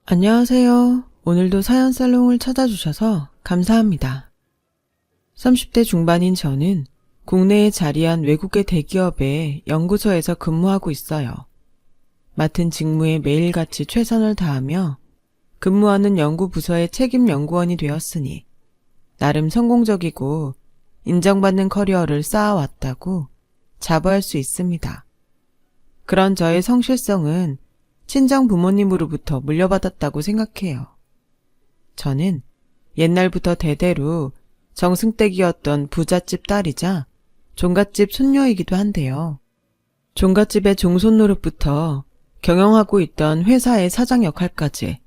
안녕하세요. 오늘도 사연살롱을 찾아주셔서 감사합니다. 30대 중반인 저는 국내에 자리한 외국의 대기업의 연구소에서 근무하고 있어요. 맡은 직무에 매일같이 최선을 다하며 근무하는 연구부서의 책임 연구원이 되었으니 나름 성공적이고 인정받는 커리어를 쌓아왔다고 자부할 수 있습니다. 그런 저의 성실성은 친정 부모님으로부터 물려받았다고 생각해요. 저는 옛날부터 대대로 정승댁이었던 부잣집 딸이자 종갓집 손녀이기도 한데요. 종갓집의 종손노릇부터 경영하고 있던 회사의 사장 역할까지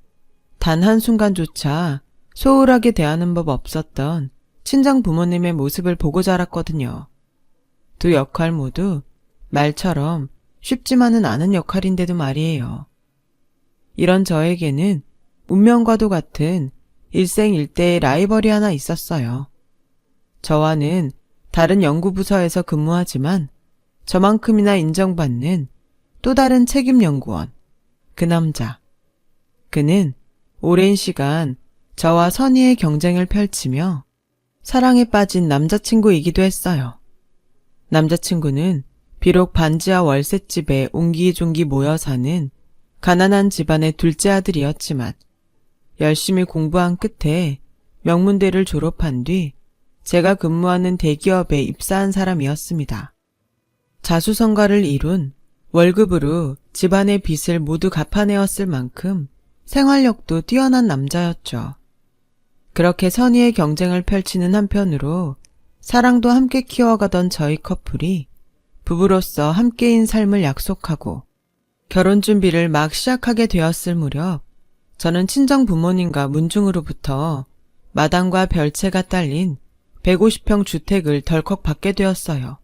단 한순간조차 소홀하게 대하는 법 없었던 친정 부모님의 모습을 보고 자랐거든요. 두 역할 모두 말처럼 쉽지만은 않은 역할인데도 말이에요. 이런 저에게는 운명과도 같은 일생일대의 라이벌이 하나 있었어요. 저와는 다른 연구부서에서 근무하지만 저만큼이나 인정받는 또 다른 책임연구원, 그 남자. 그는 오랜 시간 저와 선의의 경쟁을 펼치며 사랑에 빠진 남자친구이기도 했어요. 남자친구는 비록 반지하 월셋집에 옹기종기 모여 사는 가난한 집안의 둘째 아들이었지만 열심히 공부한 끝에 명문대를 졸업한 뒤 제가 근무하는 대기업에 입사한 사람이었습니다. 자수성가를 이룬 월급으로 집안의 빚을 모두 갚아내었을 만큼 생활력도 뛰어난 남자였죠. 그렇게 선의의 경쟁을 펼치는 한편으로 사랑도 함께 키워가던 저희 커플이 부부로서 함께인 삶을 약속하고 결혼 준비를 막 시작하게 되었을 무렵 저는 친정 부모님과 문중으로부터 마당과 별채가 딸린 150평 주택을 덜컥 받게 되었어요.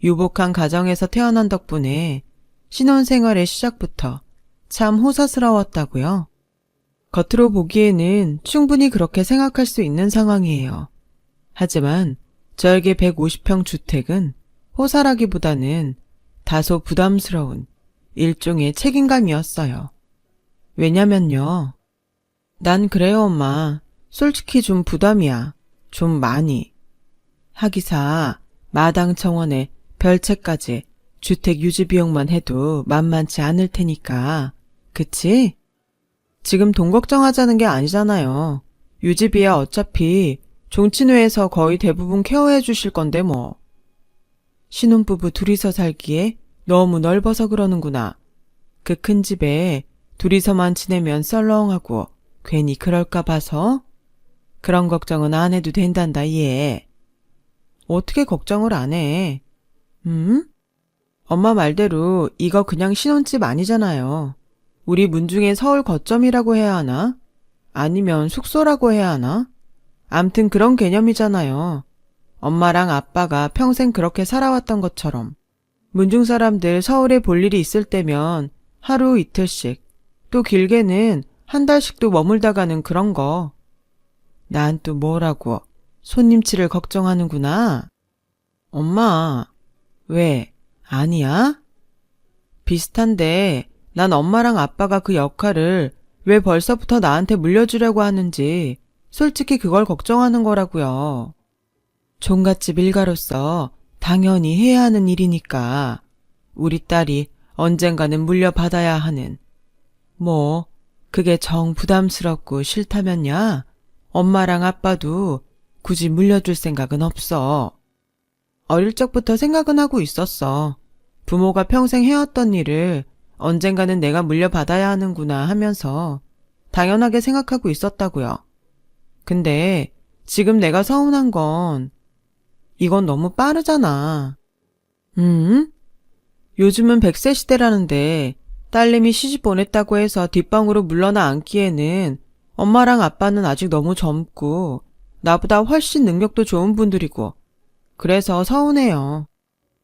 유복한 가정에서 태어난 덕분에 신혼생활의 시작부터 참 호사스러웠다고요. 겉으로 보기에는 충분히 그렇게 생각할 수 있는 상황이에요. 하지만 저에게 150평 주택은 호사라기보다는 다소 부담스러운 일종의 책임감이었어요. 왜냐면요. 난 그래요, 엄마. 솔직히 좀 부담이야. 좀 많이. 하기사 마당 정원에 별채까지 주택 유지 비용만 해도 만만치 않을 테니까. 그치? 지금 돈 걱정하자는 게 아니잖아요. 유지비야 어차피 종친회에서 거의 대부분 케어해 주실 건데 뭐. 신혼부부 둘이서 살기에 너무 넓어서 그러는구나. 그 큰 집에 둘이서만 지내면 썰렁하고 괜히 그럴까 봐서? 그런 걱정은 안 해도 된단다, 얘. 어떻게 걱정을 안 해? 엄마 말대로 이거 그냥 신혼집 아니잖아요. 우리 문중의 서울 거점이라고 해야 하나? 아니면 숙소라고 해야 하나? 암튼 그런 개념이잖아요. 엄마랑 아빠가 평생 그렇게 살아왔던 것처럼. 문중 사람들 서울에 볼 일이 있을 때면 하루 이틀씩, 또 길게는 한 달씩도 머물다 가는 그런 거. 난 또 뭐라고 손님치를 걱정하는구나. 엄마, 왜? 아니야? 비슷한데 난 엄마랑 아빠가 그 역할을 왜 벌써부터 나한테 물려주려고 하는지 솔직히 그걸 걱정하는 거라고요. 종갓집 일가로서 당연히 해야 하는 일이니까 우리 딸이 언젠가는 물려받아야 하는. 뭐 그게 정 부담스럽고 싫다면야 엄마랑 아빠도 굳이 물려줄 생각은 없어. 어릴 적부터 생각은 하고 있었어. 부모가 평생 해왔던 일을 언젠가는 내가 물려받아야 하는구나 하면서 당연하게 생각하고 있었다고요. 근데 지금 내가 서운한 건 이건 너무 빠르잖아. 요즘은 100세 시대라는데 딸내미 시집 보냈다고 해서 뒷방으로 물러나 앉기에는 엄마랑 아빠는 아직 너무 젊고 나보다 훨씬 능력도 좋은 분들이고 그래서 서운해요.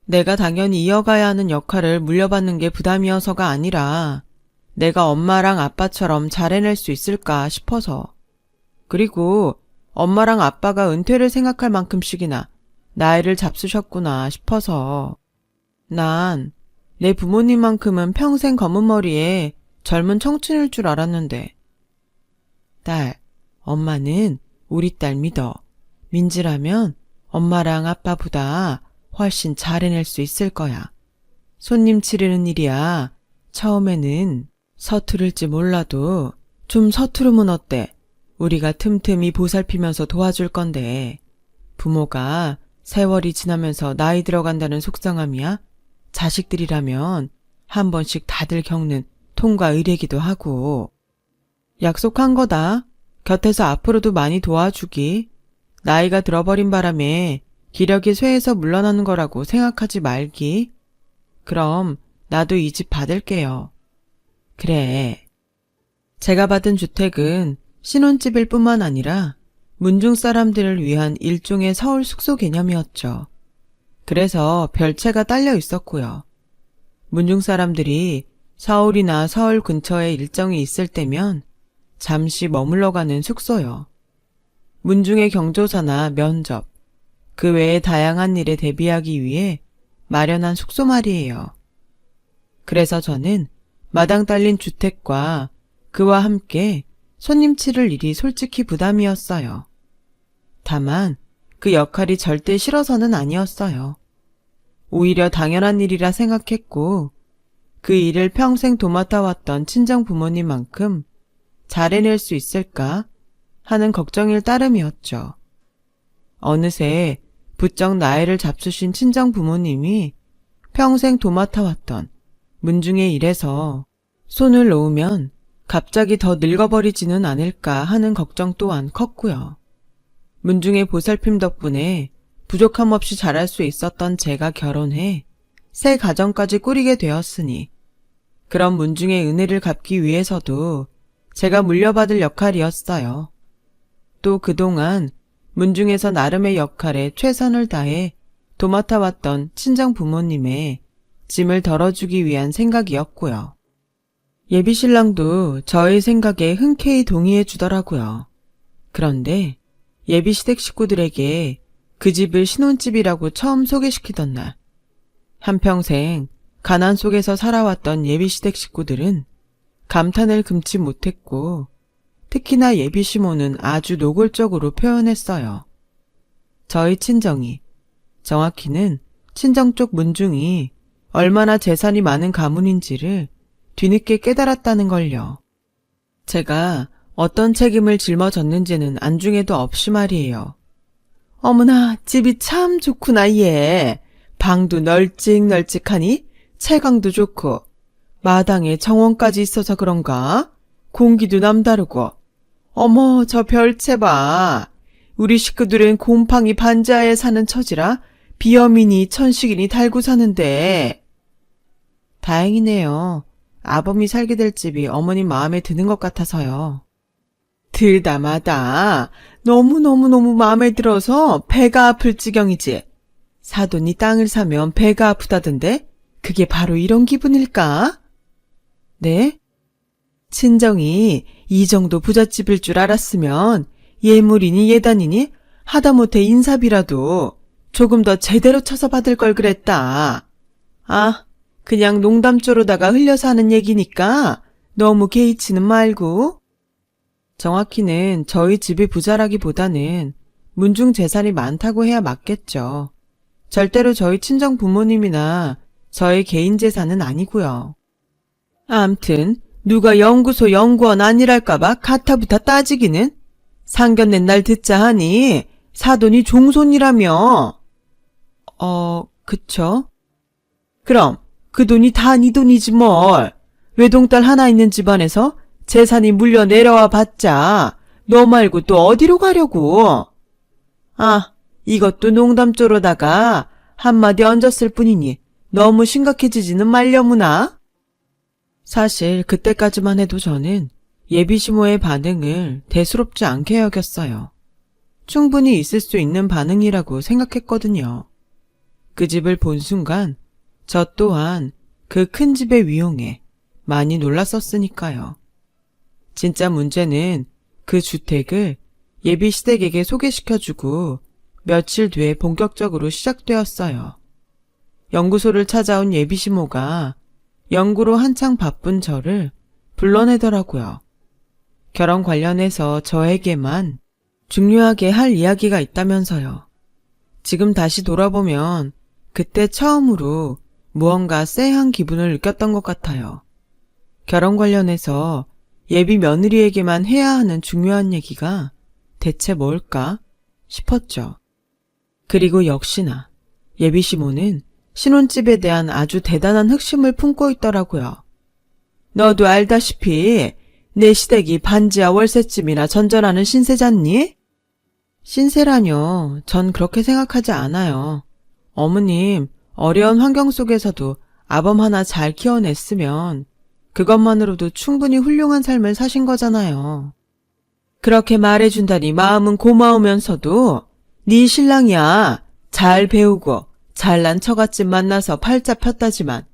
내가 당연히 이어가야 하는 역할을 물려받는 게 부담이어서가 아니라 내가 엄마랑 아빠처럼 잘 해낼 수 있을까 싶어서. 그리고 엄마랑 아빠가 은퇴를 생각할 만큼씩이나 나이를 잡수셨구나 싶어서. 난 내 부모님만큼은 평생 검은 머리에 젊은 청춘일 줄 알았는데. 딸, 엄마는 우리 딸 믿어. 민지라면 엄마랑 아빠보다 훨씬 잘 해낼 수 있을 거야. 손님 치르는 일이야. 처음에는 서투를지 몰라도 좀 서투르면 어때? 우리가 틈틈이 보살피면서 도와줄 건데. 부모가 세월이 지나면서 나이 들어간다는 속상함이야? 자식들이라면 한 번씩 다들 겪는 통과 의례기도 하고. 약속한 거다. 곁에서 앞으로도 많이 도와주기. 나이가 들어버린 바람에 기력이 쇠해서 물러나는 거라고 생각하지 말기. 그럼 나도 이 집 받을게요. 그래. 제가 받은 주택은 신혼집일 뿐만 아니라 문중 사람들을 위한 일종의 서울 숙소 개념이었죠. 그래서 별채가 딸려 있었고요. 문중 사람들이 서울이나 서울 근처에 일정이 있을 때면 잠시 머물러 가는 숙소요. 문중의 경조사나 면접, 그 외의 다양한 일에 대비하기 위해 마련한 숙소 말이에요. 그래서 저는 마당 딸린 주택과 그와 함께 손님 치를 일이 솔직히 부담이었어요. 다만 그 역할이 절대 싫어서는 아니었어요. 오히려 당연한 일이라 생각했고 그 일을 평생 도맡아왔던 친정 부모님만큼 잘 해낼 수 있을까 하는 걱정일 따름이었죠. 어느새 부쩍 나이를 잡수신 친정 부모님이 평생 도맡아왔던 문중의 일에서 손을 놓으면 갑자기 더 늙어버리지는 않을까 하는 걱정 또한 컸고요. 문중의 보살핌 덕분에 부족함 없이 잘할 수 있었던 제가 결혼해 새 가정까지 꾸리게 되었으니 그런 문중의 은혜를 갚기 위해서도 제가 물려받을 역할이었어요. 또 그동안 문중에서 나름의 역할에 최선을 다해 도맡아왔던 친정 부모님의 짐을 덜어주기 위한 생각이었고요. 예비신랑도 저의 생각에 흔쾌히 동의해 주더라고요. 그런데 예비시댁 식구들에게 그 집을 신혼집이라고 처음 소개시키던 날, 한평생 가난 속에서 살아왔던 예비시댁 식구들은 감탄을 금치 못했고 특히나 예비시모는 아주 노골적으로 표현했어요. 저희 친정이, 정확히는 친정 쪽 문중이 얼마나 재산이 많은 가문인지를 뒤늦게 깨달았다는 걸요. 제가 어떤 책임을 짊어졌는지는 안중에도 없이 말이에요. 어머나, 집이 참 좋구나, 얘. 방도 널찍널찍하니 채광도 좋고 마당에 정원까지 있어서 그런가? 공기도 남다르고. 어머, 저 별채 봐. 우리 식구들은 곰팡이 반지하에 사는 처지라 비염이니 천식이니 달고 사는데. 다행이네요. 아범이 살게 될 집이 어머님 마음에 드는 것 같아서요. 들다마다 너무너무너무 마음에 들어서 배가 아플 지경이지. 사돈이 땅을 사면 배가 아프다던데 그게 바로 이런 기분일까? 네? 친정이 이 정도 부잣집일 줄 알았으면 예물이니 예단이니 하다못해 인사비라도 조금 더 제대로 쳐서 받을 걸 그랬다. 아, 그냥 농담조로다가 흘려서 하는 얘기니까 너무 개의치는 말고. 정확히는 저희 집이 부자라기보다는 문중 재산이 많다고 해야 맞겠죠. 절대로 저희 친정 부모님이나 저의 개인 재산은 아니고요. 암튼 누가 연구소 연구원 아니랄까봐 가타부타 따지기는. 상견례 날 듣자 하니 사돈이 종손이라며. 그쵸? 그럼 그 돈이 다 네 돈이지 뭘. 외동딸 하나 있는 집안에서 재산이 물려 내려와 봤자 너 말고 또 어디로 가려고. 아, 이것도 농담조로다가 한마디 얹었을 뿐이니 너무 심각해지지는 말려무나. 사실 그때까지만 해도 저는 예비시모의 반응을 대수롭지 않게 여겼어요. 충분히 있을 수 있는 반응이라고 생각했거든요. 그 집을 본 순간 저 또한 그 큰 집의 위용에 많이 놀랐었으니까요. 진짜 문제는 그 주택을 예비시댁에게 소개시켜주고 며칠 뒤에 본격적으로 시작되었어요. 연구소를 찾아온 예비시모가 연구로 한창 바쁜 저를 불러내더라고요. 결혼 관련해서 저에게만 중요하게 할 이야기가 있다면서요. 지금 다시 돌아보면 그때 처음으로 무언가 쎄한 기분을 느꼈던 것 같아요. 결혼 관련해서 예비 며느리에게만 해야 하는 중요한 얘기가 대체 뭘까 싶었죠. 그리고 역시나 예비 시모는 신혼집에 대한 아주 대단한 흑심을 품고 있더라고요. 너도 알다시피 내 시댁이 반지하 월세집이나 전전하는 신세잖니? 신세라뇨. 전 그렇게 생각하지 않아요. 어머님, 어려운 환경 속에서도 아범 하나 잘 키워냈으면 그것만으로도 충분히 훌륭한 삶을 사신 거잖아요. 그렇게 말해준다니 마음은 고마우면서도 네 신랑이야 잘 배우고 잘난 처갓집 만나서 팔자 폈다지만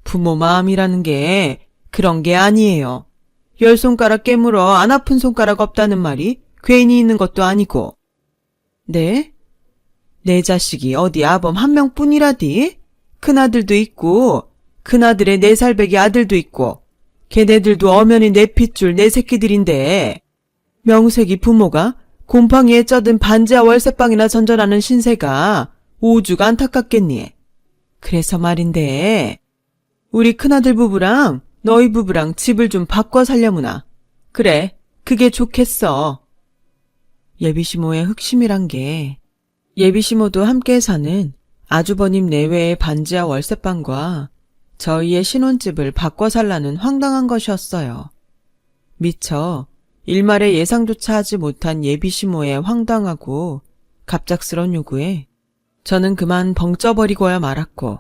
부모 마음이라는 게 그런 게 아니에요. 10손가락 깨물어 안 아픈 손가락 없다는 말이 괜히 있는 것도 아니고. 네? 내 자식이 어디 아범 한 명뿐이라디? 큰아들도 있고 큰아들의 4살배기 아들도 있고 걔네들도 엄연히 내 핏줄 내 새끼들인데 명색이 부모가 곰팡이에 쪄든 반지하 월세방이나 전전하는 신세가 오죽 안타깝겠니? 그래서 말인데 우리 큰아들 부부랑 너희 부부랑 집을 좀 바꿔 살려무나. 그래, 그게 좋겠어. 예비시모의 흑심이란 게 예비시모도 함께 사는 아주버님 내외의 반지하 월세방과 저희의 신혼집을 바꿔 살라는 황당한 것이었어요. 미처 일말의 예상조차 하지 못한 예비시모의 황당하고 갑작스런 요구에 저는 그만 벙쪄버리고야 말았고,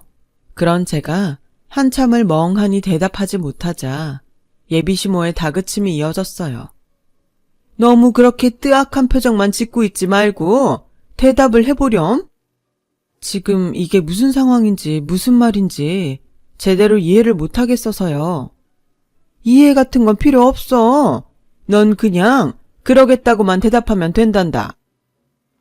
그런 제가 한참을 멍하니 대답하지 못하자 예비시모의 다그침이 이어졌어요. 너무 그렇게 뜨악한 표정만 짓고 있지 말고 대답을 해보렴. 지금 이게 무슨 상황인지 무슨 말인지 제대로 이해를 못하겠어서요. 이해 같은 건 필요 없어. 넌 그냥 그러겠다고만 대답하면 된단다.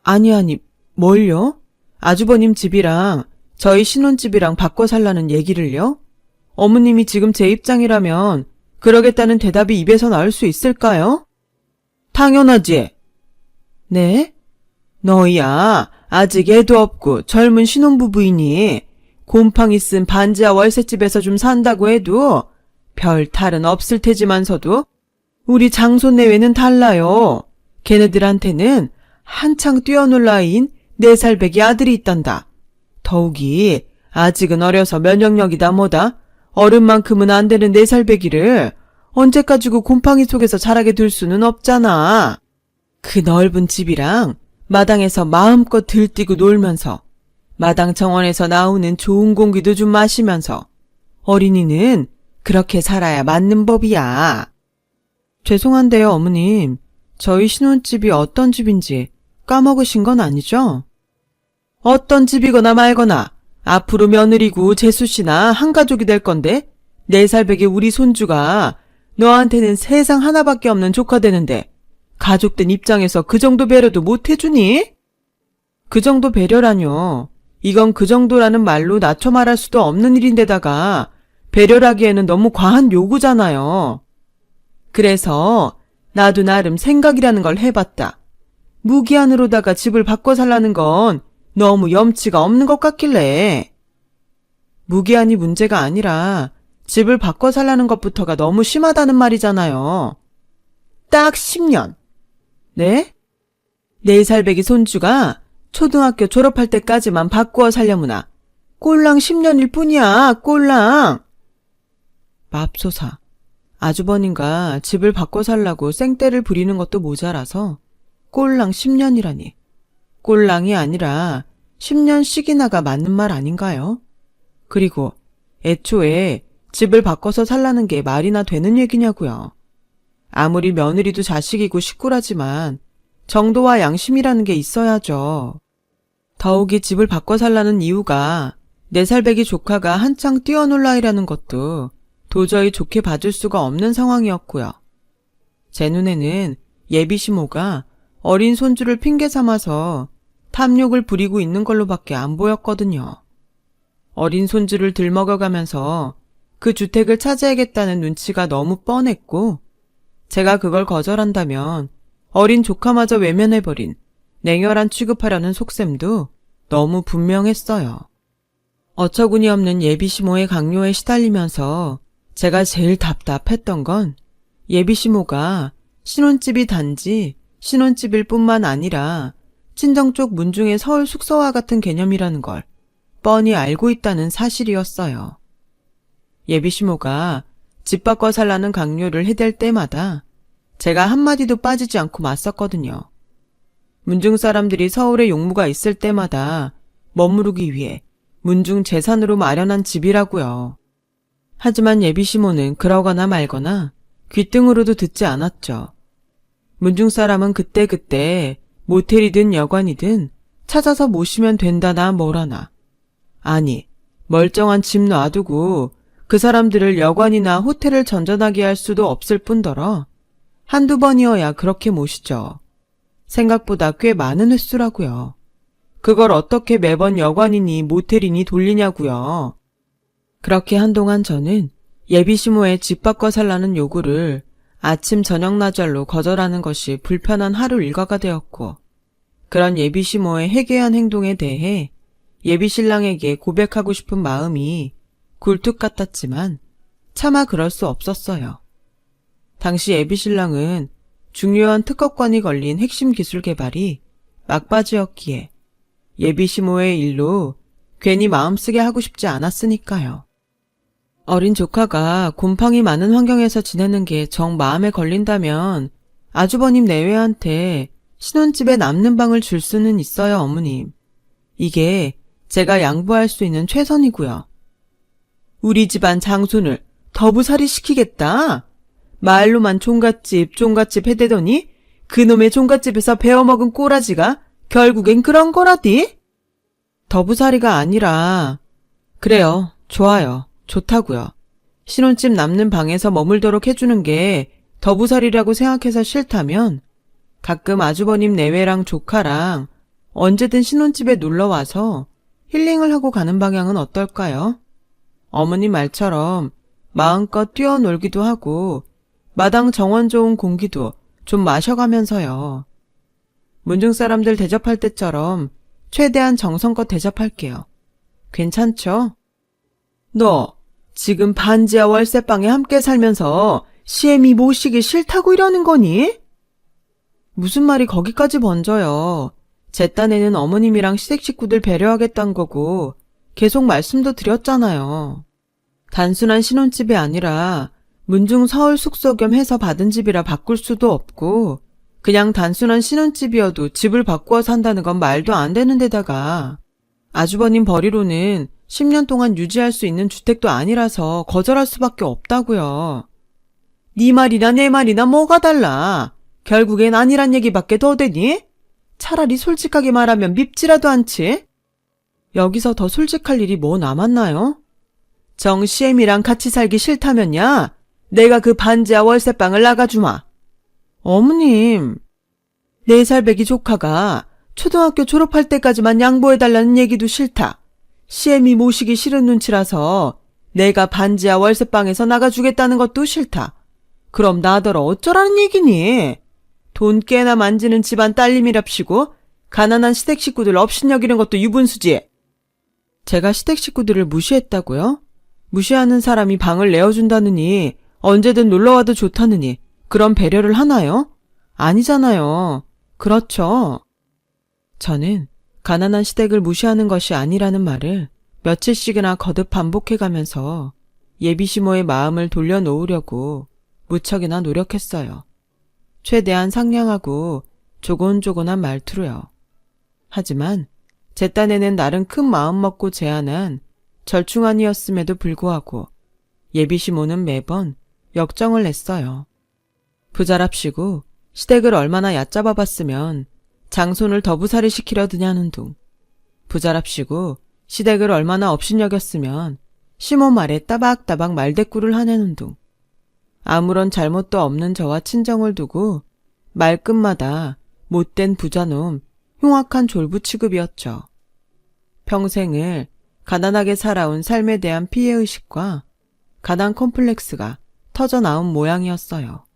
아니, 뭘요? 아주버님 집이랑 저희 신혼집이랑 바꿔 살라는 얘기를요? 어머님이 지금 제 입장이라면 그러겠다는 대답이 입에서 나올 수 있을까요? 당연하지. 네? 너야 아직 애도 없고 젊은 신혼부부이니 곰팡이 쓴 반지하 월세집에서 좀 산다고 해도 별 탈은 없을 테지만서도 우리 장손내외는 달라요. 걔네들한테는 한창 뛰어놀 나이인 4살배기 아들이 있단다. 더욱이 아직은 어려서 면역력이다 뭐다. 어른만큼은 안 되는 4살배기를 언제까지고 곰팡이 속에서 자라게 둘 수는 없잖아. 그 넓은 집이랑 마당에서 마음껏 들뛰고 놀면서 마당 정원에서 나오는 좋은 공기도 좀 마시면서 어린이는 그렇게 살아야 맞는 법이야. 죄송한데요, 어머님. 저희 신혼집이 어떤 집인지 까먹으신 건 아니죠? 어떤 집이거나 말거나 앞으로 며느리고 재수씨나 한가족이 될 건데 4살배기 우리 손주가 너한테는 세상 하나밖에 없는 조카 되는데 가족된 입장에서 그 정도 배려도 못 해주니? 그 정도 배려라뇨. 이건 그 정도라는 말로 낮춰 말할 수도 없는 일인데다가 배려라기에는 너무 과한 요구잖아요. 그래서 나도 나름 생각이라는 걸 해봤다. 무기한으로다가 집을 바꿔 살라는 건 너무 염치가 없는 것 같길래. 무기한이 문제가 아니라 집을 바꿔 살라는 것부터가 너무 심하다는 말이잖아요. 딱 10년. 네? 4살배기 손주가 초등학교 졸업할 때까지만 바꾸어 살려무나. 꼴랑 10년일 뿐이야, 꼴랑. 맙소사. 아주버님과 집을 바꿔 살라고 생떼를 부리는 것도 모자라서 꼴랑 10년이라니. 꼴랑이 아니라 10년씩이나가 맞는 말 아닌가요? 그리고 애초에 집을 바꿔서 살라는 게 말이나 되는 얘기냐고요. 아무리 며느리도 자식이고 식구라지만 정도와 양심이라는 게 있어야죠. 더욱이 집을 바꿔 살라는 이유가 4살배기 조카가 한창 뛰어놀 나이라는 것도 도저히 좋게 봐줄 수가 없는 상황이었고요. 제 눈에는 예비시모가 어린 손주를 핑계 삼아서 탐욕을 부리고 있는 걸로밖에 안 보였거든요. 어린 손주를 들먹여가면서 그 주택을 차지하겠다는 눈치가 너무 뻔했고, 제가 그걸 거절한다면 어린 조카마저 외면해버린 냉혈한 취급하려는 속셈도 너무 분명했어요. 어처구니 없는 예비시모의 강요에 시달리면서 제가 제일 답답했던 건 예비시모가 신혼집이 단지 신혼집일 뿐만 아니라 친정 쪽 문중의 서울 숙소와 같은 개념이라는 걸 뻔히 알고 있다는 사실이었어요. 예비시모가 집 바꿔 살라는 강요를 해댈 때마다 제가 한마디도 빠지지 않고 맞섰거든요. 문중 사람들이 서울에 용무가 있을 때마다 머무르기 위해 문중 재산으로 마련한 집이라고요. 하지만 예비시모는 그러거나 말거나 귓등으로도 듣지 않았죠. 문중 사람은 그때그때 모텔이든 여관이든 찾아서 모시면 된다나 뭐라나. 아니, 멀쩡한 집 놔두고 그 사람들을 여관이나 호텔을 전전하게 할 수도 없을 뿐더러 한두 번이어야 그렇게 모시죠. 생각보다 꽤 많은 횟수라고요. 그걸 어떻게 매번 여관이니 모텔이니 돌리냐고요. 그렇게 한동안 저는 예비시모의 집 바꿔 살라는 요구를 아침 저녁 나절로 거절하는 것이 불편한 하루 일과가 되었고, 그런 예비시모의 해괴한 행동에 대해 예비신랑에게 고백하고 싶은 마음이 굴뚝 같았지만 차마 그럴 수 없었어요. 당시 예비신랑은 중요한 특허권이 걸린 핵심 기술 개발이 막바지였기에 예비시모의 일로 괜히 마음 쓰게 하고 싶지 않았으니까요. 어린 조카가 곰팡이 많은 환경에서 지내는 게 정 마음에 걸린다면 아주버님 내외한테 신혼집에 남는 방을 줄 수는 있어요, 어머님. 이게 제가 양보할 수 있는 최선이고요. 우리 집안 장손을 더부살이 시키겠다? 말로만 종갓집 해대더니 그놈의 종갓집에서 배워먹은 꼬라지가 결국엔 그런 거라디? 더부살이가 아니라, 그래요, 좋아요, 좋다고요. 신혼집 남는 방에서 머물도록 해주는 게 더부살이라고 생각해서 싫다면 가끔 아주버님 내외랑 조카랑 언제든 신혼집에 놀러와서 힐링을 하고 가는 방향은 어떨까요? 어머니 말처럼 마음껏 뛰어놀기도 하고 마당 정원 좋은 공기도 좀 마셔가면서요. 문중 사람들 대접할 때처럼 최대한 정성껏 대접할게요. 괜찮죠? 너 지금 반지하 월세방에 함께 살면서 시애미 모시기 싫다고 이러는 거니? 무슨 말이 거기까지 번져요. 제 딴에는 어머님이랑 시댁 식구들 배려하겠다는 거고 계속 말씀도 드렸잖아요. 단순한 신혼집이 아니라 문중 서울 숙소 겸 해서 받은 집이라 바꿀 수도 없고 그냥 단순한 신혼집이어도 집을 바꾸어 산다는 건 말도 안 되는 데다가 아주버님 벌이로는 10년 동안 유지할 수 있는 주택도 아니라서 거절할 수밖에 없다고요. 네 말이나 내 말이나 뭐가 달라. 결국엔 아니란 얘기밖에 더 되니? 차라리 솔직하게 말하면 밉지라도 않지? 여기서 더 솔직할 일이 뭐 남았나요? 정시엠이랑 같이 살기 싫다면야 내가 그 반지하 월세방을 나가주마. 어머님, 4살 배기 조카가 초등학교 졸업할 때까지만 양보해달라는 얘기도 싫다. 시엠이 모시기 싫은 눈치라서 내가 반지하 월세방에서 나가주겠다는 것도 싫다. 그럼 나더러 어쩌라는 얘기니? 돈 꽤나 만지는 집안 딸님이랍시고 가난한 시댁 식구들 업신여기는 것도 유분수지. 제가 시댁 식구들을 무시했다고요? 무시하는 사람이 방을 내어준다느니 언제든 놀러와도 좋다느니 그런 배려를 하나요? 아니잖아요. 그렇죠? 저는 가난한 시댁을 무시하는 것이 아니라는 말을 며칠씩이나 거듭 반복해가면서 예비시모의 마음을 돌려놓으려고 무척이나 노력했어요. 최대한 상냥하고 조곤조곤한 말투로요. 하지만 제 딴에는 나름 큰 마음 먹고 제안한 절충안이었음에도 불구하고 예비시모는 매번 역정을 냈어요. 부자랍시고 시댁을 얼마나 얕잡아봤으면 장손을 더부살이 시키려 드냐는 둥. 부자랍시고 시댁을 얼마나 업신여겼으면 시모 말에 따박따박 말대꾸를 하냐는 둥. 아무런 잘못도 없는 저와 친정을 두고 말끝마다 못된 부자놈, 흉악한 졸부 취급이었죠. 평생을 가난하게 살아온 삶에 대한 피해의식과 가당 컴플렉스가 터져 나온 모양이었어요.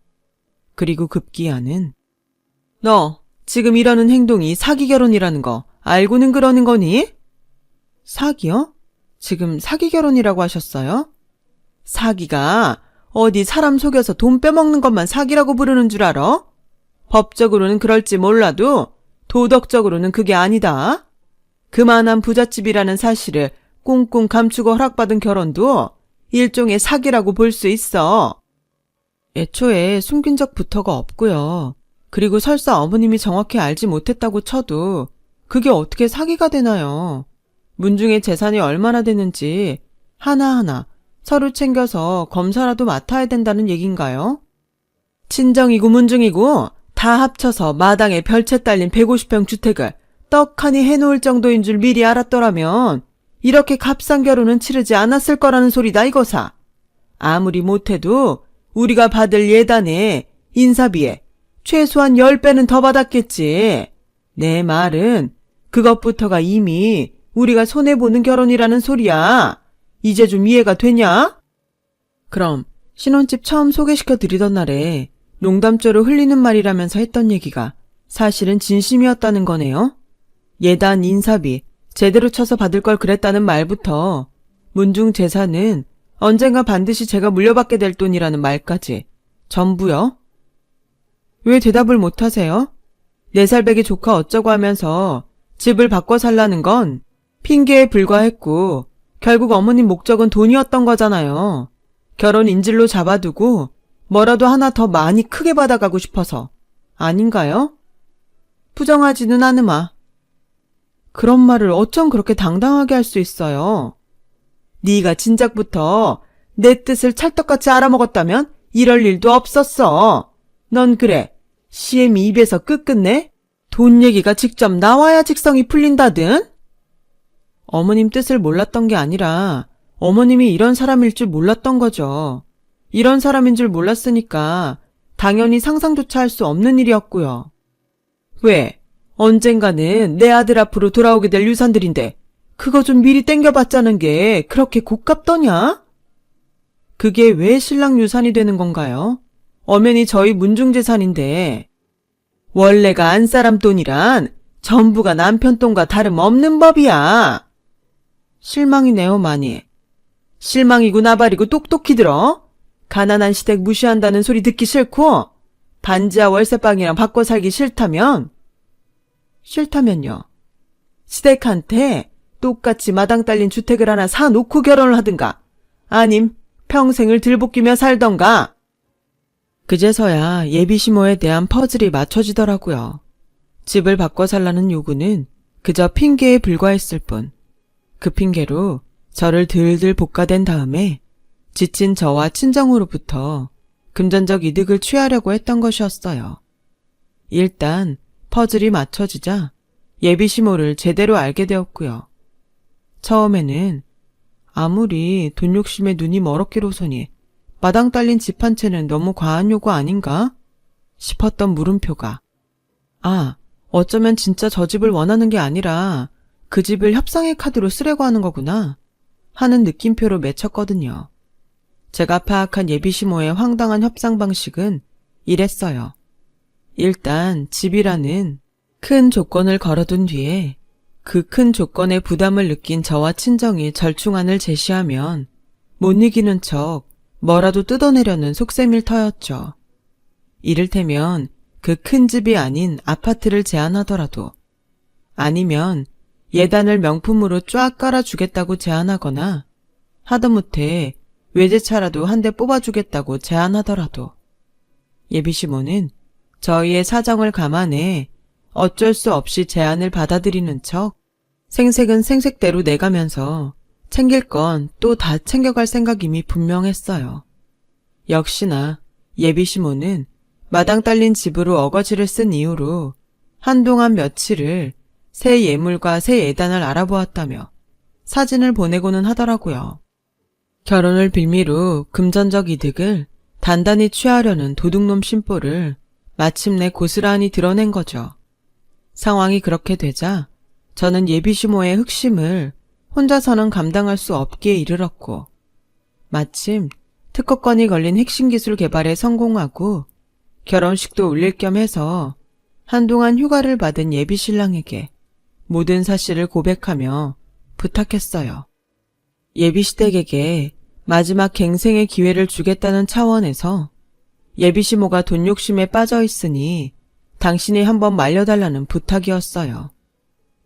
그리고 급기야는 너 지금 이러는 행동이 사기 결혼이라는 거 알고는 그러는 거니? 사기요? 지금 사기 결혼이라고 하셨어요? 사기가 어디 사람 속여서 돈 빼먹는 것만 사기라고 부르는 줄 알아? 법적으로는 그럴지 몰라도 도덕적으로는 그게 아니다. 그만한 부잣집이라는 사실을 꽁꽁 감추고 허락받은 결혼도 일종의 사기라고 볼 수 있어. 애초에 숨긴 적부터가 없고요. 그리고 설사 어머님이 정확히 알지 못했다고 쳐도 그게 어떻게 사기가 되나요? 문중의 재산이 얼마나 되는지 하나하나 서로 챙겨서 검사라도 맡아야 된다는 얘긴가요? 친정이고 문중이고 다 합쳐서 마당에 별채 딸린 150평 주택을 떡하니 해놓을 정도인 줄 미리 알았더라면 이렇게 값싼 결혼은 치르지 않았을 거라는 소리다 이거사. 아무리 못해도 우리가 받을 예단에 인사비에 최소한 10배는 더 받았겠지. 내 말은 그것부터가 이미 우리가 손해보는 결혼이라는 소리야. 이제 좀 이해가 되냐? 그럼 신혼집 처음 소개시켜 드리던 날에 농담조로 흘리는 말이라면서 했던 얘기가 사실은 진심이었다는 거네요. 예단 인사비 제대로 쳐서 받을 걸 그랬다는 말부터 문중 재산은 언젠가 반드시 제가 물려받게 될 돈이라는 말까지 전부요? 왜 대답을 못하세요? 4살 배기 조카 어쩌고 하면서 집을 바꿔 살라는 건 핑계에 불과했고 결국 어머님 목적은 돈이었던 거잖아요. 결혼 인질로 잡아두고 뭐라도 하나 더 많이 크게 받아가고 싶어서 아닌가요? 부정하지는 않으마. 그런 말을 어쩜 그렇게 당당하게 할 수 있어요? 네가 진작부터 내 뜻을 찰떡같이 알아먹었다면 이럴 일도 없었어. 넌 그래 CM이 입에서 끝끝내 돈 얘기가 직접 나와야 직성이 풀린다든? 어머님 뜻을 몰랐던 게 아니라 어머님이 이런 사람일 줄 몰랐던 거죠. 이런 사람인 줄 몰랐으니까 당연히 상상조차 할 수 없는 일이었고요. 왜? 언젠가는 내 아들 앞으로 돌아오게 될 유산들인데 그거 좀 미리 땡겨봤자는 게 그렇게 고깝더냐? 그게 왜 신랑 유산이 되는 건가요? 엄연히 저희 문중재산인데 원래가 안사람 돈이란 전부가 남편 돈과 다름없는 법이야. 실망이네요 많이. 실망이고 나발이고 똑똑히 들어. 가난한 시댁 무시한다는 소리 듣기 싫고 반지하 월세방이랑 바꿔 살기 싫다면? 싫다면요. 시댁한테 똑같이 마당 딸린 주택을 하나 사놓고 결혼을 하든가 아님 평생을 들볶이며 살던가. 그제서야 예비시모에 대한 퍼즐이 맞춰지더라고요. 집을 바꿔 살라는 요구는 그저 핑계에 불과했을 뿐 그 핑계로 저를 들들 볶아댄 다음에 지친 저와 친정으로부터 금전적 이득을 취하려고 했던 것이었어요. 일단 퍼즐이 맞춰지자 예비시모를 제대로 알게 되었고요. 처음에는 아무리 돈 욕심에 눈이 멀었기로서니 마당 딸린 집 한 채는 너무 과한 요구 아닌가 싶었던 물음표가 어쩌면 진짜 저 집을 원하는 게 아니라 그 집을 협상의 카드로 쓰려고 하는 거구나 하는 느낌표로 맺혔거든요. 제가 파악한 예비시모의 황당한 협상 방식은 이랬어요. 일단 집이라는 큰 조건을 걸어둔 뒤에 그 큰 조건의 부담을 느낀 저와 친정이 절충안을 제시하면 못 이기는 척 뭐라도 뜯어내려는 속셈일 터였죠. 이를테면 그 큰 집이 아닌 아파트를 제안하더라도 아니면 예단을 명품으로 쫙 깔아주겠다고 제안하거나 하다못해 외제차라도 한 대 뽑아주겠다고 제안하더라도 예비시모는 저희의 사정을 감안해 어쩔 수 없이 제안을 받아들이는 척 생색은 생색대로 내가면서 챙길 건 또 다 챙겨갈 생각임이 분명했어요. 역시나 예비시모는 마당 딸린 집으로 어거지를 쓴 이후로 한동안 며칠을 새 예물과 새 예단을 알아보았다며 사진을 보내고는 하더라고요. 결혼을 빌미로 금전적 이득을 단단히 취하려는 도둑놈 심보를 마침내 고스란히 드러낸 거죠. 상황이 그렇게 되자 저는 예비시모의 흑심을 혼자서는 감당할 수 없기에 이르렀고 마침 특허권이 걸린 핵심 기술 개발에 성공하고 결혼식도 올릴 겸 해서 한동안 휴가를 받은 예비 신랑에게 모든 사실을 고백하며 부탁했어요. 예비 시댁에게 마지막 갱생의 기회를 주겠다는 차원에서 예비 시모가 돈 욕심에 빠져 있으니 당신이 한번 말려달라는 부탁이었어요.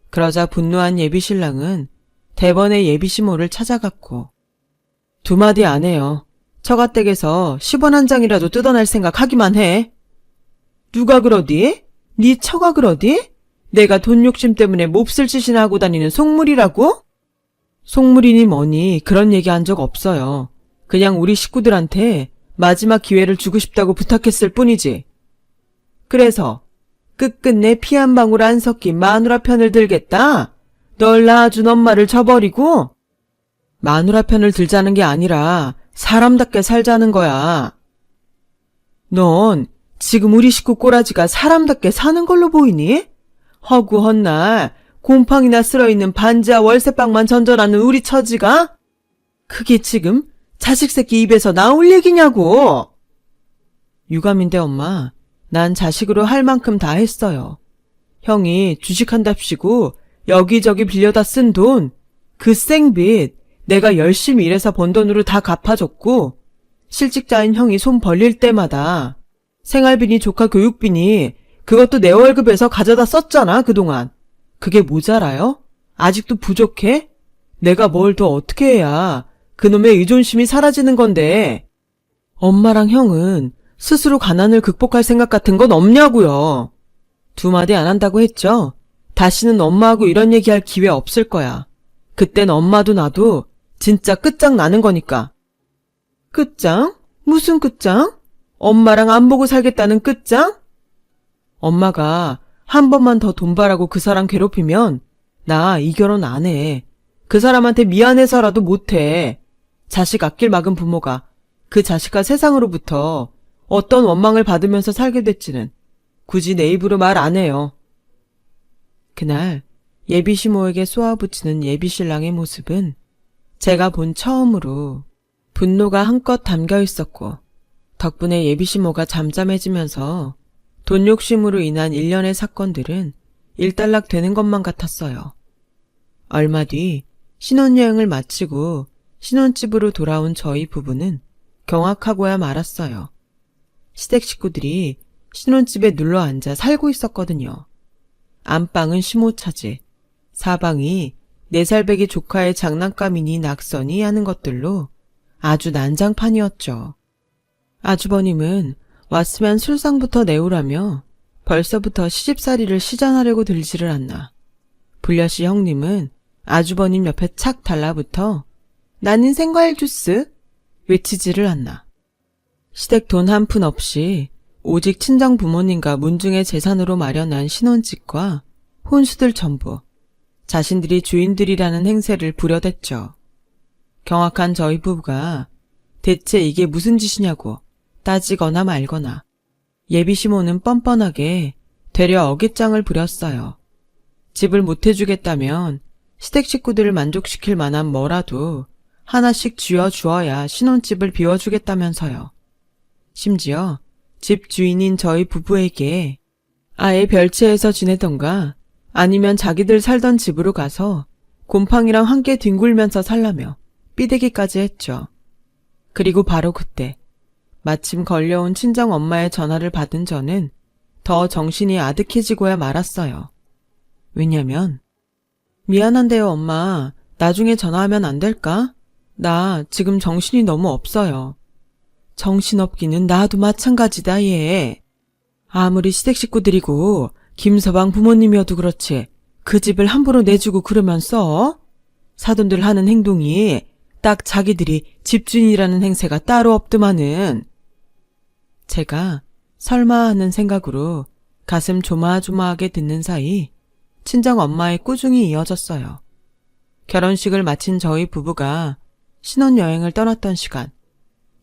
그러자 분노한 예비 신랑은 대번에 예비 시모를 찾아갔고 두 마디 안 해요. 처가댁에서 10원 한 장이라도 뜯어낼 생각 하기만 해. 누가 그러디? 네 처가 그러디? 내가 돈 욕심 때문에 몹쓸 짓이나 하고 다니는 속물이라고? 속물이니 뭐니 그런 얘기 한 적 없어요. 그냥 우리 식구들한테 마지막 기회를 주고 싶다고 부탁했을 뿐이지. 그래서 끝끝내 피 한 방울 안 섞인 마누라 편을 들겠다? 널 낳아준 엄마를 저버리고? 마누라 편을 들자는 게 아니라 사람답게 살자는 거야. 넌 지금 우리 식구 꼬라지가 사람답게 사는 걸로 보이니? 허구 헛날 곰팡이나 쓸어있는 반지하 월세방만 전전하는 우리 처지가? 그게 지금 자식 새끼 입에서 나올 얘기냐고. 유감인데 엄마, 난 자식으로 할 만큼 다 했어요. 형이 주식한답시고 여기저기 빌려다 쓴 돈, 그 생빚 내가 열심히 일해서 번 돈으로 다 갚아줬고 실직자인 형이 손 벌릴 때마다 생활비니 조카 교육비니 그것도 내 월급에서 가져다 썼잖아 그동안. 그게 모자라요? 아직도 부족해? 내가 뭘 더 어떻게 해야 그놈의 의존심이 사라지는 건데. 엄마랑 형은 스스로 가난을 극복할 생각 같은 건 없냐고요. 두 마디 안 한다고 했죠? 다시는 엄마하고 이런 얘기할 기회 없을 거야. 그땐 엄마도 나도 진짜 끝장나는 거니까. 끝장? 무슨 끝장? 엄마랑 안 보고 살겠다는 끝장? 엄마가 한 번만 더 돈 바라고 그 사람 괴롭히면 나 이 결혼 안 해. 그 사람한테 미안해서라도 못해. 자식 아낄 막은 부모가 그 자식과 세상으로부터 어떤 원망을 받으면서 살게 됐지는 굳이 내 입으로 말 안 해요. 그날 예비 시모에게 쏘아붙이는 예비 신랑의 모습은 제가 본 처음으로 분노가 한껏 담겨 있었고 덕분에 예비 시모가 잠잠해지면서 돈 욕심으로 인한 일련의 사건들은 일단락 되는 것만 같았어요. 얼마 뒤 신혼여행을 마치고 신혼집으로 돌아온 저희 부부는 경악하고야 말았어요. 시댁 식구들이 신혼집에 눌러 앉아 살고 있었거든요. 안방은 시모 차지, 사방이 4살배기 조카의 장난감이니 낙서니 하는 것들로 아주 난장판이었죠. 아주버님은 왔으면 술상부터 내오라며 벌써부터 시집살이를 시전하려고 들지를 않나. 불려시 형님은 아주버님 옆에 착 달라붙어 나는 생과일 주스 외치지를 않나. 시댁 돈 한 푼 없이 오직 친정 부모님과 문중의 재산으로 마련한 신혼집과 혼수들 전부 자신들이 주인들이라는 행세를 부려댔죠. 경악한 저희 부부가 대체 이게 무슨 짓이냐고 따지거나 말거나 예비 시모는 뻔뻔하게 되려 어깃장을 부렸어요. 집을 못 해주겠다면 시댁 식구들을 만족시킬 만한 뭐라도 하나씩 쥐어주어야 신혼집을 비워주겠다면서요. 심지어 집 주인인 저희 부부에게 아예 별채에서 지내던가 아니면 자기들 살던 집으로 가서 곰팡이랑 함께 뒹굴면서 살라며 삐대기까지 했죠. 그리고 바로 그때 마침 걸려온 친정엄마의 전화를 받은 저는 더 정신이 아득해지고야 말았어요. 왜냐면 미안한데요 엄마, 나중에 전화하면 안 될까? 나 지금 정신이 너무 없어요. 정신없기는 나도 마찬가지다 얘. 아무리 시댁 식구들이고 김서방 부모님이어도 그렇지 그 집을 함부로 내주고 그러면서 사돈들 하는 행동이 딱 자기들이 집주인이라는 행세가 따로 없더만은. 제가 설마 하는 생각으로 가슴 조마조마하게 듣는 사이 친정엄마의 꾸중이 이어졌어요. 결혼식을 마친 저희 부부가 신혼여행을 떠났던 시간,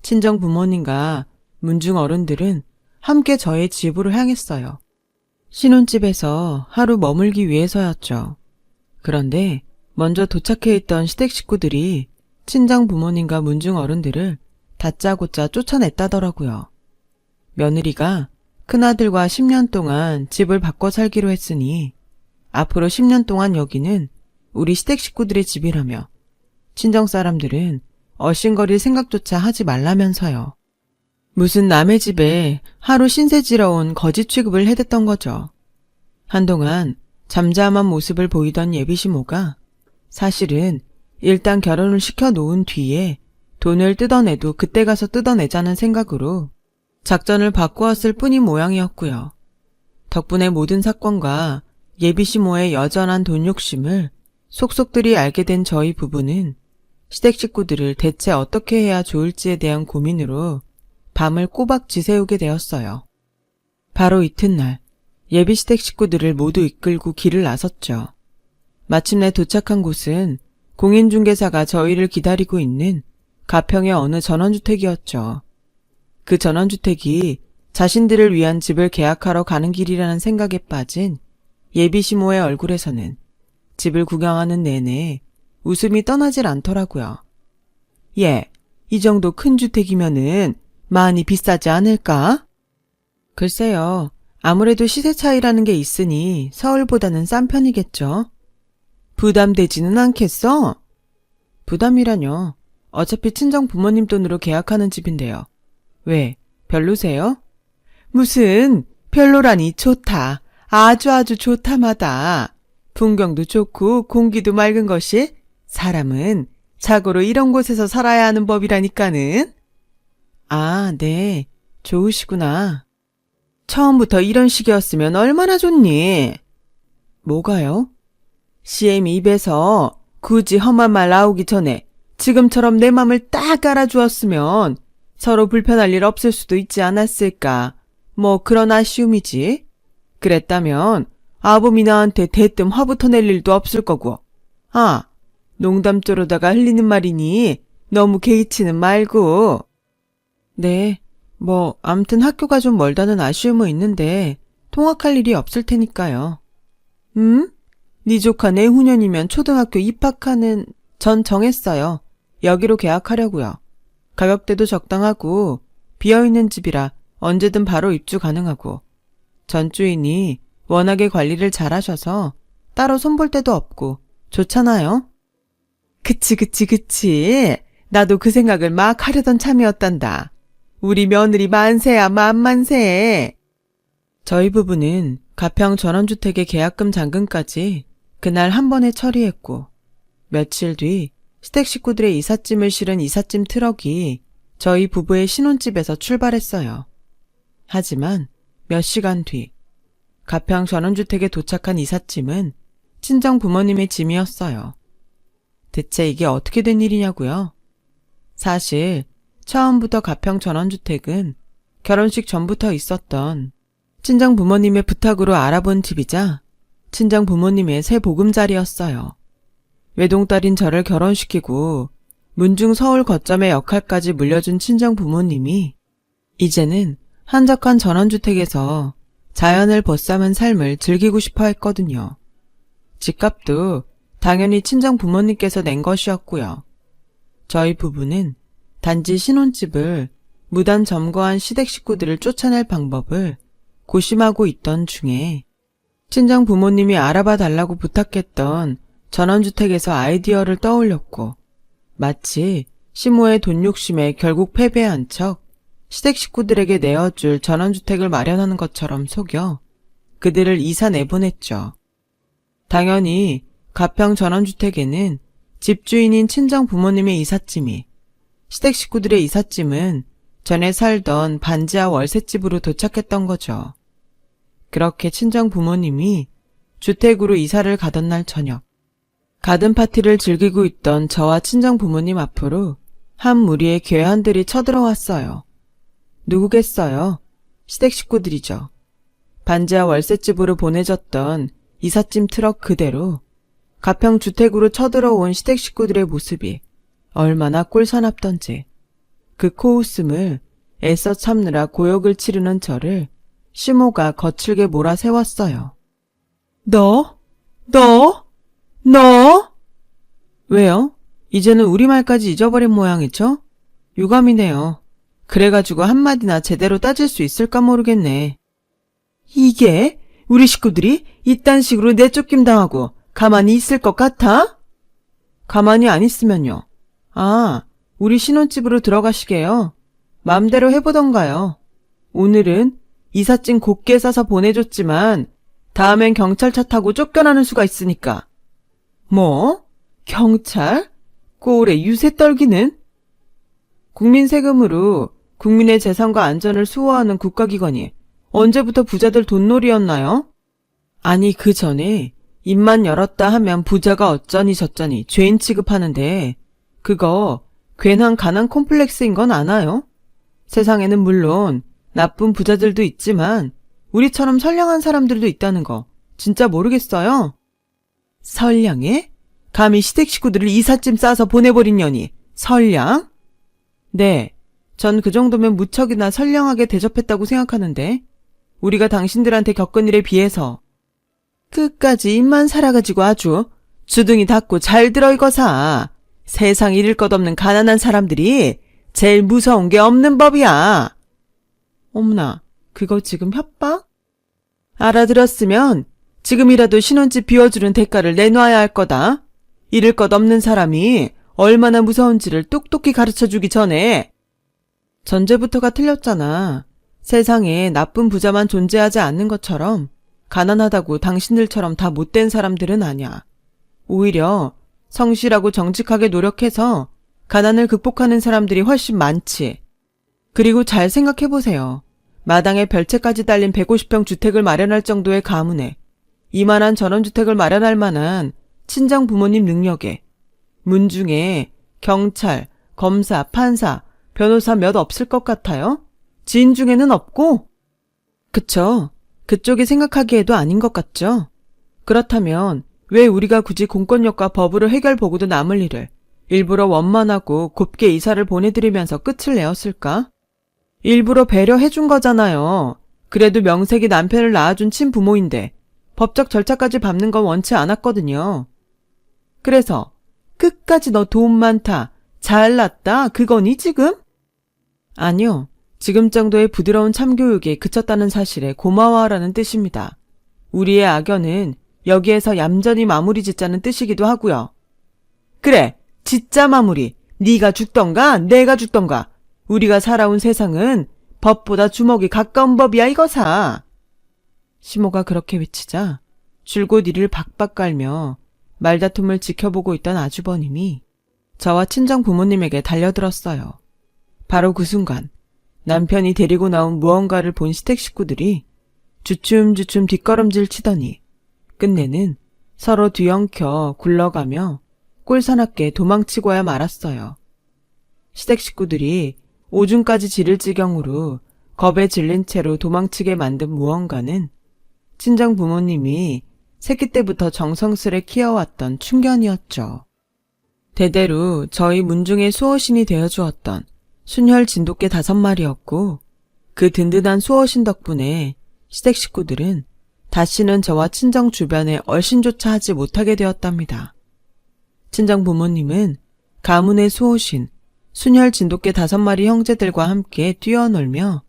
친정 부모님과 문중 어른들은 함께 저의 집으로 향했어요. 신혼집에서 하루 머물기 위해서였죠. 그런데 먼저 도착해 있던 시댁 식구들이 친정 부모님과 문중 어른들을 다짜고짜 쫓아냈다더라고요. 며느리가 큰아들과 10년 동안 집을 바꿔 살기로 했으니 앞으로 10년 동안 여기는 우리 시댁 식구들의 집이라며 친정 사람들은 얼씬거릴 생각조차 하지 말라면서요. 무슨 남의 집에 하루 신세지러 온 거지 취급을 해댔던 거죠. 한동안 잠잠한 모습을 보이던 예비시모가 사실은 일단 결혼을 시켜놓은 뒤에 돈을 뜯어내도 그때 가서 뜯어내자는 생각으로 작전을 바꾸었을 뿐인 모양이었고요. 덕분에 모든 사건과 예비시모의 여전한 돈 욕심을 속속들이 알게 된 저희 부부는 시댁 식구들을 대체 어떻게 해야 좋을지에 대한 고민으로 밤을 꼬박 지새우게 되었어요. 바로 이튿날 예비 시댁 식구들을 모두 이끌고 길을 나섰죠. 마침내 도착한 곳은 공인중개사가 저희를 기다리고 있는 가평의 어느 전원주택이었죠. 그 전원주택이 자신들을 위한 집을 계약하러 가는 길이라는 생각에 빠진 예비시모의 얼굴에서는 집을 구경하는 내내 웃음이 떠나질 않더라고요. 예, 이 정도 큰 주택이면은 많이 비싸지 않을까? 글쎄요, 아무래도 시세 차이라는 게 있으니 서울보다는 싼 편이겠죠. 부담되지는 않겠어? 부담이라뇨. 어차피 친정 부모님 돈으로 계약하는 집인데요. 왜, 별로세요? 무슨 별로라니 좋다. 아주 좋다마다. 풍경도 좋고 공기도 맑은 것이 사람은 자고로 이런 곳에서 살아야 하는 법이라니까는. 아, 네. 좋으시구나. 처음부터 이런 식이었으면 얼마나 좋니? 뭐가요? CM이 입에서 굳이 험한 말 나오기 전에 지금처럼 내 맘을 딱 알아주었으면 서로 불편할 일 없을 수도 있지 않았을까. 뭐 그런 아쉬움이지. 그랬다면 아범이 나한테 대뜸 화부터 낼 일도 없을 거고. 아, 농담조로다가 흘리는 말이니 너무 개의치는 말고. 네, 뭐 암튼 학교가 좀 멀다는 아쉬움은 있는데 통학할 일이 없을 테니까요. 네 조카 내후년이면 초등학교 입학하는 전 정했어요. 여기로 계약하려고요. 가격대도 적당하고 비어있는 집이라 언제든 바로 입주 가능하고 전 주인이 워낙에 관리를 잘하셔서 따로 손볼 데도 없고 좋잖아요. 그치. 나도 그 생각을 막 하려던 참이었단다. 우리 며느리 만세야 만만세. 저희 부부는 가평 전원주택의 계약금 잔금까지 그날 한 번에 처리했고 며칠 뒤 시댁 식구들의 이삿짐을 실은 이삿짐 트럭이 저희 부부의 신혼집에서 출발했어요. 하지만 몇 시간 뒤 가평 전원주택에 도착한 이삿짐은 친정 부모님의 짐이었어요. 대체 이게 어떻게 된 일이냐고요? 사실 처음부터 가평 전원주택은 결혼식 전부터 있었던 친정 부모님의 부탁으로 알아본 집이자 친정 부모님의 새 보금자리였어요. 외동딸인 저를 결혼시키고 문중 서울 거점의 역할까지 물려준 친정 부모님이 이제는 한적한 전원주택에서 자연을 벗삼은 삶을 즐기고 싶어 했거든요. 집값도 당연히 친정 부모님께서 낸 것이었고요. 저희 부부는 단지 신혼집을 무단 점거한 시댁 식구들을 쫓아낼 방법을 고심하고 있던 중에 친정 부모님이 알아봐 달라고 부탁했던 전원주택에서 아이디어를 떠올렸고 마치 시모의 돈 욕심에 결국 패배한 척 시댁 식구들에게 내어줄 전원주택을 마련하는 것처럼 속여 그들을 이사 내보냈죠. 당연히 가평 전원주택에는 집주인인 친정 부모님의 이삿짐이 시댁 식구들의 이삿짐은 전에 살던 반지하 월세집으로 도착했던 거죠. 그렇게 친정 부모님이 주택으로 이사를 가던 날 저녁 가든 파티를 즐기고 있던 저와 친정 부모님 앞으로 한 무리의 괴한들이 쳐들어왔어요. 누구겠어요? 시댁 식구들이죠. 반지하 월세집으로 보내졌던 이삿짐 트럭 그대로 가평 주택으로 쳐들어온 시댁 식구들의 모습이 얼마나 꼴사납던지 그 코웃음을 애써 참느라 고역을 치르는 저를 시모가 거칠게 몰아세웠어요. 너? 왜요? 이제는 우리말까지 잊어버린 모양이죠? 유감이네요. 그래가지고 한마디나 제대로 따질 수 있을까 모르겠네. 이게 우리 식구들이 이딴 식으로 내쫓김 당하고 가만히 있을 것 같아? 가만히 안 있으면요. 아, 우리 신혼집으로 들어가시게요. 맘대로 해보던가요. 오늘은 이삿짐 곱게 싸서 보내줬지만 다음엔 경찰차 타고 쫓겨나는 수가 있으니까. 뭐? 경찰? 꼴에 유세 떨기는? 국민 세금으로 국민의 재산과 안전을 수호하는 국가기관이 언제부터 부자들 돈놀이였나요? 아니 그 전에 입만 열었다 하면 부자가 어쩌니 저쩌니 죄인 취급하는데 그거 괜한 가난 콤플렉스인 건 아나요? 세상에는 물론 나쁜 부자들도 있지만 우리처럼 선량한 사람들도 있다는 거 진짜 모르겠어요? 선량해? 감히 시댁 식구들을 이삿짐 싸서 보내버린 년이 선량? 네, 전 그 정도면 무척이나 선량하게 대접했다고 생각하는데 우리가 당신들한테 겪은 일에 비해서 끝까지 입만 살아가지고 아주 주둥이 닫고 잘 들어 이거사. 세상 잃을 것 없는 가난한 사람들이 제일 무서운 게 없는 법이야. 어머나, 그거 지금 협박? 알아들었으면 지금이라도 신혼집 비워주는 대가를 내놔야 할 거다. 잃을 것 없는 사람이 얼마나 무서운지를 똑똑히 가르쳐주기 전에. 전제부터가 틀렸잖아. 세상에 나쁜 부자만 존재하지 않는 것처럼 가난하다고 당신들처럼 다 못된 사람들은 아냐. 오히려 성실하고 정직하게 노력해서 가난을 극복하는 사람들이 훨씬 많지. 그리고 잘 생각해보세요. 마당에 별채까지 달린 150평 주택을 마련할 정도의 가문에 이만한 전원주택을 마련할 만한 친정 부모님 능력에 문중에 경찰, 검사, 판사, 변호사 몇 없을 것 같아요? 지인 중에는 없고? 그쵸. 그쪽이 생각하기에도 아닌 것 같죠? 그렇다면 왜 우리가 굳이 공권력과 법으로 해결보고도 남을 일을 일부러 원만하고 곱게 이사를 보내드리면서 끝을 내었을까? 일부러 배려해준 거잖아요. 그래도 명색이 남편을 낳아준 친부모인데 법적 절차까지 밟는 건 원치 않았거든요. 그래서 끝까지 너 돈 많다, 잘났다 그거니 지금? 아니요. 지금 정도의 부드러운 참교육에 그쳤다는 사실에 고마워하라는 뜻입니다. 우리의 악연은 여기에서 얌전히 마무리 짓자는 뜻이기도 하고요. 그래, 짓자 마무리. 네가 죽던가 내가 죽던가. 우리가 살아온 세상은 법보다 주먹이 가까운 법이야 이거사. 시모가 그렇게 외치자 줄곧 이를 박박 깔며 말다툼을 지켜보고 있던 아주버님이 저와 친정 부모님에게 달려들었어요. 바로 그 순간 남편이 데리고 나온 무언가를 본 시댁 식구들이 주춤주춤 뒷걸음질 치더니 끝내는 서로 뒤엉켜 굴러가며 꼴사납게 도망치고야 말았어요. 시댁 식구들이 오줌까지 지를 지경으로 겁에 질린 채로 도망치게 만든 무언가는 친정 부모님이 새끼 때부터 정성스레 키워왔던 충견이었죠. 대대로 저희 문중의 수호신이 되어주었던 순혈 진돗개 5마리였고 그 든든한 수호신 덕분에 시댁 식구들은 다시는 저와 친정 주변에 얼씬조차 하지 못하게 되었답니다. 친정 부모님은 가문의 수호신 순혈 진돗개 5마리 형제들과 함께 뛰어놀며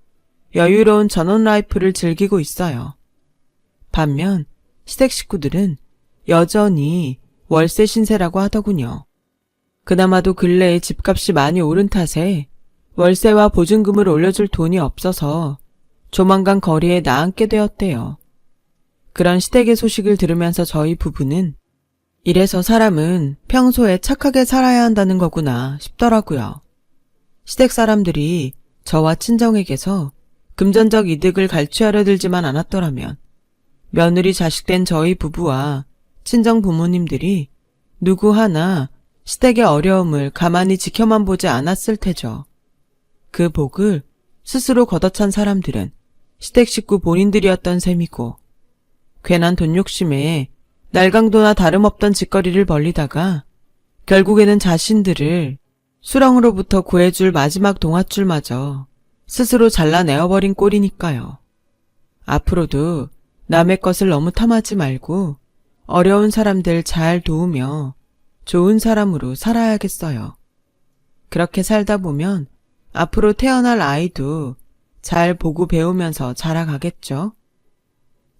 여유로운 전원 라이프를 즐기고 있어요. 반면 시댁 식구들은 여전히 월세 신세라고 하더군요. 그나마도 근래에 집값이 많이 오른 탓에 월세와 보증금을 올려줄 돈이 없어서 조만간 거리에 나앉게 되었대요. 그런 시댁의 소식을 들으면서 저희 부부는 이래서 사람은 평소에 착하게 살아야 한다는 거구나 싶더라고요. 시댁 사람들이 저와 친정에게서 금전적 이득을 갈취하려 들지만 않았더라면 며느리 자식된 저희 부부와 친정 부모님들이 누구 하나 시댁의 어려움을 가만히 지켜만 보지 않았을 테죠. 그 복을 스스로 걷어찬 사람들은 시댁 식구 본인들이었던 셈이고 괜한 돈 욕심에 날강도나 다름없던 짓거리를 벌리다가 결국에는 자신들을 수렁으로부터 구해줄 마지막 동아줄마저 스스로 잘라내어버린 꼴이니까요. 앞으로도 남의 것을 너무 탐하지 말고 어려운 사람들 잘 도우며 좋은 사람으로 살아야겠어요. 그렇게 살다 보면 앞으로 태어날 아이도 잘 보고 배우면서 자라가겠죠.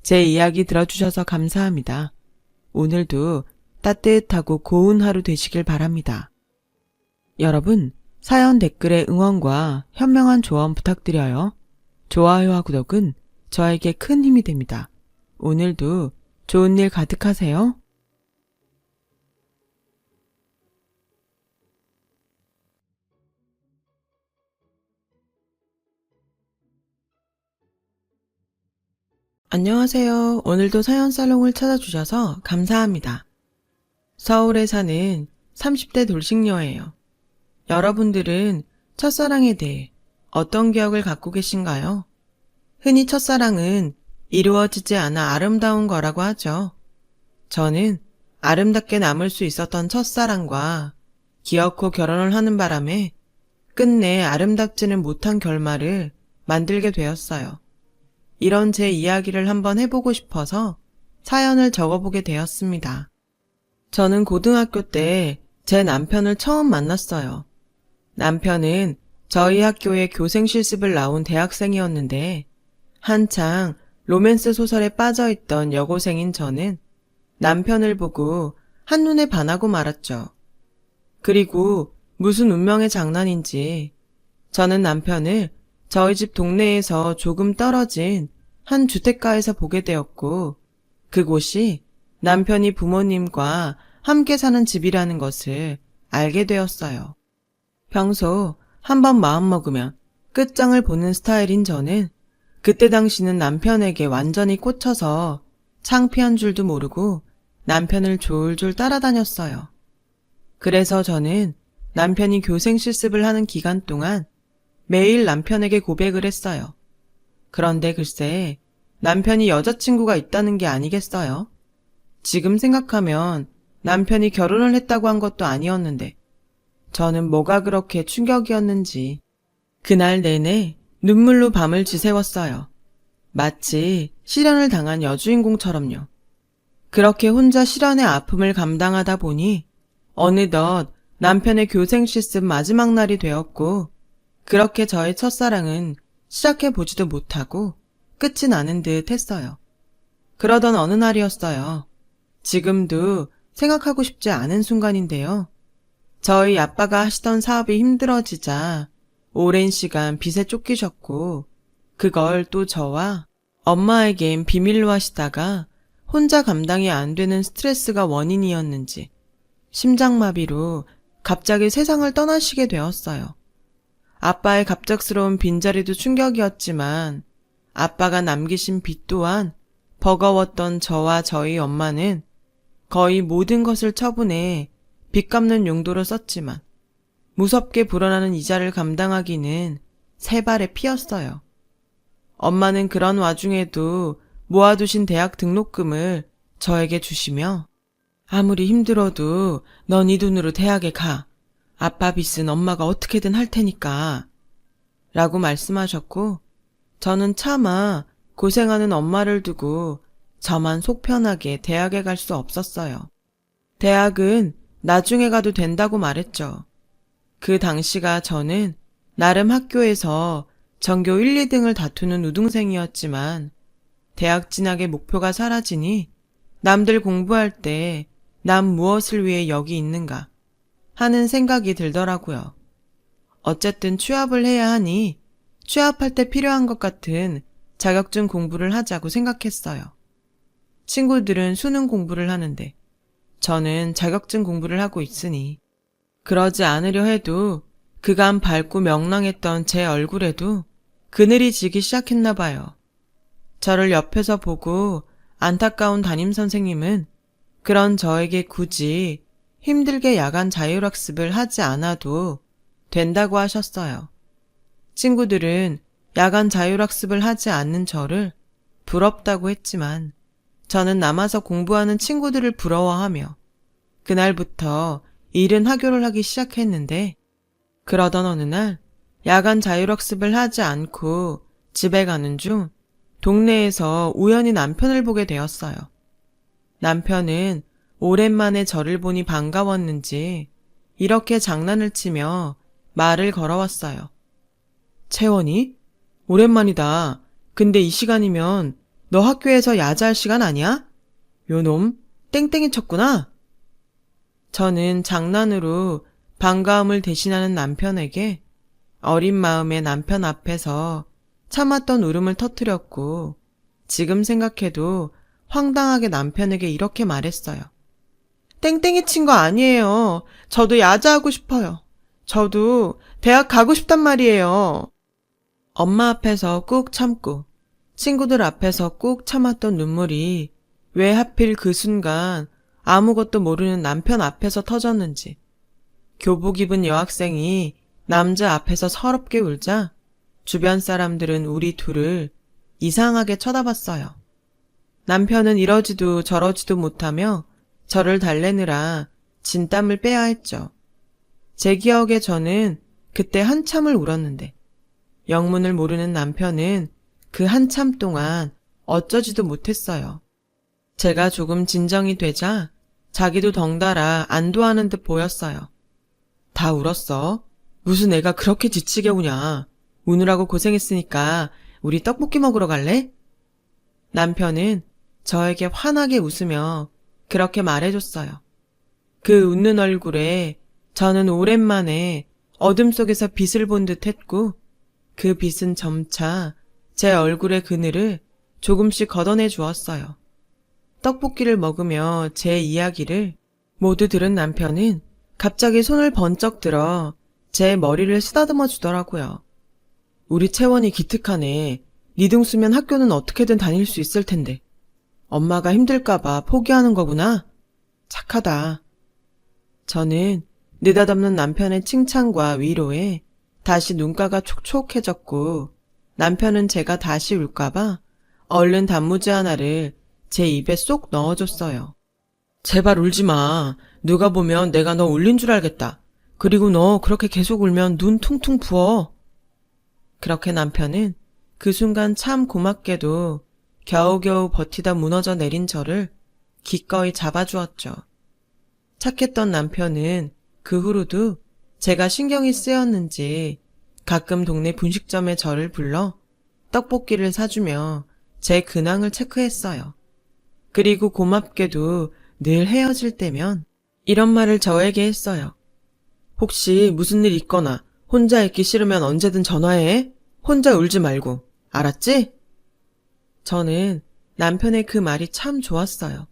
제 이야기 들어주셔서 감사합니다. 오늘도 따뜻하고 고운 하루 되시길 바랍니다. 여러분, 사연 댓글에 응원과 현명한 조언 부탁드려요. 좋아요와 구독은 저에게 큰 힘이 됩니다. 오늘도 좋은 일 가득하세요. 안녕하세요. 오늘도 사연 살롱을 찾아주셔서 감사합니다. 서울에 사는 30대 돌싱녀예요. 여러분들은 첫사랑에 대해 어떤 기억을 갖고 계신가요? 흔히 첫사랑은 이루어지지 않아 아름다운 거라고 하죠. 저는 아름답게 남을 수 있었던 첫사랑과 기어코 결혼을 하는 바람에 끝내 아름답지는 못한 결말을 만들게 되었어요. 이런 제 이야기를 한번 해보고 싶어서 사연을 적어보게 되었습니다. 저는 고등학교 때 제 남편을 처음 만났어요. 남편은 저희 학교에 교생 실습을 나온 대학생이었는데 한창 로맨스 소설에 빠져있던 여고생인 저는 남편을 보고 한눈에 반하고 말았죠. 그리고 무슨 운명의 장난인지 저는 남편을 저희 집 동네에서 조금 떨어진 한 주택가에서 보게 되었고 그곳이 남편이 부모님과 함께 사는 집이라는 것을 알게 되었어요. 평소 한번 마음먹으면 끝장을 보는 스타일인 저는 그때 당시는 남편에게 완전히 꽂혀서 창피한 줄도 모르고 남편을 졸졸 따라다녔어요. 그래서 저는 남편이 교생 실습을 하는 기간 동안 매일 남편에게 고백을 했어요. 그런데 글쎄 남편이 여자친구가 있다는 게 아니겠어요? 지금 생각하면 남편이 결혼을 했다고 한 것도 아니었는데 저는 뭐가 그렇게 충격이었는지 그날 내내 눈물로 밤을 지새웠어요. 마치 실연을 당한 여주인공처럼요. 그렇게 혼자 실연의 아픔을 감당하다 보니 어느덧 남편의 교생 실습 마지막 날이 되었고 그렇게 저의 첫사랑은 시작해보지도 못하고 끝이 나는 듯 했어요. 그러던 어느 날이었어요. 지금도 생각하고 싶지 않은 순간인데요. 저희 아빠가 하시던 사업이 힘들어지자 오랜 시간 빚에 쫓기셨고 그걸 또 저와 엄마에겐 비밀로 하시다가 혼자 감당이 안 되는 스트레스가 원인이었는지 심장마비로 갑자기 세상을 떠나시게 되었어요. 아빠의 갑작스러운 빈자리도 충격이었지만 아빠가 남기신 빚 또한 버거웠던 저와 저희 엄마는 거의 모든 것을 처분해 빚 갚는 용도로 썼지만 무섭게 불어나는 이자를 감당하기는 세 발의 피였어요. 엄마는 그런 와중에도 모아두신 대학 등록금을 저에게 주시며 아무리 힘들어도 넌 이 돈으로 대학에 가. 아빠 빚은 엄마가 어떻게든 할 테니까 라고 말씀하셨고 저는 차마 고생하는 엄마를 두고 저만 속 편하게 대학에 갈 수 없었어요. 대학은 나중에 가도 된다고 말했죠. 그 당시가 저는 나름 학교에서 전교 1, 2등을 다투는 우등생이었지만 대학 진학의 목표가 사라지니 남들 공부할 때 난 무엇을 위해 여기 있는가 하는 생각이 들더라고요. 어쨌든 취업을 해야 하니 취업할 때 필요한 것 같은 자격증 공부를 하자고 생각했어요. 친구들은 수능 공부를 하는데 저는 자격증 공부를 하고 있으니 그러지 않으려 해도 그간 밝고 명랑했던 제 얼굴에도 그늘이 지기 시작했나 봐요. 저를 옆에서 보고 안타까운 담임선생님은 그런 저에게 굳이 힘들게 야간 자율학습을 하지 않아도 된다고 하셨어요. 친구들은 야간 자율학습을 하지 않는 저를 부럽다고 했지만 저는 남아서 공부하는 친구들을 부러워하며 그날부터 이른 하교를 하기 시작했는데 그러던 어느 날 야간 자율학습을 하지 않고 집에 가는 중 동네에서 우연히 남편을 보게 되었어요. 남편은 오랜만에 저를 보니 반가웠는지 이렇게 장난을 치며 말을 걸어왔어요. 채원이? 오랜만이다. 근데 이 시간이면 너 학교에서 야자할 시간 아니야? 요놈, 땡땡이 쳤구나. 저는 장난으로 반가움을 대신하는 남편에게 어린 마음에 남편 앞에서 참았던 울음을 터뜨렸고, 지금 생각해도 황당하게 남편에게 이렇게 말했어요. 땡땡이 친 거 아니에요. 저도 야자하고 싶어요. 저도 대학 가고 싶단 말이에요. 엄마 앞에서 꾹 참고 친구들 앞에서 꾹 참았던 눈물이 왜 하필 그 순간 아무것도 모르는 남편 앞에서 터졌는지, 교복 입은 여학생이 남자 앞에서 서럽게 울자 주변 사람들은 우리 둘을 이상하게 쳐다봤어요. 남편은 이러지도 저러지도 못하며 저를 달래느라 진땀을 빼야 했죠. 제 기억에 저는 그때 한참을 울었는데 영문을 모르는 남편은 그 한참 동안 어쩌지도 못했어요. 제가 조금 진정이 되자 자기도 덩달아 안도하는 듯 보였어요. 다 울었어? 무슨 애가 그렇게 지치게 우냐. 우느라고 고생했으니까 우리 떡볶이 먹으러 갈래? 남편은 저에게 환하게 웃으며 그렇게 말해줬어요. 그 웃는 얼굴에 저는 오랜만에 어둠 속에서 빛을 본 듯 했고, 그 빛은 점차 제 얼굴의 그늘을 조금씩 걷어내 주었어요. 떡볶이를 먹으며 제 이야기를 모두 들은 남편은 갑자기 손을 번쩍 들어 제 머리를 쓰다듬어 주더라고요. 우리 채원이 기특하네. 니등 쓰면 학교는 어떻게든 다닐 수 있을 텐데. 엄마가 힘들까봐 포기하는 거구나. 착하다. 저는 느닷없는 남편의 칭찬과 위로에 다시 눈가가 촉촉해졌고, 남편은 제가 다시 울까봐 얼른 단무지 하나를 제 입에 쏙 넣어줬어요. 제발 울지 마. 누가 보면 내가 너 울린 줄 알겠다. 그리고 너 그렇게 계속 울면 눈 퉁퉁 부어. 그렇게 남편은 그 순간 참 고맙게도 겨우겨우 버티다 무너져 내린 저를 기꺼이 잡아주었죠. 착했던 남편은 그 후로도 제가 신경이 쓰였는지 가끔 동네 분식점에 저를 불러 떡볶이를 사주며 제 근황을 체크했어요. 그리고 고맙게도 늘 헤어질 때면 이런 말을 저에게 했어요. 혹시 무슨 일 있거나 혼자 있기 싫으면 언제든 전화해. 혼자 울지 말고. 알았지? 저는 남편의 그 말이 참 좋았어요.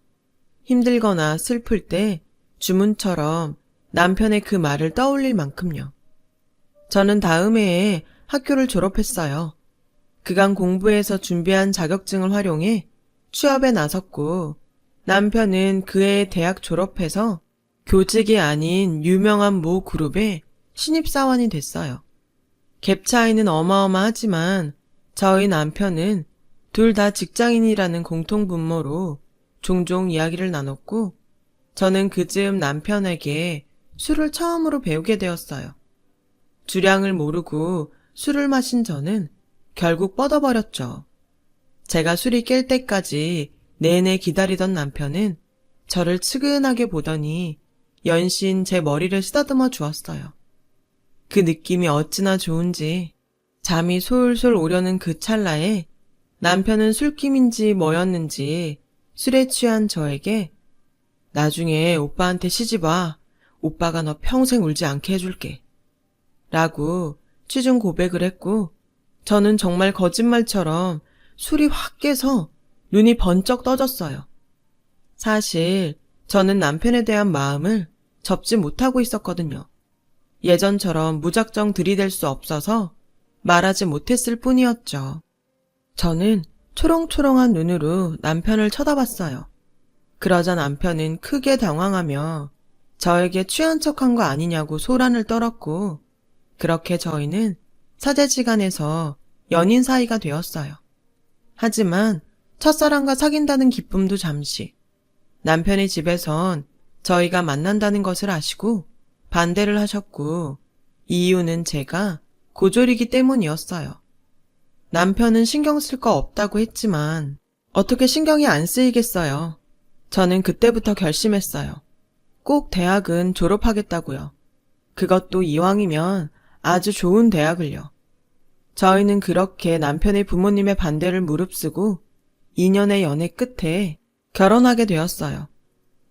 힘들거나 슬플 때 주문처럼 남편의 그 말을 떠올릴 만큼요. 저는 다음 해에 학교를 졸업했어요. 그간 공부해서 준비한 자격증을 활용해 취업에 나섰고, 남편은 그해 대학 졸업해서 교직이 아닌 유명한 모 그룹의 신입사원이 됐어요. 갭 차이는 어마어마하지만 저희 남편은 둘 다 직장인이라는 공통분모로 종종 이야기를 나눴고, 저는 그즈음 남편에게 술을 처음으로 배우게 되었어요. 주량을 모르고 술을 마신 저는 결국 뻗어버렸죠. 제가 술이 깰 때까지 내내 기다리던 남편은 저를 측은하게 보더니 연신 제 머리를 쓰다듬어 주었어요. 그 느낌이 어찌나 좋은지 잠이 솔솔 오려는 그 찰나에 남편은 술김인지 뭐였는지 술에 취한 저에게 나중에 오빠한테 시집와. 오빠가 너 평생 울지 않게 해줄게. 라고 취중 고백을 했고, 저는 정말 거짓말처럼 술이 확 깨서 눈이 번쩍 떠졌어요. 사실 저는 남편에 대한 마음을 접지 못하고 있었거든요. 예전처럼 무작정 들이댈 수 없어서 말하지 못했을 뿐이었죠. 저는 초롱초롱한 눈으로 남편을 쳐다봤어요. 그러자 남편은 크게 당황하며 저에게 취한 척한 거 아니냐고 소란을 떨었고, 그렇게 저희는 사제지간에서 연인 사이가 되었어요. 하지만 첫사랑과 사귄다는 기쁨도 잠시, 남편의 집에선 저희가 만난다는 것을 아시고 반대를 하셨고, 이유는 제가 고졸이기 때문이었어요. 남편은 신경 쓸 거 없다고 했지만 어떻게 신경이 안 쓰이겠어요. 저는 그때부터 결심했어요. 꼭 대학은 졸업하겠다고요. 그것도 이왕이면 아주 좋은 대학을요. 저희는 그렇게 남편의 부모님의 반대를 무릅쓰고 2년의 연애 끝에 결혼하게 되었어요.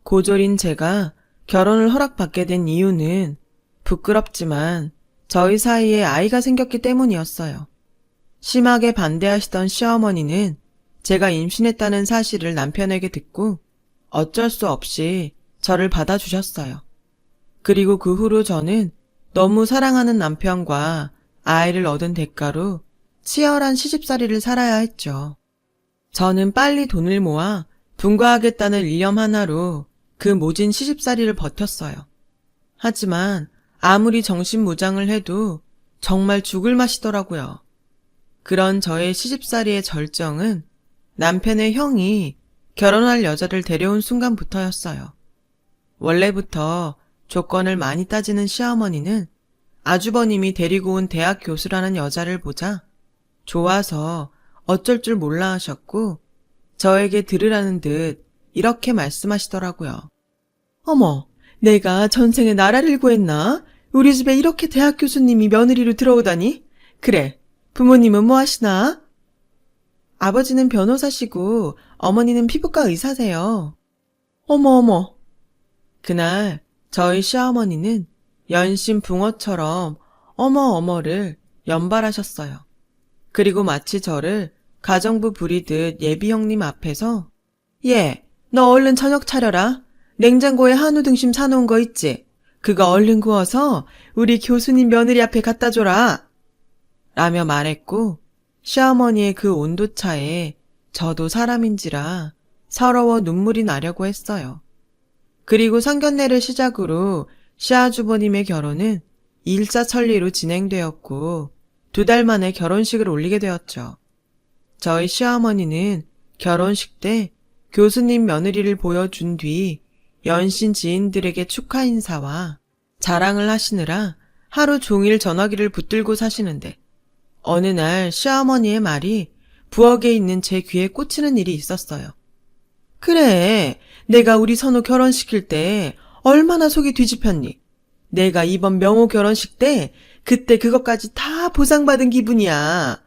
고졸인 제가 결혼을 허락받게 된 이유는 부끄럽지만 저희 사이에 아이가 생겼기 때문이었어요. 심하게 반대하시던 시어머니는 제가 임신했다는 사실을 남편에게 듣고 어쩔 수 없이 저를 받아주셨어요. 그리고 그 후로 저는 너무 사랑하는 남편과 아이를 얻은 대가로 치열한 시집살이를 살아야 했죠. 저는 빨리 돈을 모아 분가하겠다는 일념 하나로 그 모진 시집살이를 버텼어요. 하지만 아무리 정신무장을 해도 정말 죽을 맛이더라고요. 그런 저의 시집살이의 절정은 남편의 형이 결혼할 여자를 데려온 순간부터였어요. 원래부터 조건을 많이 따지는 시어머니는 아주버님이 데리고 온 대학 교수라는 여자를 보자 좋아서 어쩔 줄 몰라 하셨고 저에게 들으라는 듯 이렇게 말씀하시더라고요. 어머, 내가 전생에 나라를 구했나? 우리 집에 이렇게 대학 교수님이 며느리로 들어오다니? 그래, 부모님은 뭐 하시나? 아버지는 변호사시고 어머니는 피부과 의사세요. 어머. 그날 저희 시어머니는 연신 붕어처럼 어머를 연발하셨어요. 그리고 마치 저를 가정부 부리듯 예비 형님 앞에서 얘, 너 얼른 저녁 차려라. 냉장고에 한우 등심 사놓은 거 있지? 그거 얼른 구워서 우리 교수님 며느리 앞에 갖다 줘라. 라며 말했고 시어머니의 그 온도차에 저도 사람인지라 서러워 눈물이 나려고 했어요. 그리고 상견례를 시작으로 시아주버님의 결혼은 일사천리로 진행되었고 2달 만에 결혼식을 올리게 되었죠. 저희 시어머니는 결혼식 때 교수님 며느리를 보여준 뒤 연신 지인들에게 축하 인사와 자랑을 하시느라 하루 종일 전화기를 붙들고 사시는데 어느 날 시어머니의 말이 부엌에 있는 제 귀에 꽂히는 일이 있었어요. 그래, 내가 우리 선우 결혼시킬 때 얼마나 속이 뒤집혔니? 내가 이번 명호 결혼식 때 그때 그것까지 다 보상받은 기분이야.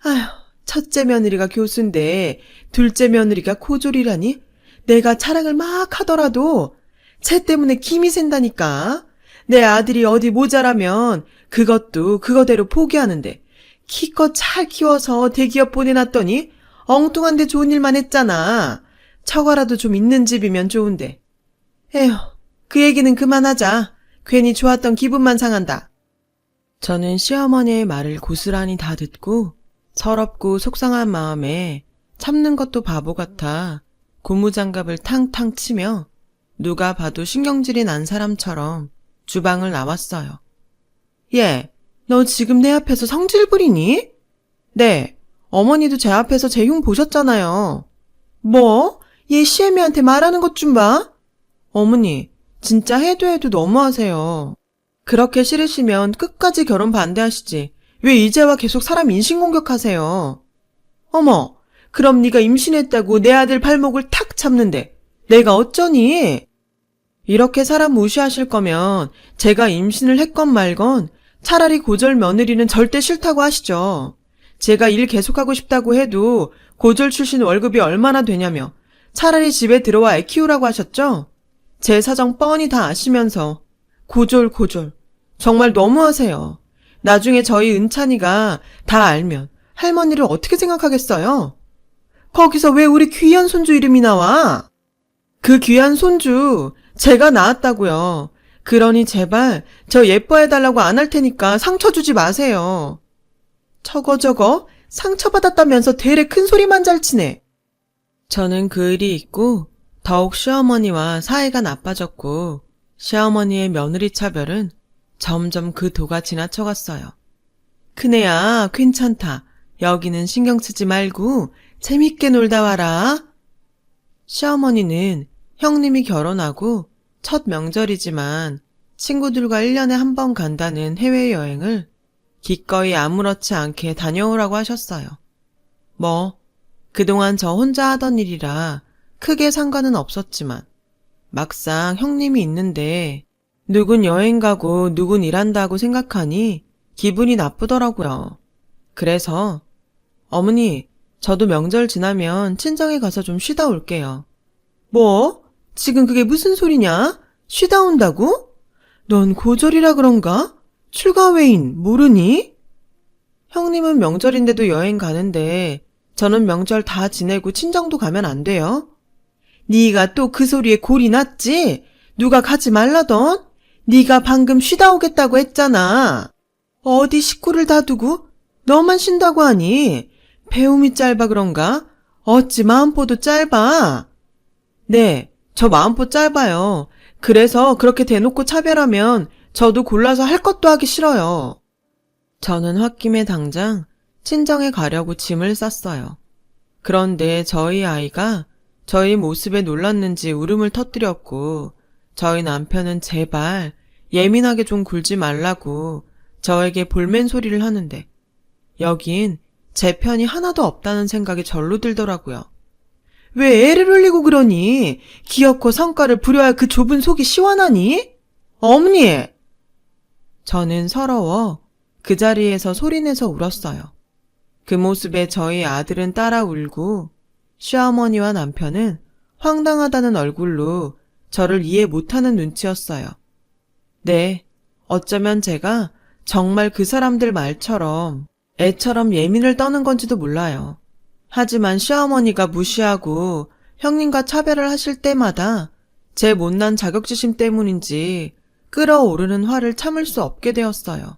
아휴, 첫째 며느리가 교수인데 둘째 며느리가 고졸이라니? 내가 자랑을 막 하더라도 쟤 때문에 김이 샌다니까. 내 아들이 어디 모자라면 그것도 그거대로 포기하는데 키껏 잘 키워서 대기업 보내놨더니 엉뚱한 데 좋은 일만 했잖아. 처가라도 좀 있는 집이면 좋은데. 에휴, 그 얘기는 그만하자. 괜히 좋았던 기분만 상한다. 저는 시어머니의 말을 고스란히 다 듣고 서럽고 속상한 마음에 참는 것도 바보 같아 고무장갑을 탕탕 치며 누가 봐도 신경질이 난 사람처럼 주방을 나왔어요. 얘, 너 지금 내 앞에서 성질 부리니? 네, 어머니도 제 앞에서 제 흉 보셨잖아요. 뭐? 얘 시애미한테 말하는 것 좀 봐. 어머니, 진짜 해도 너무하세요. 그렇게 싫으시면 끝까지 결혼 반대하시지. 왜 이제와 계속 사람 인신공격하세요? 어머, 그럼 네가 임신했다고 내 아들 발목을 탁 잡는데 내가 어쩌니? 이렇게 사람 무시하실 거면 제가 임신을 했건 말건 차라리 고졸 며느리는 절대 싫다고 하시죠. 제가 일 계속하고 싶다고 해도 고졸 출신 월급이 얼마나 되냐며 차라리 집에 들어와 애 키우라고 하셨죠? 제 사정 뻔히 다 아시면서 고졸 정말 너무하세요. 나중에 저희 은찬이가 다 알면 할머니를 어떻게 생각하겠어요? 거기서 왜 우리 귀한 손주 이름이 나와? 그 귀한 손주 제가 낳았다고요. 그러니 제발 저 예뻐해달라고 안 할 테니까 상처 주지 마세요. 저거 상처받았다면서 되레 큰 소리만 잘 치네. 저는 그 일이 있고 더욱 시어머니와 사이가 나빠졌고 시어머니의 며느리 차별은 점점 그 도가 지나쳐갔어요. 큰애야, 괜찮다. 여기는 신경 쓰지 말고 재밌게 놀다 와라. 시어머니는 형님이 결혼하고 첫 명절이지만 친구들과 1년에 한 번 간다는 해외여행을 기꺼이 아무렇지 않게 다녀오라고 하셨어요. 뭐, 그동안 저 혼자 하던 일이라 크게 상관은 없었지만 막상 형님이 있는데 누군 여행 가고 누군 일한다고 생각하니 기분이 나쁘더라고요. 그래서 어머니, 저도 명절 지나면 친정에 가서 좀 쉬다 올게요. 뭐? 지금 그게 무슨 소리냐? 쉬다 온다고? 넌 고졸이라 그런가? 출가 외인 모르니? 형님은 명절인데도 여행 가는데 저는 명절 다 지내고 친정도 가면 안 돼요? 네가 또 그 소리에 골이 났지? 누가 가지 말라던? 네가 방금 쉬다 오겠다고 했잖아. 어디 식구를 다 두고 너만 쉰다고 하니? 배움이 짧아 그런가? 어찌 마음보도 짧아? 네, 저 마음보 짧아요. 그래서 그렇게 대놓고 차별하면 저도 골라서 할 것도 하기 싫어요. 저는 홧김에 당장 친정에 가려고 짐을 쌌어요. 그런데 저희 아이가 저희 모습에 놀랐는지 울음을 터뜨렸고 저희 남편은 제발 예민하게 좀 굴지 말라고 저에게 볼멘 소리를 하는데 여긴 제 편이 하나도 없다는 생각이 절로 들더라고요. 왜 애를 흘리고 그러니? 기어코 성과를 부려야 그 좁은 속이 시원하니? 어머니! 저는 서러워 그 자리에서 소리내서 울었어요. 그 모습에 저희 아들은 따라 울고 시어머니와 남편은 황당하다는 얼굴로 저를 이해 못하는 눈치였어요. 네, 어쩌면 제가 정말 그 사람들 말처럼 애처럼 예민을 떠는 건지도 몰라요. 하지만 시어머니가 무시하고 형님과 차별을 하실 때마다 제 못난 자격지심 때문인지 끓어오르는 화를 참을 수 없게 되었어요.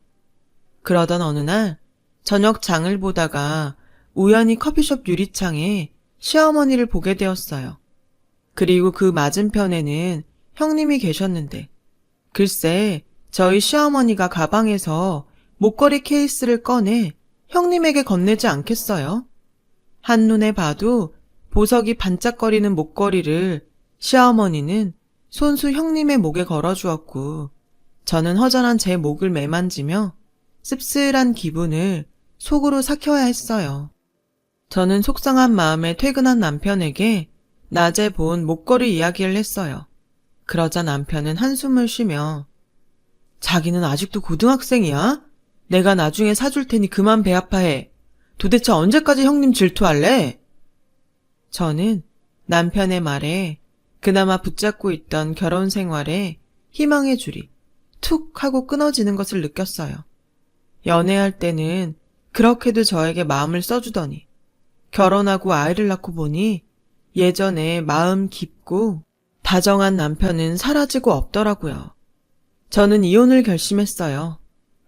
그러던 어느 날 저녁 장을 보다가 우연히 커피숍 유리창에 시어머니를 보게 되었어요. 그리고 그 맞은편에는 형님이 계셨는데 글쎄 저희 시어머니가 가방에서 목걸이 케이스를 꺼내 형님에게 건네지 않겠어요? 한눈에 봐도 보석이 반짝거리는 목걸이를 시어머니는 손수 형님의 목에 걸어주었고 저는 허전한 제 목을 매만지며 씁쓸한 기분을 속으로 삭혀야 했어요. 저는 속상한 마음에 퇴근한 남편에게 낮에 본 목걸이 이야기를 했어요. 그러자 남편은 한숨을 쉬며 자기는 아직도 고등학생이야? 내가 나중에 사줄 테니 그만 배 아파해. 도대체 언제까지 형님 질투할래? 저는 남편의 말에 그나마 붙잡고 있던 결혼 생활에 희망의 줄이 툭 하고 끊어지는 것을 느꼈어요. 연애할 때는 그렇게도 저에게 마음을 써주더니 결혼하고 아이를 낳고 보니 예전에 마음 깊고 다정한 남편은 사라지고 없더라고요. 저는 이혼을 결심했어요.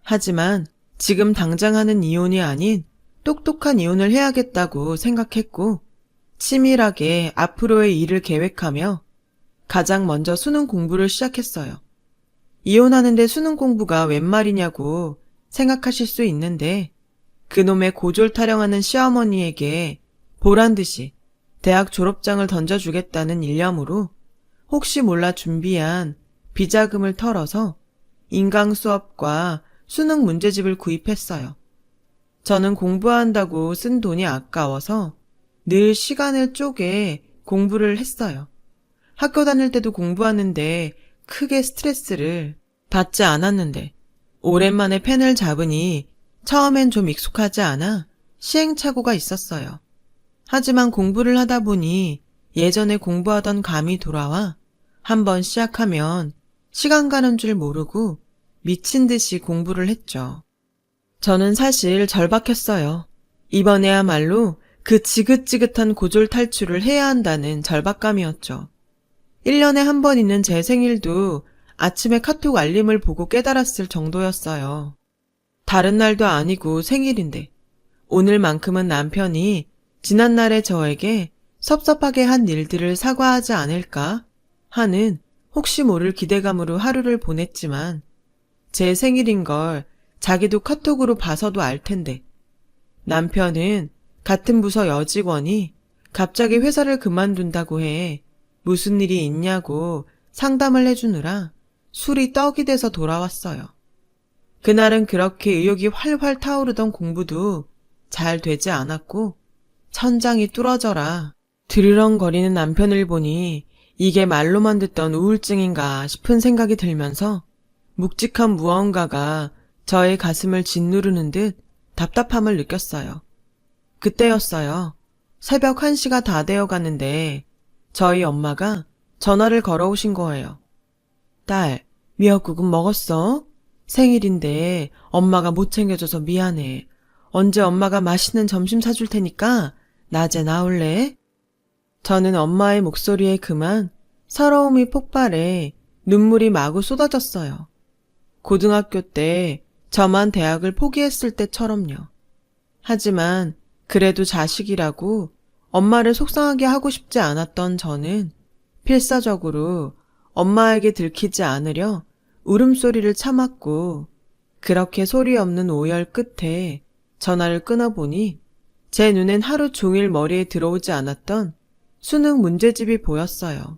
하지만 지금 당장 하는 이혼이 아닌 똑똑한 이혼을 해야겠다고 생각했고 치밀하게 앞으로의 일을 계획하며 가장 먼저 수능 공부를 시작했어요. 이혼하는데 수능 공부가 웬 말이냐고 생각하실 수 있는데 그놈의 고졸 타령하는 시어머니에게 보란듯이 대학 졸업장을 던져주겠다는 일념으로 혹시 몰라 준비한 비자금을 털어서 인강 수업과 수능 문제집을 구입했어요. 저는 공부한다고 쓴 돈이 아까워서 늘 시간을 쪼개 공부를 했어요. 학교 다닐 때도 공부하는데 크게 스트레스를 받지 않았는데 오랜만에 펜을 잡으니 처음엔 좀 익숙하지 않아 시행착오가 있었어요. 하지만 공부를 하다 보니 예전에 공부하던 감이 돌아와 한번 시작하면 시간 가는 줄 모르고 미친 듯이 공부를 했죠. 저는 사실 절박했어요. 이번에야말로 그 지긋지긋한 고졸 탈출을 해야 한다는 절박감이었죠. 1년에 한 번 있는 제 생일도 아침에 카톡 알림을 보고 깨달았을 정도였어요. 다른 날도 아니고 생일인데 오늘만큼은 남편이 지난날에 저에게 섭섭하게 한 일들을 사과하지 않을까 하는 혹시 모를 기대감으로 하루를 보냈지만 제 생일인 걸 자기도 카톡으로 봐서도 알 텐데 남편은 같은 부서 여직원이 갑자기 회사를 그만둔다고 해 무슨 일이 있냐고 상담을 해주느라 술이 떡이 돼서 돌아왔어요. 그날은 그렇게 의욕이 활활 타오르던 공부도 잘 되지 않았고 천장이 뚫어져라 드르렁거리는 남편을 보니 이게 말로만 듣던 우울증인가 싶은 생각이 들면서 묵직한 무언가가 저의 가슴을 짓누르는 듯 답답함을 느꼈어요. 그때였어요. 새벽 1시가 다 되어 가는데 저희 엄마가 전화를 걸어오신 거예요. 딸, 미역국은 먹었어? 생일인데 엄마가 못 챙겨줘서 미안해. 언제 엄마가 맛있는 점심 사줄 테니까 낮에 나올래? 저는 엄마의 목소리에 그만 서러움이 폭발해 눈물이 마구 쏟아졌어요. 고등학교 때 저만 대학을 포기했을 때처럼요. 하지만 그래도 자식이라고 엄마를 속상하게 하고 싶지 않았던 저는 필사적으로 엄마에게 들키지 않으려 울음소리를 참았고, 그렇게 소리 없는 오열 끝에 전화를 끊어보니 제 눈엔 하루 종일 머리에 들어오지 않았던 수능 문제집이 보였어요.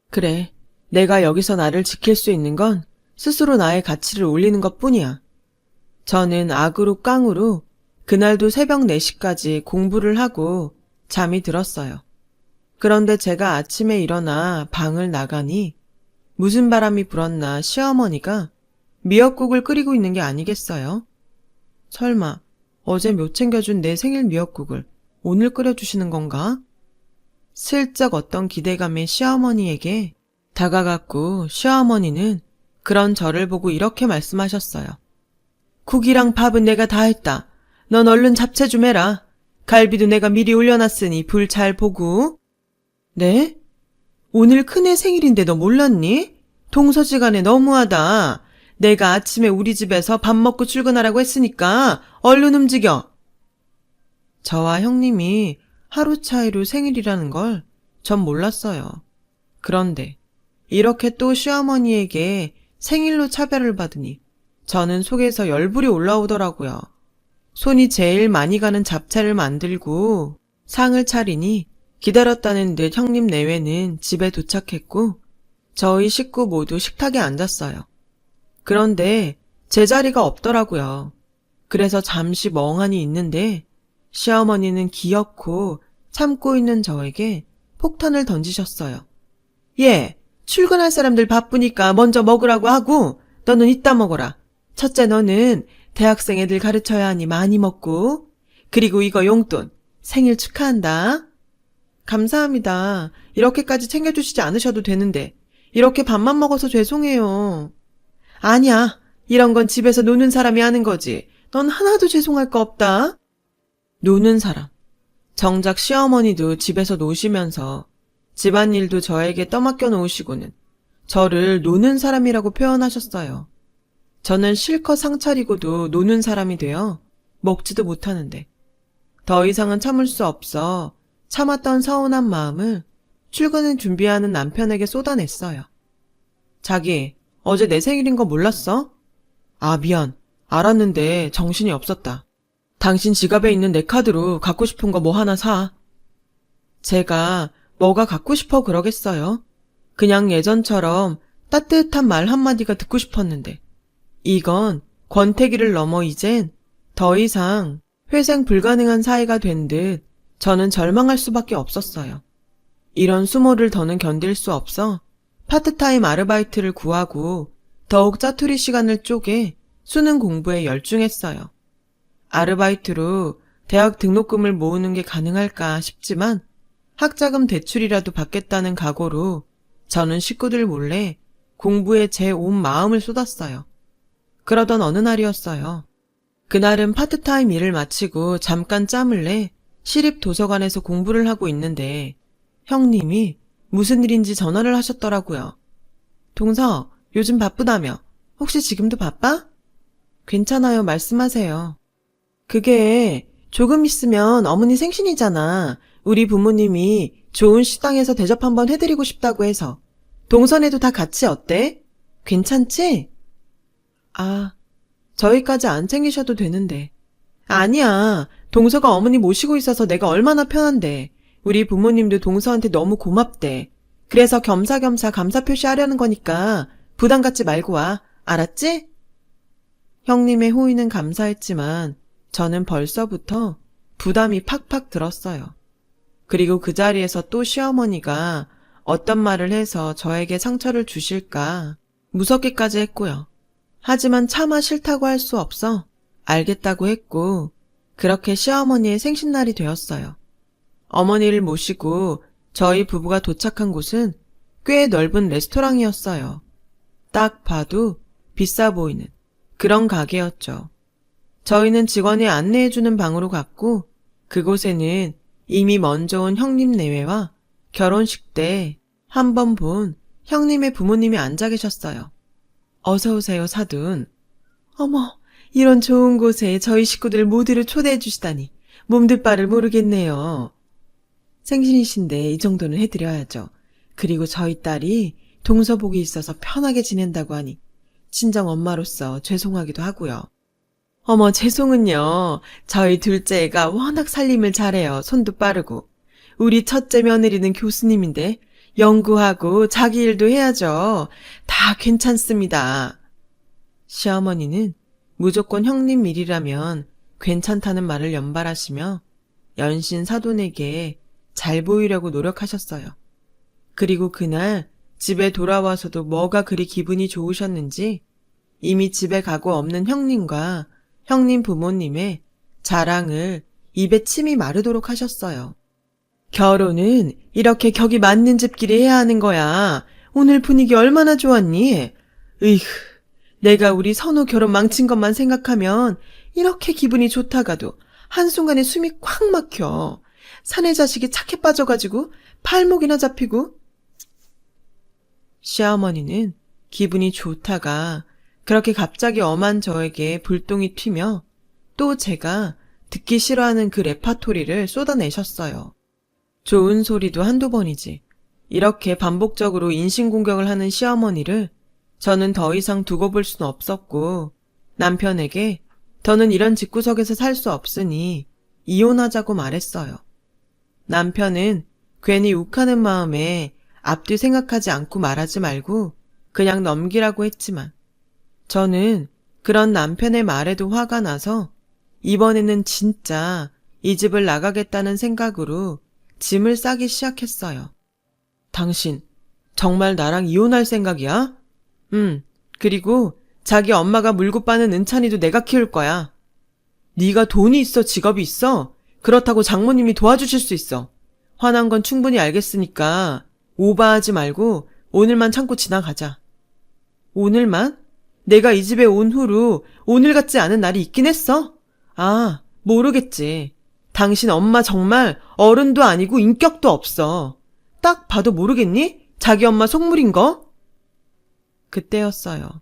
그래, 내가 여기서 나를 지킬 수 있는 건 스스로 나의 가치를 올리는 것뿐이야. 저는 악으로 깡으로 그날도 새벽 4시까지 공부를 하고 잠이 들었어요. 그런데 제가 아침에 일어나 방을 나가니 무슨 바람이 불었나 시어머니가 미역국을 끓이고 있는 게 아니겠어요? 설마 어제 못 챙겨준 내 생일 미역국을 오늘 끓여주시는 건가? 슬쩍 어떤 기대감에 시어머니에게 다가갔고 시어머니는 그런 저를 보고 이렇게 말씀하셨어요. 국이랑 밥은 내가 다 했다. 넌 얼른 잡채 좀 해라. 갈비도 내가 미리 올려놨으니 불 잘 보고. 네? 오늘 큰애 생일인데 너 몰랐니? 동서지간에 너무하다. 내가 아침에 우리 집에서 밥 먹고 출근하라고 했으니까 얼른 움직여. 저와 형님이 하루 차이로 생일이라는 걸 전 몰랐어요. 그런데 이렇게 또 시어머니에게 생일로 차별을 받으니 저는 속에서 열불이 올라오더라고요. 손이 제일 많이 가는 잡채를 만들고 상을 차리니 기다렸다는 듯 형님 내외는 집에 도착했고 저희 식구 모두 식탁에 앉았어요. 그런데 제 자리가 없더라고요. 그래서 잠시 멍하니 있는데 시어머니는 기어코 참고 있는 저에게 폭탄을 던지셨어요. 예, 출근할 사람들 바쁘니까 먼저 먹으라고 하고 너는 이따 먹어라. 첫째 너는 대학생 애들 가르쳐야 하니 많이 먹고, 그리고 이거 용돈 생일 축하한다. 감사합니다. 이렇게까지 챙겨주시지 않으셔도 되는데 이렇게 밥만 먹어서 죄송해요. 아니야. 이런 건 집에서 노는 사람이 하는 거지. 넌 하나도 죄송할 거 없다. 노는 사람. 정작 시어머니도 집에서 노시면서 집안일도 저에게 떠맡겨 놓으시고는 저를 노는 사람이라고 표현하셨어요. 저는 실컷 상 차리고도 노는 사람이 되어 먹지도 못하는데 더 이상은 참을 수 없어 참았던 서운한 마음을 출근을 준비하는 남편에게 쏟아냈어요. 자기, 어제 내 생일인 거 몰랐어? 아, 미안. 알았는데 정신이 없었다. 당신 지갑에 있는 내 카드로 갖고 싶은 거 뭐 하나 사. 제가 뭐가 갖고 싶어 그러겠어요? 그냥 예전처럼 따뜻한 말 한마디가 듣고 싶었는데 이건 권태기를 넘어 이젠 더 이상 회생 불가능한 사이가 된 듯 저는 절망할 수밖에 없었어요. 이런 수모를 더는 견딜 수 없어 파트타임 아르바이트를 구하고 더욱 짜투리 시간을 쪼개 수능 공부에 열중했어요. 아르바이트로 대학 등록금을 모으는 게 가능할까 싶지만 학자금 대출이라도 받겠다는 각오로 저는 식구들 몰래 공부에 제 온 마음을 쏟았어요. 그러던 어느 날이었어요. 그날은 파트타임 일을 마치고 잠깐 짬을 내 시립 도서관에서 공부를 하고 있는데 형님이 무슨 일인지 전화를 하셨더라고요. 동서, 요즘 바쁘다며. 혹시 지금도 바빠? 괜찮아요, 말씀하세요. 그게 조금 있으면 어머니 생신이잖아. 우리 부모님이 좋은 식당에서 대접 한번 해드리고 싶다고 해서. 동선에도 다 같이 어때? 괜찮지? 아, 저희까지 안 챙기셔도 되는데. 아니야. 동서가 어머니 모시고 있어서 내가 얼마나 편한데. 우리 부모님도 동서한테 너무 고맙대. 그래서 겸사겸사 감사 표시하려는 거니까 부담 갖지 말고 와. 알았지? 형님의 호의는 감사했지만 저는 벌써부터 부담이 팍팍 들었어요. 그리고 그 자리에서 또 시어머니가 어떤 말을 해서 저에게 상처를 주실까 무섭기까지 했고요. 하지만 차마 싫다고 할 수 없어 알겠다고 했고, 그렇게 시어머니의 생신날이 되었어요. 어머니를 모시고 저희 부부가 도착한 곳은 꽤 넓은 레스토랑이었어요. 딱 봐도 비싸 보이는 그런 가게였죠. 저희는 직원이 안내해주는 방으로 갔고, 그곳에는 이미 먼저 온 형님 내외와 결혼식 때 한 번 본 형님의 부모님이 앉아 계셨어요. 어서 오세요, 사돈. 어머, 이런 좋은 곳에 저희 식구들 모두를 초대해 주시다니 몸둘 바를 모르겠네요. 생신이신데 이 정도는 해드려야죠. 그리고 저희 딸이 동서복이 있어서 편하게 지낸다고 하니 친정 엄마로서 죄송하기도 하고요. 어머, 죄송은요. 저희 둘째 애가 워낙 살림을 잘해요. 손도 빠르고. 우리 첫째 며느리는 교수님인데 연구하고 자기 일도 해야죠. 다 괜찮습니다. 시어머니는 무조건 형님 일이라면 괜찮다는 말을 연발하시며 연신 사돈에게 잘 보이려고 노력하셨어요. 그리고 그날 집에 돌아와서도 뭐가 그리 기분이 좋으셨는지 이미 집에 가고 없는 형님과 형님 부모님의 자랑을 입에 침이 마르도록 하셨어요. 결혼은 이렇게 격이 맞는 집끼리 해야 하는 거야. 오늘 분위기 얼마나 좋았니? 으이흐, 내가 우리 선우 결혼 망친 것만 생각하면 이렇게 기분이 좋다가도 한순간에 숨이 콱 막혀. 사내 자식이 착해 빠져가지고 팔목이나 잡히고. 시어머니는 기분이 좋다가 그렇게 갑자기 엄한 저에게 불똥이 튀며 또 제가 듣기 싫어하는 그 레파토리를 쏟아내셨어요. 좋은 소리도 한두 번이지. 이렇게 반복적으로 인신공격을 하는 시어머니를 저는 더 이상 두고 볼 수는 없었고 남편에게 더는 이런 집구석에서 살 수 없으니 이혼하자고 말했어요. 남편은 괜히 욱하는 마음에 앞뒤 생각하지 않고 말하지 말고 그냥 넘기라고 했지만 저는 그런 남편의 말에도 화가 나서 이번에는 진짜 이 집을 나가겠다는 생각으로 짐을 싸기 시작했어요. 당신 정말 나랑 이혼할 생각이야? 그리고 자기 엄마가 물고 빠는 은찬이도 내가 키울 거야. 네가 돈이 있어 직업이 있어? 그렇다고 장모님이 도와주실 수 있어. 화난 건 충분히 알겠으니까 오바하지 말고 오늘만 참고 지나가자. 오늘만? 내가 이 집에 온 후로 오늘 같지 않은 날이 있긴 했어? 아, 모르겠지. 당신 엄마 정말 어른도 아니고 인격도 없어. 딱 봐도 모르겠니? 자기 엄마 속물인 거? 그때였어요.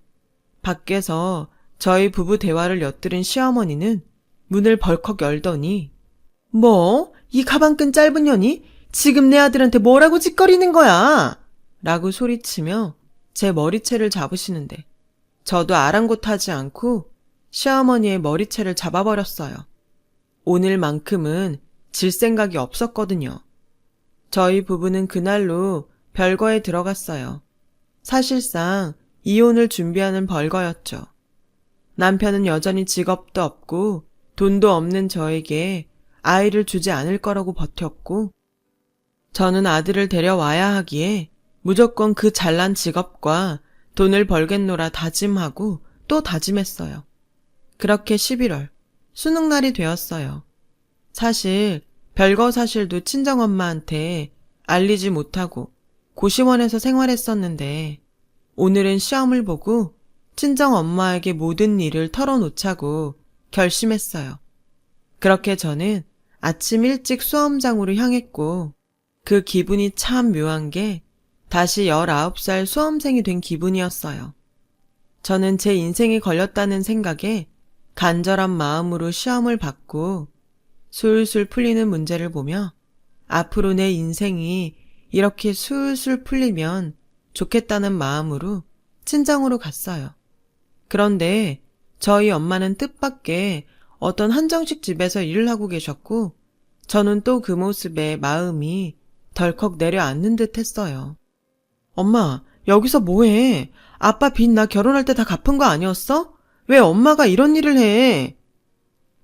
밖에서 저희 부부 대화를 엿들은 시어머니는 문을 벌컥 열더니 뭐? 이 가방끈 짧은 년이 지금 내 아들한테 뭐라고 짓거리는 거야? 라고 소리치며 제 머리채를 잡으시는데 저도 아랑곳하지 않고 시어머니의 머리채를 잡아버렸어요. 오늘만큼은 질 생각이 없었거든요. 저희 부부는 그날로 별거에 들어갔어요. 사실상 이혼을 준비하는 벌거였죠. 남편은 여전히 직업도 없고 돈도 없는 저에게 아이를 주지 않을 거라고 버텼고 저는 아들을 데려와야 하기에 무조건 그 잘난 직업과 돈을 벌겠노라 다짐하고 또 다짐했어요. 그렇게 11월 수능날이 되었어요. 사실 별거 사실도 친정엄마한테 알리지 못하고 고시원에서 생활했었는데 오늘은 시험을 보고 친정엄마에게 모든 일을 털어놓자고 결심했어요. 그렇게 저는 아침 일찍 수험장으로 향했고 그 기분이 참 묘한 게 다시 19살 수험생이 된 기분이었어요. 저는 제 인생이 걸렸다는 생각에 간절한 마음으로 시험을 받고 술술 풀리는 문제를 보며 앞으로 내 인생이 이렇게 술술 풀리면 좋겠다는 마음으로 친정으로 갔어요. 그런데 저희 엄마는 뜻밖의 어떤 한정식 집에서 일을 하고 계셨고 저는 또 그 모습에 마음이 덜컥 내려앉는 듯 했어요. 엄마, 여기서 뭐해? 아빠 빚 나 결혼할 때 다 갚은 거 아니었어? 왜 엄마가 이런 일을 해?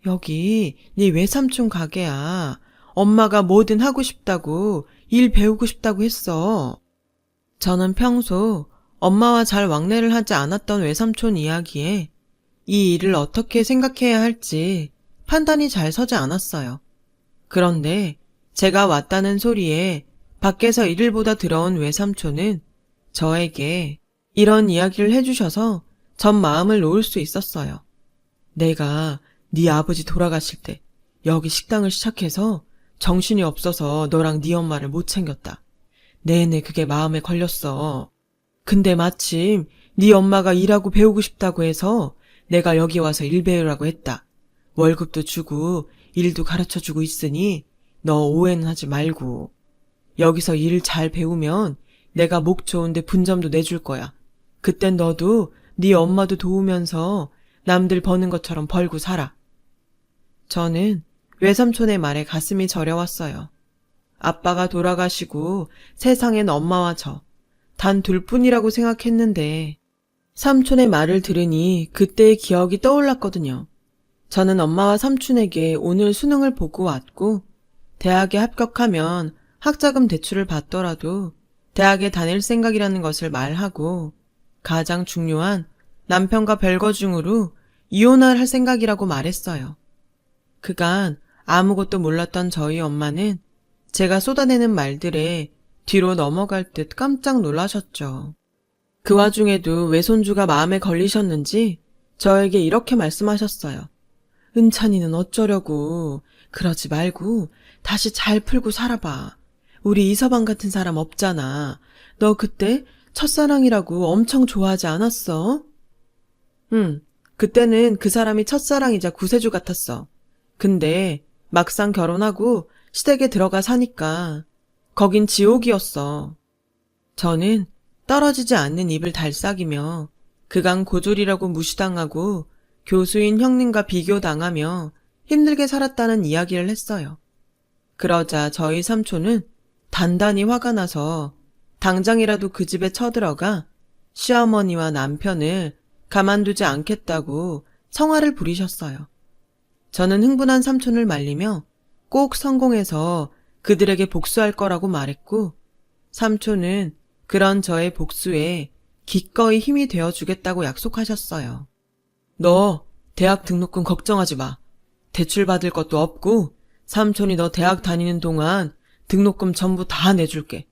여기 네 외삼촌 가게야. 엄마가 뭐든 하고 싶다고 일 배우고 싶다고 했어. 저는 평소 엄마와 잘 왕래를 하지 않았던 외삼촌 이야기에 이 일을 어떻게 생각해야 할지 판단이 잘 서지 않았어요. 그런데 제가 왔다는 소리에 밖에서 이를 보다 들어온 외삼촌은 저에게 이런 이야기를 해주셔서 전 마음을 놓을 수 있었어요. 내가 네 아버지 돌아가실 때 여기 식당을 시작해서 정신이 없어서 너랑 네 엄마를 못 챙겼다. 내내 그게 마음에 걸렸어. 근데 마침 네 엄마가 일하고 배우고 싶다고 해서 내가 여기 와서 일 배우라고 했다. 월급도 주고 일도 가르쳐주고 있으니 너 오해는 하지 말고. 여기서 일 잘 배우면 내가 목 좋은데 분점도 내줄 거야. 그땐 너도 네 엄마도 도우면서 남들 버는 것처럼 벌고 살아. 저는 외삼촌의 말에 가슴이 저려왔어요. 아빠가 돌아가시고 세상엔 엄마와 저, 단 둘뿐이라고 생각했는데 삼촌의 말을 들으니 그때의 기억이 떠올랐거든요. 저는 엄마와 삼촌에게 오늘 수능을 보고 왔고 대학에 합격하면 학자금 대출을 받더라도 대학에 다닐 생각이라는 것을 말하고 가장 중요한 남편과 별거 중으로 이혼을 할 생각이라고 말했어요. 그간 아무것도 몰랐던 저희 엄마는 제가 쏟아내는 말들에 뒤로 넘어갈 듯 깜짝 놀라셨죠. 그 와중에도 외손주가 마음에 걸리셨는지 저에게 이렇게 말씀하셨어요. 은찬이는 어쩌려고. 그러지 말고 다시 잘 풀고 살아봐. 우리 이서방 같은 사람 없잖아. 너 그때 첫사랑이라고 엄청 좋아하지 않았어? 그때는 그 사람이 첫사랑이자 구세주 같았어. 근데 막상 결혼하고 시댁에 들어가 사니까 거긴 지옥이었어. 저는 떨어지지 않는 입을 달싹이며 그간 고졸이라고 무시당하고 교수인 형님과 비교당하며 힘들게 살았다는 이야기를 했어요. 그러자 저희 삼촌은 단단히 화가 나서 당장이라도 그 집에 쳐들어가 시어머니와 남편을 가만두지 않겠다고 성화를 부리셨어요. 저는 흥분한 삼촌을 말리며 꼭 성공해서 그들에게 복수할 거라고 말했고 삼촌은 그런 저의 복수에 기꺼이 힘이 되어주겠다고 약속하셨어요. 너 대학 등록금 걱정하지 마. 대출 받을 것도 없고 삼촌이 너 대학 다니는 동안 등록금 전부 다 내줄게.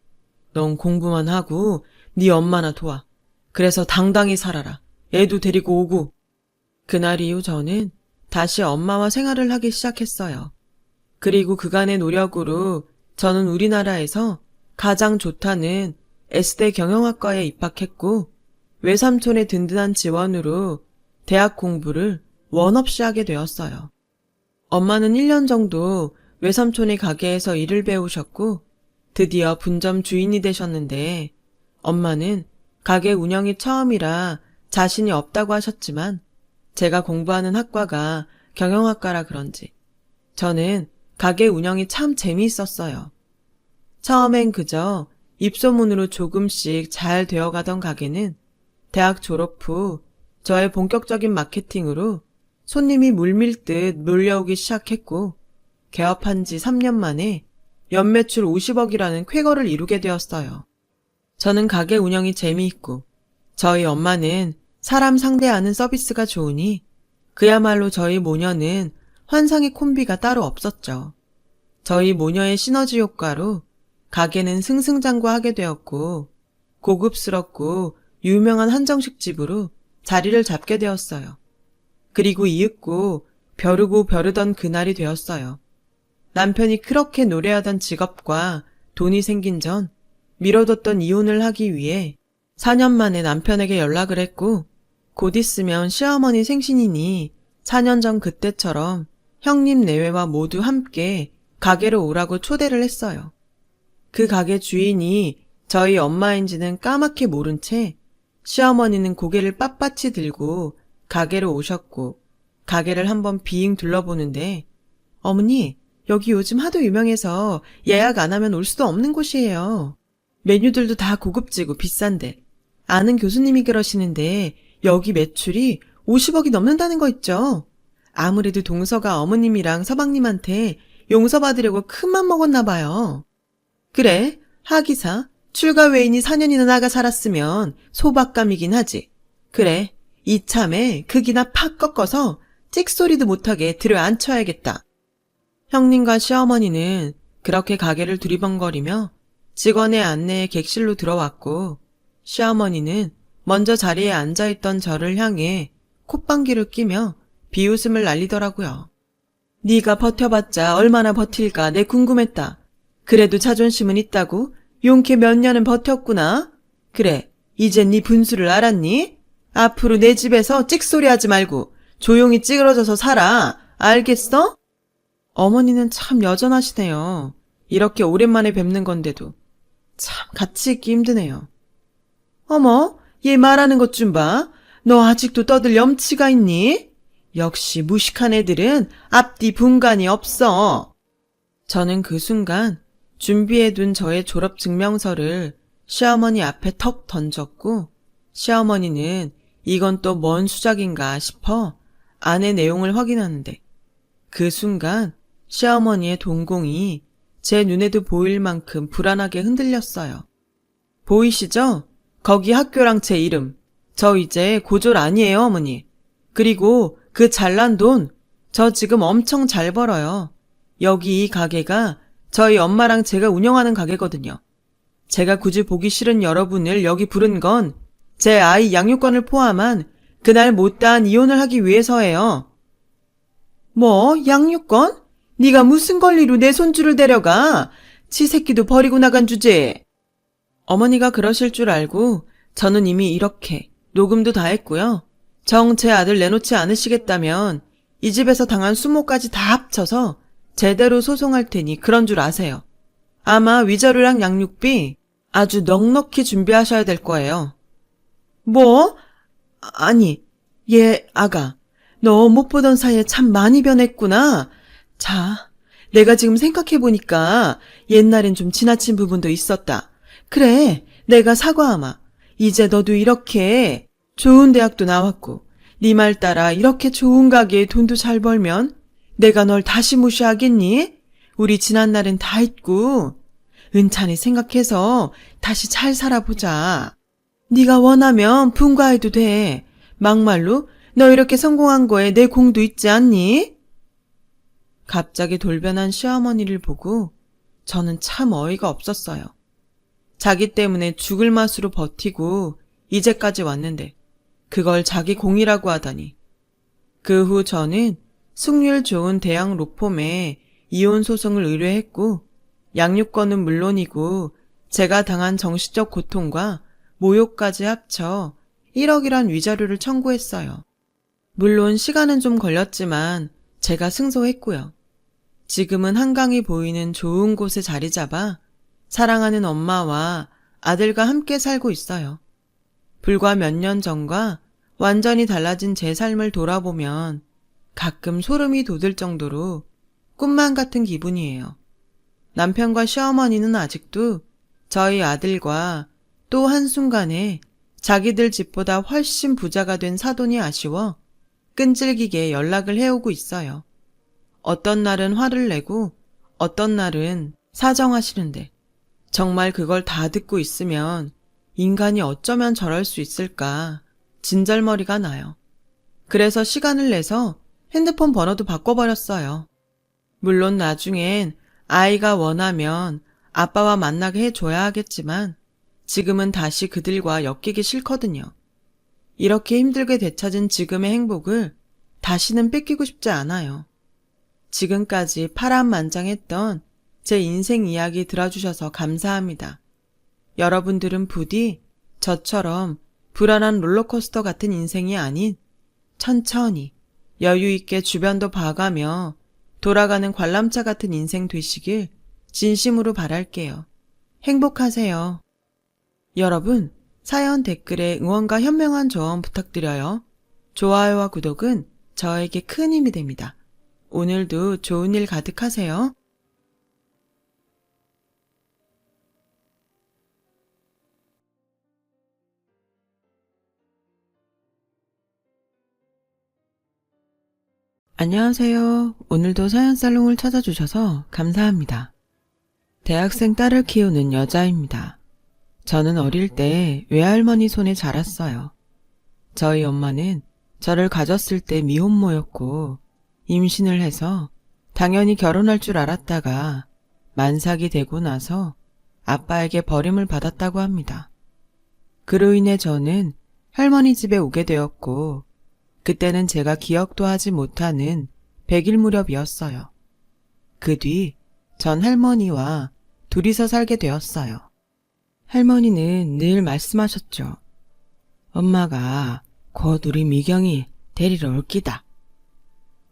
넌 공부만 하고 네 엄마나 도와. 그래서 당당히 살아라. 애도 데리고 오고. 그날 이후 저는 다시 엄마와 생활을 하기 시작했어요. 그리고 그간의 노력으로 저는 우리나라에서 가장 좋다는 S대 경영학과에 입학했고 외삼촌의 든든한 지원으로 대학 공부를 원 없이 하게 되었어요. 엄마는 1년 정도 외삼촌의 가게에서 일을 배우셨고 드디어 분점 주인이 되셨는데 엄마는 가게 운영이 처음이라 자신이 없다고 하셨지만 제가 공부하는 학과가 경영학과라 그런지 저는 가게 운영이 참 재미있었어요. 처음엔 그저 입소문으로 조금씩 잘 되어가던 가게는 대학 졸업 후 저의 본격적인 마케팅으로 손님이 물밀듯 몰려오기 시작했고 개업한 지 3년 만에 연매출 50억이라는 쾌거를 이루게 되었어요. 저는 가게 운영이 재미있고 저희 엄마는 사람 상대하는 서비스가 좋으니 그야말로 저희 모녀는 환상의 콤비가 따로 없었죠. 저희 모녀의 시너지 효과로 가게는 승승장구하게 되었고 고급스럽고 유명한 한정식집으로 자리를 잡게 되었어요. 그리고 이윽고 벼르고 벼르던 그날이 되었어요. 남편이 그렇게 노래하던 직업과 돈이 생긴 전 미뤄뒀던 이혼을 하기 위해 4년 만에 남편에게 연락을 했고 곧 있으면 시어머니 생신이니 4년 전 그때처럼 형님 내외와 모두 함께 가게로 오라고 초대를 했어요. 그 가게 주인이 저희 엄마인지는 까맣게 모른 채 시어머니는 고개를 빳빳이 들고 가게로 오셨고 가게를 한번 빙 둘러보는데 어머니 여기 요즘 하도 유명해서 예약 안 하면 올 수도 없는 곳이에요. 메뉴들도 다 고급지고 비싼데 아는 교수님이 그러시는데 여기 매출이 50억이 넘는다는 거 있죠. 아무래도 동서가 어머님이랑 서방님한테 용서받으려고 큰맘 먹었나 봐요. 그래, 하기사 출가 외인이 4년이나 나가 살았으면 소박감이긴 하지. 그래, 이참에 크기나 팍 꺾어서 찍소리도 못하게 들여앉혀야겠다. 형님과 시어머니는 그렇게 가게를 두리번거리며 직원의 안내에 객실로 들어왔고, 시어머니는 먼저 자리에 앉아있던 저를 향해 콧방귀를 끼며 비웃음을 날리더라고요. 네가 버텨봤자 얼마나 버틸까 내 궁금했다. 그래도 자존심은 있다고? 용케 몇 년은 버텼구나. 그래, 이젠 네 분수를 알았니? 앞으로 내 집에서 찍소리하지 말고 조용히 찌그러져서 살아. 알겠어? 어머니는 참 여전하시네요. 이렇게 오랜만에 뵙는 건데도 참 같이 있기 힘드네요. 어머, 얘 말하는 것 좀 봐. 너 아직도 떠들 염치가 있니? 역시 무식한 애들은 앞뒤 분간이 없어. 저는 그 순간 준비해둔 저의 졸업 증명서를 시어머니 앞에 턱 던졌고, 시어머니는 이건 또 뭔 수작인가 싶어 안의 내용을 확인하는데, 그 순간 시어머니의 동공이 제 눈에도 보일 만큼 불안하게 흔들렸어요. 보이시죠? 거기 학교랑 제 이름. 저 이제 고졸 아니에요, 어머니. 그리고 그 잘난 돈, 저 지금 엄청 잘 벌어요. 여기 이 가게가 저희 엄마랑 제가 운영하는 가게거든요. 제가 굳이 보기 싫은 여러분을 여기 부른 건 제 아이 양육권을 포함한 그날 못다한 이혼을 하기 위해서예요. 뭐, 양육권? 네가 무슨 권리로 내 손주를 데려가? 지 새끼도 버리고 나간 주제에. 어머니가 그러실 줄 알고 저는 이미 이렇게 녹음도 다 했고요. 정 제 아들 내놓지 않으시겠다면 이 집에서 당한 수모까지 다 합쳐서 제대로 소송할 테니 그런 줄 아세요. 아마 위자료랑 양육비 아주 넉넉히 준비하셔야 될 거예요. 뭐? 아니, 얘 아가, 너 못 보던 사이에 참 많이 변했구나. 자, 내가 지금 생각해보니까 옛날엔 좀 지나친 부분도 있었다. 그래, 내가 사과하마. 이제 너도 이렇게 좋은 대학도 나왔고 네 말 따라 이렇게 좋은 가게에 돈도 잘 벌면 내가 널 다시 무시하겠니? 우리 지난 날은 다 잊고 은찬히 생각해서 다시 잘 살아보자. 네가 원하면 분가해도 돼. 막말로 너 이렇게 성공한 거에 내 공도 있지 않니? 갑자기 돌변한 시어머니를 보고 저는 참 어이가 없었어요. 자기 때문에 죽을 맛으로 버티고 이제까지 왔는데 그걸 자기 공이라고 하다니. 그 후 저는 승률 좋은 대학 로펌에 이혼 소송을 의뢰했고, 양육권은 물론이고 제가 당한 정신적 고통과 모욕까지 합쳐 1억이란 위자료를 청구했어요. 물론 시간은 좀 걸렸지만 제가 승소했고요. 지금은 한강이 보이는 좋은 곳에 자리 잡아 사랑하는 엄마와 아들과 함께 살고 있어요. 불과 몇 년 전과 완전히 달라진 제 삶을 돌아보면 가끔 소름이 돋을 정도로 꿈만 같은 기분이에요. 남편과 시어머니는 아직도 저희 아들과 또 한순간에 자기들 집보다 훨씬 부자가 된 사돈이 아쉬워 끈질기게 연락을 해오고 있어요. 어떤 날은 화를 내고 어떤 날은 사정하시는데 정말 그걸 다 듣고 있으면 인간이 어쩌면 저럴 수 있을까 진절머리가 나요. 그래서 시간을 내서 핸드폰 번호도 바꿔버렸어요. 물론 나중엔 아이가 원하면 아빠와 만나게 해줘야 하겠지만 지금은 다시 그들과 엮이기 싫거든요. 이렇게 힘들게 되찾은 지금의 행복을 다시는 뺏기고 싶지 않아요. 지금까지 파란만장했던 제 인생 이야기 들어주셔서 감사합니다. 여러분들은 부디 저처럼 불안한 롤러코스터 같은 인생이 아닌 천천히 여유있게 주변도 봐가며 돌아가는 관람차 같은 인생 되시길 진심으로 바랄게요. 행복하세요. 여러분, 사연 댓글에 응원과 현명한 조언 부탁드려요. 좋아요와 구독은 저에게 큰 힘이 됩니다. 오늘도 좋은 일 가득하세요. 안녕하세요. 오늘도 사연살롱을 찾아주셔서 감사합니다. 대학생 딸을 키우는 여자입니다. 저는 어릴 때 외할머니 손에 자랐어요. 저희 엄마는 저를 가졌을 때 미혼모였고 임신을 해서 당연히 결혼할 줄 알았다가 만삭이 되고 나서 아빠에게 버림을 받았다고 합니다. 그로 인해 저는 할머니 집에 오게 되었고 그때는 제가 기억도 하지 못하는 100일 무렵이었어요. 그 뒤 전 할머니와 둘이서 살게 되었어요. 할머니는 늘 말씀하셨죠. 엄마가 곧 우리 미경이 데리러 올 끼다.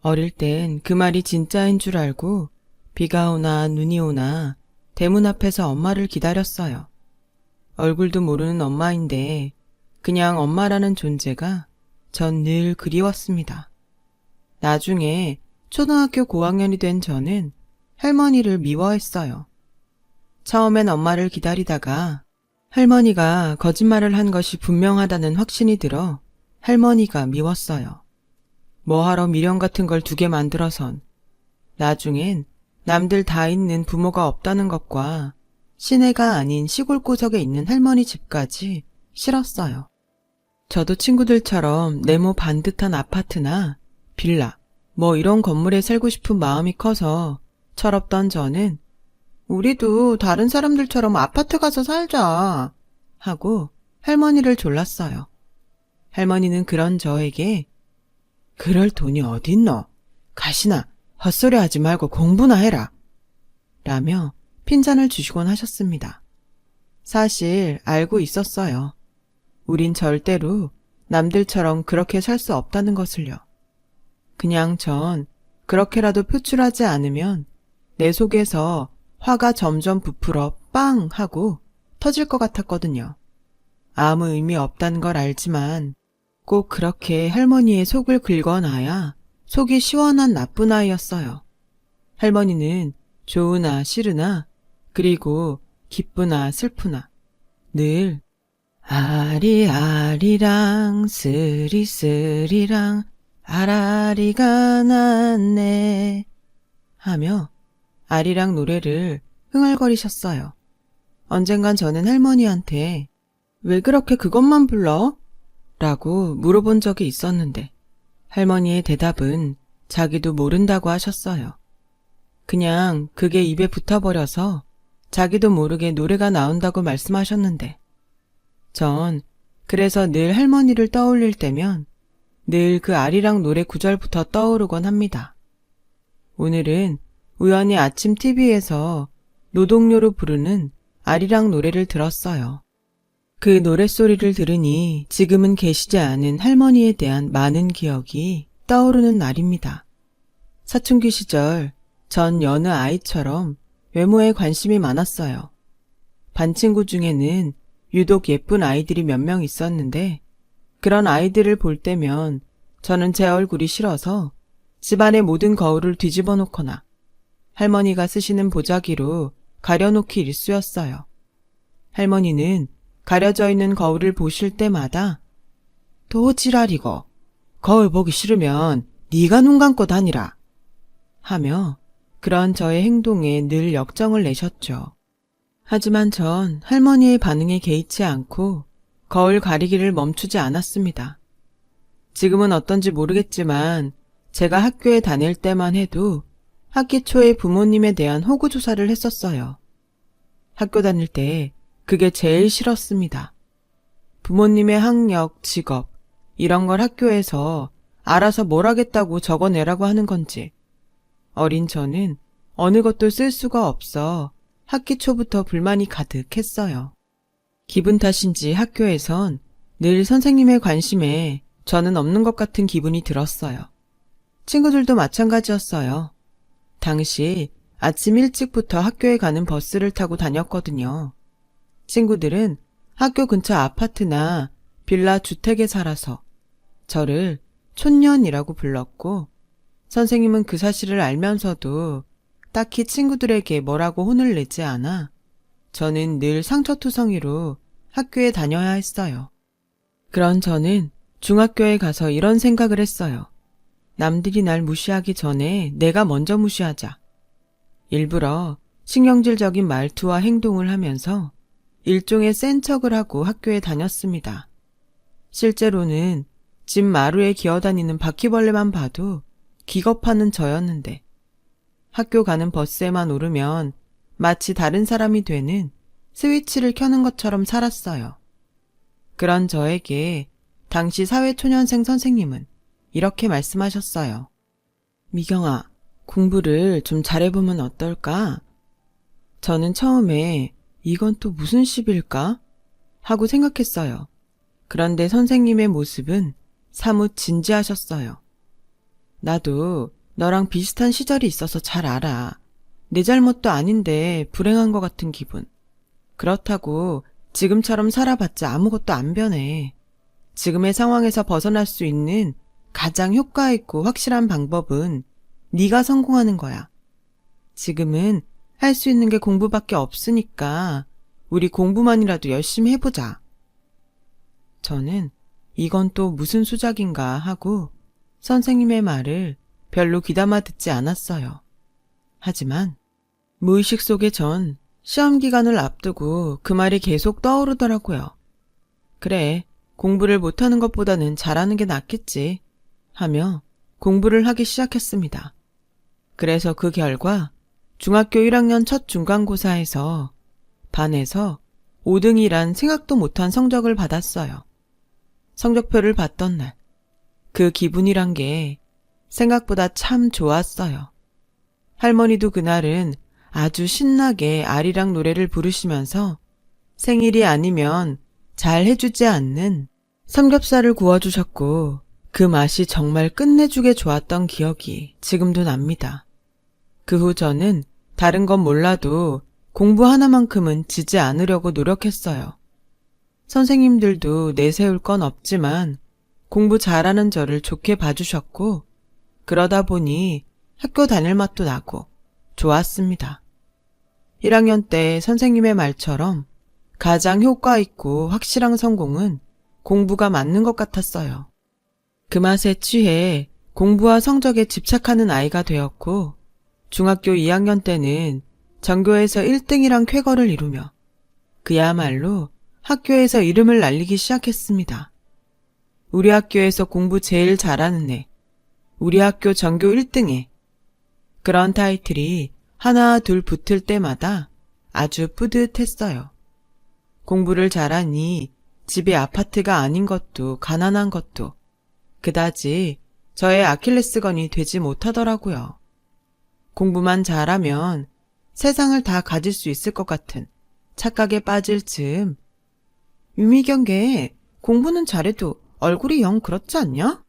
어릴 땐 그 말이 진짜인 줄 알고 비가 오나 눈이 오나 대문 앞에서 엄마를 기다렸어요. 얼굴도 모르는 엄마인데 그냥 엄마라는 존재가 전 늘 그리웠습니다. 나중에 초등학교 고학년이 된 저는 할머니를 미워했어요. 처음엔 엄마를 기다리다가 할머니가 거짓말을 한 것이 분명하다는 확신이 들어 할머니가 미웠어요. 뭐하러 미련 같은 걸 2개 만들어선. 나중엔 남들 다 있는 부모가 없다는 것과 시내가 아닌 시골 구석에 있는 할머니 집까지 싫었어요. 저도 친구들처럼 네모 반듯한 아파트나 빌라, 뭐 이런 건물에 살고 싶은 마음이 커서 철없던 저는 우리도 다른 사람들처럼 아파트 가서 살자 하고 할머니를 졸랐어요. 할머니는 그런 저에게 그럴 돈이 어딨노? 가시나 헛소리 하지 말고 공부나 해라 라며 핀잔을 주시곤 하셨습니다. 사실 알고 있었어요. 우린 절대로 남들처럼 그렇게 살 수 없다는 것을요. 그냥 전 그렇게라도 표출하지 않으면 내 속에서 화가 점점 부풀어 빵 하고 터질 것 같았거든요. 아무 의미 없다는 걸 알지만 꼭 그렇게 할머니의 속을 긁어놔야 속이 시원한 나쁜 아이였어요. 할머니는 좋으나 싫으나 그리고 기쁘나 슬프나 늘 아리아리랑 쓰리쓰리랑 아라리가 났네 하며 아리랑 노래를 흥얼거리셨어요. 언젠간 저는 할머니한테 왜 그렇게 그것만 불러? 라고 물어본 적이 있었는데 할머니의 대답은 자기도 모른다고 하셨어요. 그냥 그게 입에 붙어버려서 자기도 모르게 노래가 나온다고 말씀하셨는데 전 그래서 늘 할머니를 떠올릴 때면 늘 그 아리랑 노래 구절부터 떠오르곤 합니다. 오늘은 우연히 아침 TV에서 노동요로 부르는 아리랑 노래를 들었어요. 그 노랫소리를 들으니 지금은 계시지 않은 할머니에 대한 많은 기억이 떠오르는 날입니다. 사춘기 시절 전 여느 아이처럼 외모에 관심이 많았어요. 반 친구 중에는 유독 예쁜 아이들이 몇 명 있었는데 그런 아이들을 볼 때면 저는 제 얼굴이 싫어서 집안의 모든 거울을 뒤집어 놓거나 할머니가 쓰시는 보자기로 가려놓기 일쑤였어요. 할머니는 가려져 있는 거울을 보실 때마다 도 지랄이고 거울 보기 싫으면 네가 눈 감고 다니라 하며 그런 저의 행동에 늘 역정을 내셨죠. 하지만 전 할머니의 반응에 개의치 않고 거울 가리기를 멈추지 않았습니다. 지금은 어떤지 모르겠지만 제가 학교에 다닐 때만 해도 학기 초에 부모님에 대한 호구조사를 했었어요. 학교 다닐 때 그게 제일 싫었습니다. 부모님의 학력, 직업 이런 걸 학교에서 알아서 뭘 하겠다고 적어내라고 하는 건지 어린 저는 어느 것도 쓸 수가 없어 학기 초부터 불만이 가득했어요. 기분 탓인지 학교에선 늘 선생님의 관심에 저는 없는 것 같은 기분이 들었어요. 친구들도 마찬가지였어요. 당시 아침 일찍부터 학교에 가는 버스를 타고 다녔거든요. 친구들은 학교 근처 아파트나 빌라 주택에 살아서 저를 촌년이라고 불렀고 선생님은 그 사실을 알면서도 딱히 친구들에게 뭐라고 혼을 내지 않아 저는 늘 상처투성이로 학교에 다녀야 했어요. 그런 저는 중학교에 가서 이런 생각을 했어요. 남들이 날 무시하기 전에 내가 먼저 무시하자. 일부러 신경질적인 말투와 행동을 하면서 일종의 센 척을 하고 학교에 다녔습니다. 실제로는 집 마루에 기어다니는 바퀴벌레만 봐도 기겁하는 저였는데 학교 가는 버스에만 오르면 마치 다른 사람이 되는 스위치를 켜는 것처럼 살았어요. 그런 저에게 당시 사회초년생 선생님은 이렇게 말씀하셨어요. 미경아, 공부를 좀 잘해보면 어떨까? 저는 처음에 이건 또 무슨 시비일까? 하고 생각했어요. 그런데 선생님의 모습은 사뭇 진지하셨어요. 나도 너랑 비슷한 시절이 있어서 잘 알아. 내 잘못도 아닌데 불행한 것 같은 기분. 그렇다고 지금처럼 살아봤자 아무것도 안 변해. 지금의 상황에서 벗어날 수 있는 가장 효과 있고 확실한 방법은 네가 성공하는 거야. 지금은 할 수 있는 게 공부밖에 없으니까 우리 공부만이라도 열심히 해보자. 저는 이건 또 무슨 수작인가 하고 선생님의 말을 별로 귀담아 듣지 않았어요. 하지만 무의식 속에 전 시험 기간을 앞두고 그 말이 계속 떠오르더라고요. 그래, 공부를 못하는 것보다는 잘하는 게 낫겠지 하며 공부를 하기 시작했습니다. 그래서 그 결과 중학교 1학년 첫 중간고사에서 반에서 5등이란 생각도 못한 성적을 받았어요. 성적표를 봤던 날, 그 기분이란 게 생각보다 참 좋았어요. 할머니도 그날은 아주 신나게 아리랑 노래를 부르시면서 생일이 아니면 잘 해주지 않는 삼겹살을 구워주셨고 그 맛이 정말 끝내주게 좋았던 기억이 지금도 납니다. 그 후 저는 다른 건 몰라도 공부 하나만큼은 지지 않으려고 노력했어요. 선생님들도 내세울 건 없지만 공부 잘하는 저를 좋게 봐주셨고 그러다 보니 학교 다닐 맛도 나고 좋았습니다. 1학년 때 선생님의 말처럼 가장 효과 있고 확실한 성공은 공부가 맞는 것 같았어요. 그 맛에 취해 공부와 성적에 집착하는 아이가 되었고 중학교 2학년 때는 전교에서 1등이란 쾌거를 이루며 그야말로 학교에서 이름을 날리기 시작했습니다. 우리 학교에서 공부 제일 잘하는 애, 우리 학교 전교 1등애. 그런 타이틀이 하나 둘 붙을 때마다 아주 뿌듯했어요. 공부를 잘하니 집이 아파트가 아닌 것도 가난한 것도 그다지 저의 아킬레스건이 되지 못하더라고요. 공부만 잘하면 세상을 다 가질 수 있을 것 같은 착각에 빠질 즈음 유미경계 공부는 잘해도 얼굴이 영 그렇지 않냐?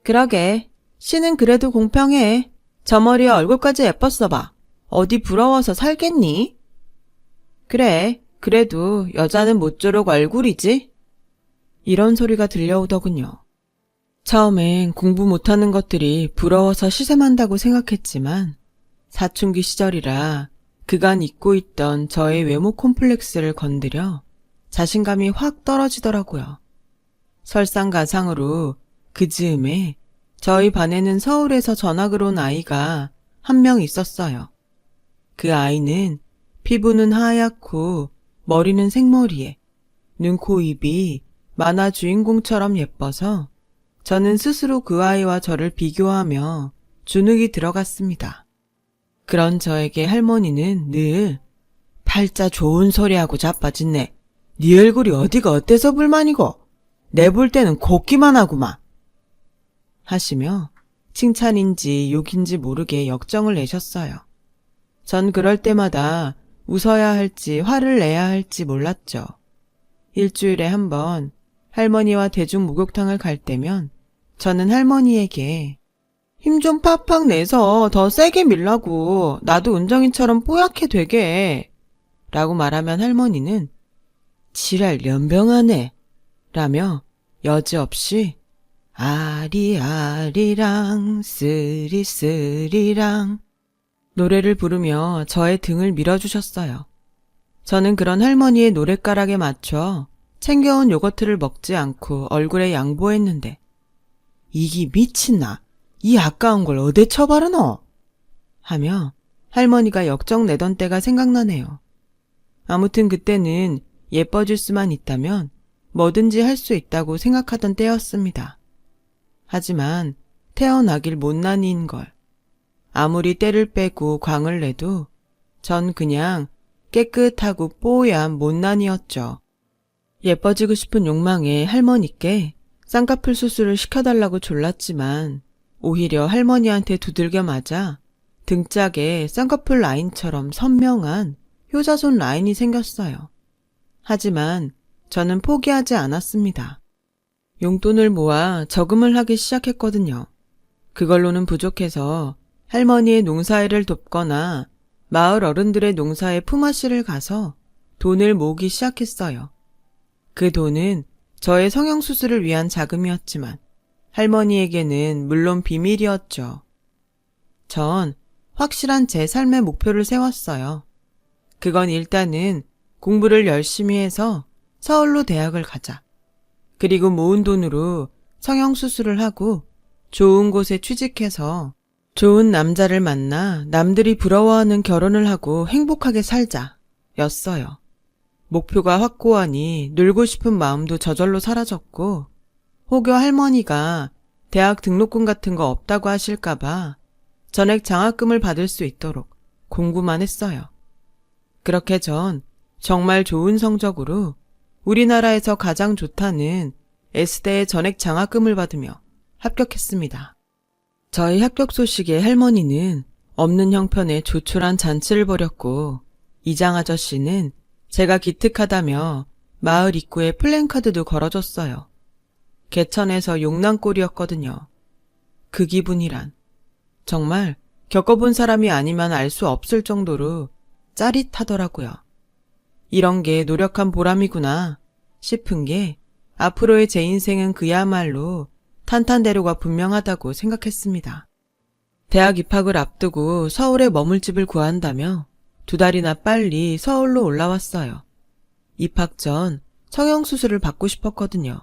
그러게 씨는 그래도 공평해. 저 머리에 얼굴까지 예뻤어 봐. 어디 부러워서 살겠니? 그래, 그래도 여자는 모쪼록 얼굴이지? 이런 소리가 들려오더군요. 처음엔 공부 못하는 것들이 부러워서 시샘한다고 생각했지만 사춘기 시절이라 그간 잊고 있던 저의 외모 콤플렉스를 건드려 자신감이 확 떨어지더라고요. 설상가상으로 그 즈음에 저희 반에는 서울에서 전학을 온 아이가 한 명 있었어요. 그 아이는 피부는 하얗고 머리는 생머리에 눈, 코, 입이 만화 주인공처럼 예뻐서 저는 스스로 그 아이와 저를 비교하며 주눅이 들어갔습니다. 그런 저에게 할머니는 늘 팔자 좋은 소리하고 자빠졌네. 네 얼굴이 어디가 어때서 불만이고 내 볼 때는 곱기만 하구만 하시며 칭찬인지 욕인지 모르게 역정을 내셨어요. 전 그럴 때마다 웃어야 할지 화를 내야 할지 몰랐죠. 일주일에 한 번 할머니와 대중목욕탕을 갈 때면 저는 할머니에게 힘 좀 팍팍 내서 더 세게 밀라고 나도 은정이처럼 뽀얗게 되게 라고 말하면 할머니는 지랄 연병하네 라며 여지없이 아리아리랑 쓰리쓰리랑 노래를 부르며 저의 등을 밀어주셨어요. 저는 그런 할머니의 노랫가락에 맞춰 챙겨온 요거트를 먹지 않고 얼굴에 양보했는데 이기 미친나 이 아까운 걸 어디 처바르노? 하며 할머니가 역정 내던 때가 생각나네요. 아무튼 그때는 예뻐질 수만 있다면 뭐든지 할 수 있다고 생각하던 때였습니다. 하지만 태어나길 못난이인걸. 아무리 때를 빼고 광을 내도 전 그냥 깨끗하고 뽀얀 못난이였죠. 예뻐지고 싶은 욕망에 할머니께 쌍꺼풀 수술을 시켜달라고 졸랐지만 오히려 할머니한테 두들겨 맞아 등짝에 쌍꺼풀 라인처럼 선명한 효자손 라인이 생겼어요. 하지만 저는 포기하지 않았습니다. 용돈을 모아 저금을 하기 시작했거든요. 그걸로는 부족해서 할머니의 농사일을 돕거나 마을 어른들의 농사에 품앗이를 가서 돈을 모으기 시작했어요. 그 돈은 저의 성형수술을 위한 자금이었지만 할머니에게는 물론 비밀이었죠. 전 확실한 제 삶의 목표를 세웠어요. 그건 일단은 공부를 열심히 해서 서울로 대학을 가자. 그리고 모은 돈으로 성형수술을 하고 좋은 곳에 취직해서 좋은 남자를 만나 남들이 부러워하는 결혼을 하고 행복하게 살자 였어요. 목표가 확고하니 놀고 싶은 마음도 저절로 사라졌고 혹여 할머니가 대학 등록금 같은 거 없다고 하실까봐 전액 장학금을 받을 수 있도록 공부만 했어요. 그렇게 전 정말 좋은 성적으로 우리나라에서 가장 좋다는 S대의 전액 장학금을 받으며 합격했습니다. 저희 합격 소식에 할머니는 없는 형편에 조촐한 잔치를 벌였고 이장 아저씨는 제가 기특하다며 마을 입구에 플랜카드도 걸어줬어요. 개천에서 용난꼴이었거든요. 그 기분이란 정말 겪어본 사람이 아니면 알 수 없을 정도로 짜릿하더라고요. 이런 게 노력한 보람이구나 싶은 게 앞으로의 제 인생은 그야말로 탄탄대로가 분명하다고 생각했습니다. 대학 입학을 앞두고 서울에 머물 집을 구한다며 2달이나 빨리 서울로 올라왔어요. 입학 전 성형수술을 받고 싶었거든요.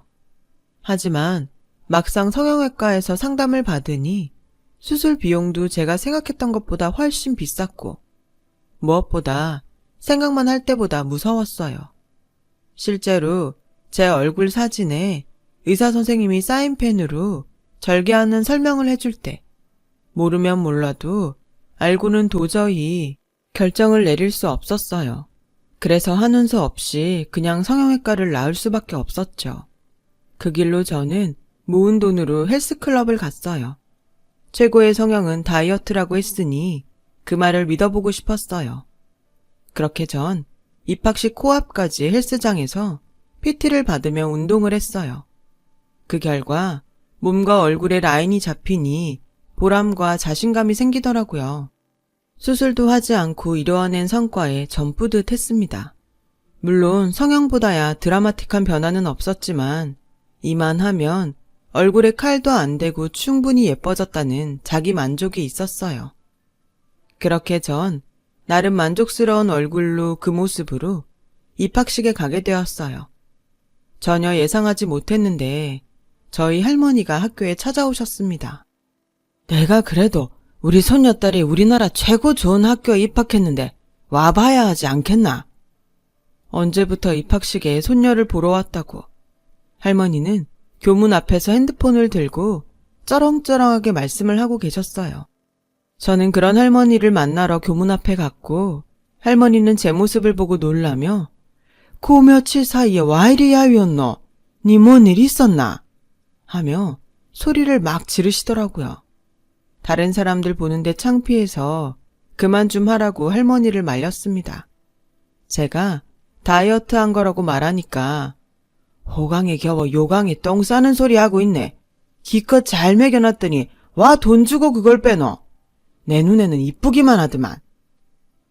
하지만 막상 성형외과에서 상담을 받으니 수술 비용도 제가 생각했던 것보다 훨씬 비쌌고 무엇보다 생각만 할 때보다 무서웠어요. 실제로 제 얼굴 사진에 의사 선생님이 사인펜으로 절개하는 설명을 해줄 때 모르면 몰라도 알고는 도저히 결정을 내릴 수 없었어요. 그래서 하는 수 없이 그냥 성형외과를 나을 수밖에 없었죠. 그 길로 저는 모은 돈으로 헬스클럽을 갔어요. 최고의 성형은 다이어트라고 했으니 그 말을 믿어보고 싶었어요. 그렇게 전 입학식 코앞까지 헬스장에서 PT를 받으며 운동을 했어요. 그 결과 몸과 얼굴에 라인이 잡히니 보람과 자신감이 생기더라고요. 수술도 하지 않고 이뤄낸 성과에 전 뿌듯했습니다. 물론 성형보다야 드라마틱한 변화는 없었지만 이만하면 얼굴에 칼도 안 대고 충분히 예뻐졌다는 자기 만족이 있었어요. 그렇게 전 나름 만족스러운 얼굴로 그 모습으로 입학식에 가게 되었어요. 전혀 예상하지 못했는데 저희 할머니가 학교에 찾아오셨습니다. 내가 그래도 우리 손녀딸이 우리나라 최고 좋은 학교에 입학했는데 와봐야 하지 않겠나? 언제부터 입학식에 손녀를 보러 왔다고. 할머니는 교문 앞에서 핸드폰을 들고 쩌렁쩌렁하게 말씀을 하고 계셨어요. 저는 그런 할머니를 만나러 교문 앞에 갔고 할머니는 제 모습을 보고 놀라며 그 며칠 사이에 와 이리 야위었노? 니 뭔 일 있었나? 하며 소리를 막 지르시더라고요. 다른 사람들 보는데 창피해서 그만 좀 하라고 할머니를 말렸습니다. 제가 다이어트 한 거라고 말하니까 호강에 겨워 요강에 똥 싸는 소리 하고 있네. 기껏 잘 먹여놨더니 와 돈 주고 그걸 빼노. 내 눈에는 이쁘기만 하더만.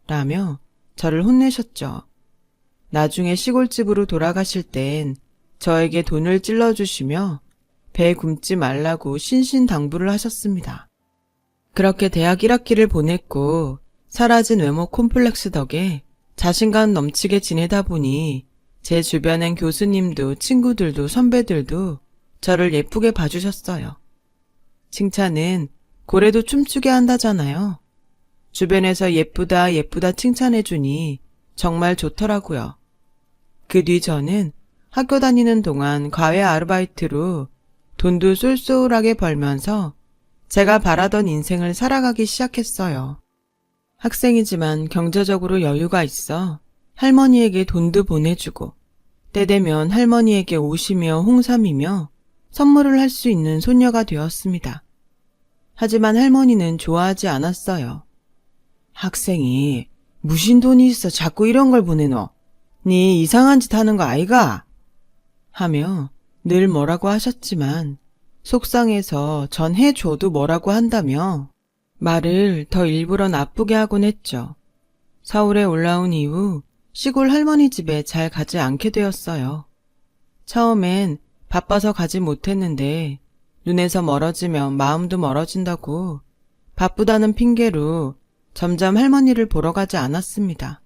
라며 저를 혼내셨죠. 나중에 시골집으로 돌아가실 땐 저에게 돈을 찔러주시며 배 굶지 말라고 신신당부를 하셨습니다. 그렇게 대학 1학기를 보냈고 사라진 외모 콤플렉스 덕에 자신감 넘치게 지내다 보니 제 주변엔 교수님도 친구들도 선배들도 저를 예쁘게 봐주셨어요. 칭찬은 고래도 춤추게 한다잖아요. 주변에서 예쁘다 예쁘다 칭찬해주니 정말 좋더라고요. 그 뒤 저는 학교 다니는 동안 과외 아르바이트로 돈도 쏠쏠하게 벌면서 제가 바라던 인생을 살아가기 시작했어요. 학생이지만 경제적으로 여유가 있어 할머니에게 돈도 보내주고 때 되면 할머니에게 옷이며 홍삼이며 선물을 할 수 있는 소녀가 되었습니다. 하지만 할머니는 좋아하지 않았어요. 학생이 무슨 돈이 있어 자꾸 이런 걸 보내노? 니 이상한 짓 하는 거 아이가? 하며 늘 뭐라고 하셨지만 속상해서 전 해줘도 뭐라고 한다며 말을 더 일부러 나쁘게 하곤 했죠. 서울에 올라온 이후 시골 할머니 집에 잘 가지 않게 되었어요. 처음엔 바빠서 가지 못했는데 눈에서 멀어지면 마음도 멀어진다고 바쁘다는 핑계로 점점 할머니를 보러 가지 않았습니다.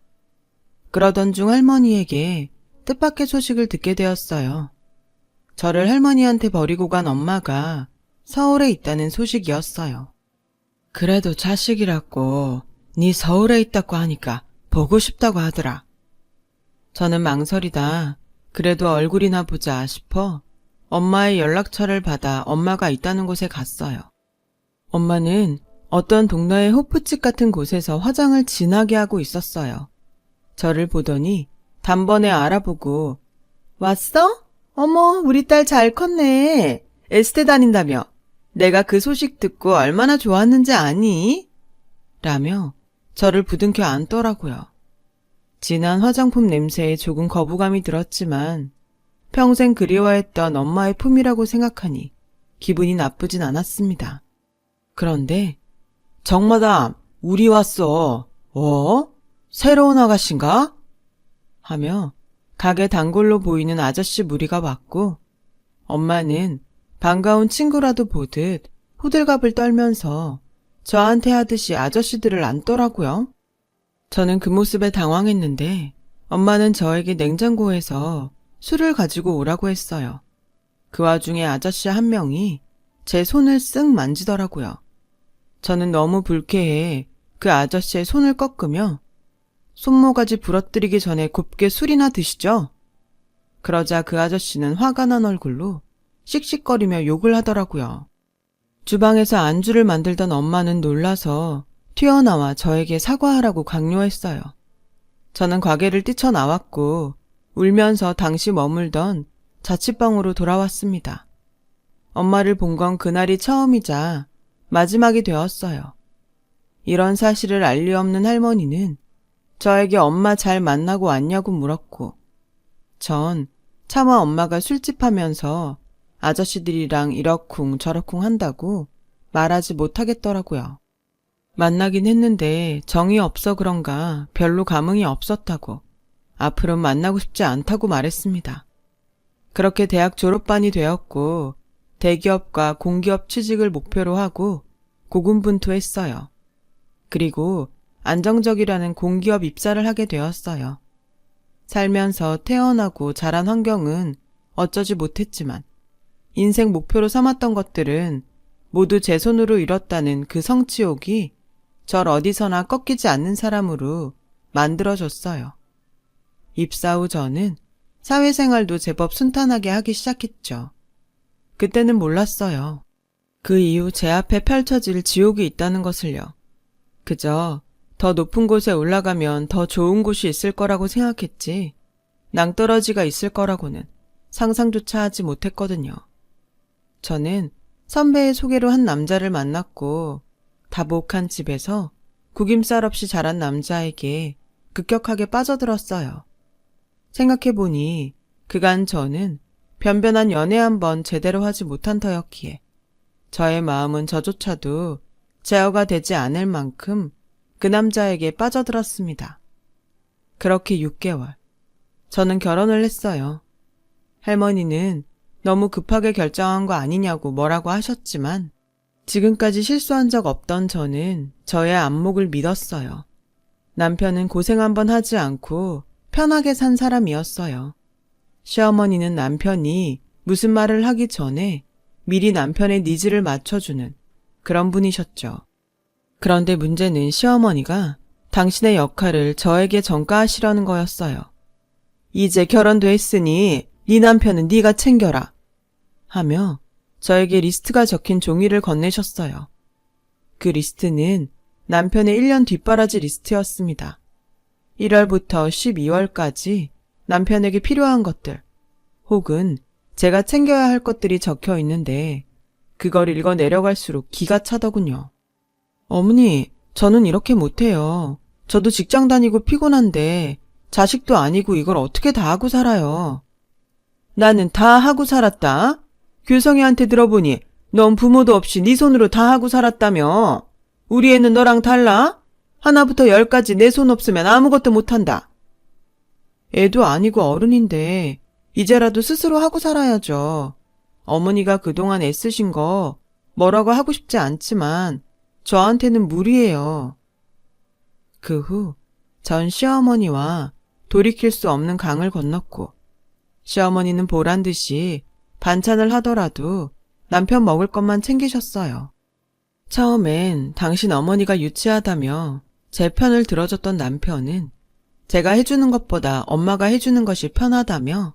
그러던 중 할머니에게 뜻밖의 소식을 듣게 되었어요. 저를 할머니한테 버리고 간 엄마가 서울에 있다는 소식이었어요. 그래도 자식이라고 네 서울에 있다고 하니까 보고 싶다고 하더라. 저는 망설이다 그래도 얼굴이나 보자 싶어 엄마의 연락처를 받아 엄마가 있다는 곳에 갔어요. 엄마는 어떤 동네의 호프집 같은 곳에서 화장을 진하게 하고 있었어요. 저를 보더니 단번에 알아보고 왔어? 어머, 우리 딸 잘 컸네. 에스테 다닌다며. 내가 그 소식 듣고 얼마나 좋았는지 아니? 라며 저를 부둥켜 안더라고요. 진한 화장품 냄새에 조금 거부감이 들었지만 평생 그리워했던 엄마의 품이라고 생각하니 기분이 나쁘진 않았습니다. 그런데 정마담, 우리 왔어. 새로운 아가씨인가? 하며 가게 단골로 보이는 아저씨 무리가 왔고 엄마는 반가운 친구라도 보듯 호들갑을 떨면서 저한테 하듯이 아저씨들을 안더라고요. 저는 그 모습에 당황했는데 엄마는 저에게 냉장고에서 술을 가지고 오라고 했어요. 그 와중에 아저씨 한 명이 제 손을 쓱 만지더라고요. 저는 너무 불쾌해 그 아저씨의 손을 꺾으며 손모가지 부러뜨리기 전에 곱게 술이나 드시죠? 그러자 그 아저씨는 화가 난 얼굴로 씩씩거리며 욕을 하더라고요. 주방에서 안주를 만들던 엄마는 놀라서 튀어나와 저에게 사과하라고 강요했어요. 저는 가게를 뛰쳐나왔고 울면서 당시 머물던 자취방으로 돌아왔습니다. 엄마를 본 건 그날이 처음이자 마지막이 되었어요. 이런 사실을 알 리 없는 할머니는 저에게 엄마 잘 만나고 왔냐고 물었고 전 차마 엄마가 술집 하면서 아저씨들이랑 이러쿵 저러쿵 한다고 말하지 못하겠더라고요. 만나긴 했는데 정이 없어 그런가 별로 감흥이 없었다고 앞으로는 만나고 싶지 않다고 말했습니다. 그렇게 대학 졸업반이 되었고 대기업과 공기업 취직을 목표로 하고 고군분투했어요. 그리고 안정적이라는 공기업 입사를 하게 되었어요. 살면서 태어나고 자란 환경은 어쩌지 못했지만 인생 목표로 삼았던 것들은 모두 제 손으로 이뤘다는 그 성취욕이 절 어디서나 꺾이지 않는 사람으로 만들어줬어요. 입사 후 저는 사회생활도 제법 순탄하게 하기 시작했죠. 그때는 몰랐어요. 그 이후 제 앞에 펼쳐질 지옥이 있다는 것을요. 그저 더 높은 곳에 올라가면 더 좋은 곳이 있을 거라고 생각했지 낭떠러지가 있을 거라고는 상상조차 하지 못했거든요. 저는 선배의 소개로 한 남자를 만났고 다복한 집에서 구김살 없이 자란 남자에게 급격하게 빠져들었어요. 생각해보니 그간 저는 변변한 연애 한번 제대로 하지 못한 터였기에 저의 마음은 저조차도 제어가 되지 않을 만큼 그 남자에게 빠져들었습니다. 그렇게 6개월. 저는 결혼을 했어요. 할머니는 너무 급하게 결정한 거 아니냐고 뭐라고 하셨지만 지금까지 실수한 적 없던 저는 저의 안목을 믿었어요. 남편은 고생 한번 하지 않고 편하게 산 사람이었어요. 시어머니는 남편이 무슨 말을 하기 전에 미리 남편의 니즈를 맞춰주는 그런 분이셨죠. 그런데 문제는 시어머니가 당신의 역할을 저에게 전가하시려는 거였어요. 이제 결혼도 했으니 네 남편은 네가 챙겨라 하며 저에게 리스트가 적힌 종이를 건네셨어요. 그 리스트는 남편의 1년 뒷바라지 리스트였습니다. 1월부터 12월까지 남편에게 필요한 것들, 혹은 제가 챙겨야 할 것들이 적혀 있는데 그걸 읽어 내려갈수록 기가 차더군요. 어머니, 저는 이렇게 못해요. 저도 직장 다니고 피곤한데 자식도 아니고 이걸 어떻게 다 하고 살아요. 나는 다 하고 살았다. 규성이한테 들어보니 넌 부모도 없이 네 손으로 다 하고 살았다며. 우리 애는 너랑 달라? 하나부터 10까지 내 손 없으면 아무것도 못한다. 애도 아니고 어른인데 이제라도 스스로 하고 살아야죠. 어머니가 그동안 애쓰신 거 뭐라고 하고 싶지 않지만 저한테는 무리예요. 그 후 전 시어머니와 돌이킬 수 없는 강을 건넜고, 시어머니는 보란 듯이 반찬을 하더라도 남편 먹을 것만 챙기셨어요. 처음엔 당신 어머니가 유치하다며 제 편을 들어줬던 남편은 제가 해주는 것보다 엄마가 해주는 것이 편하다며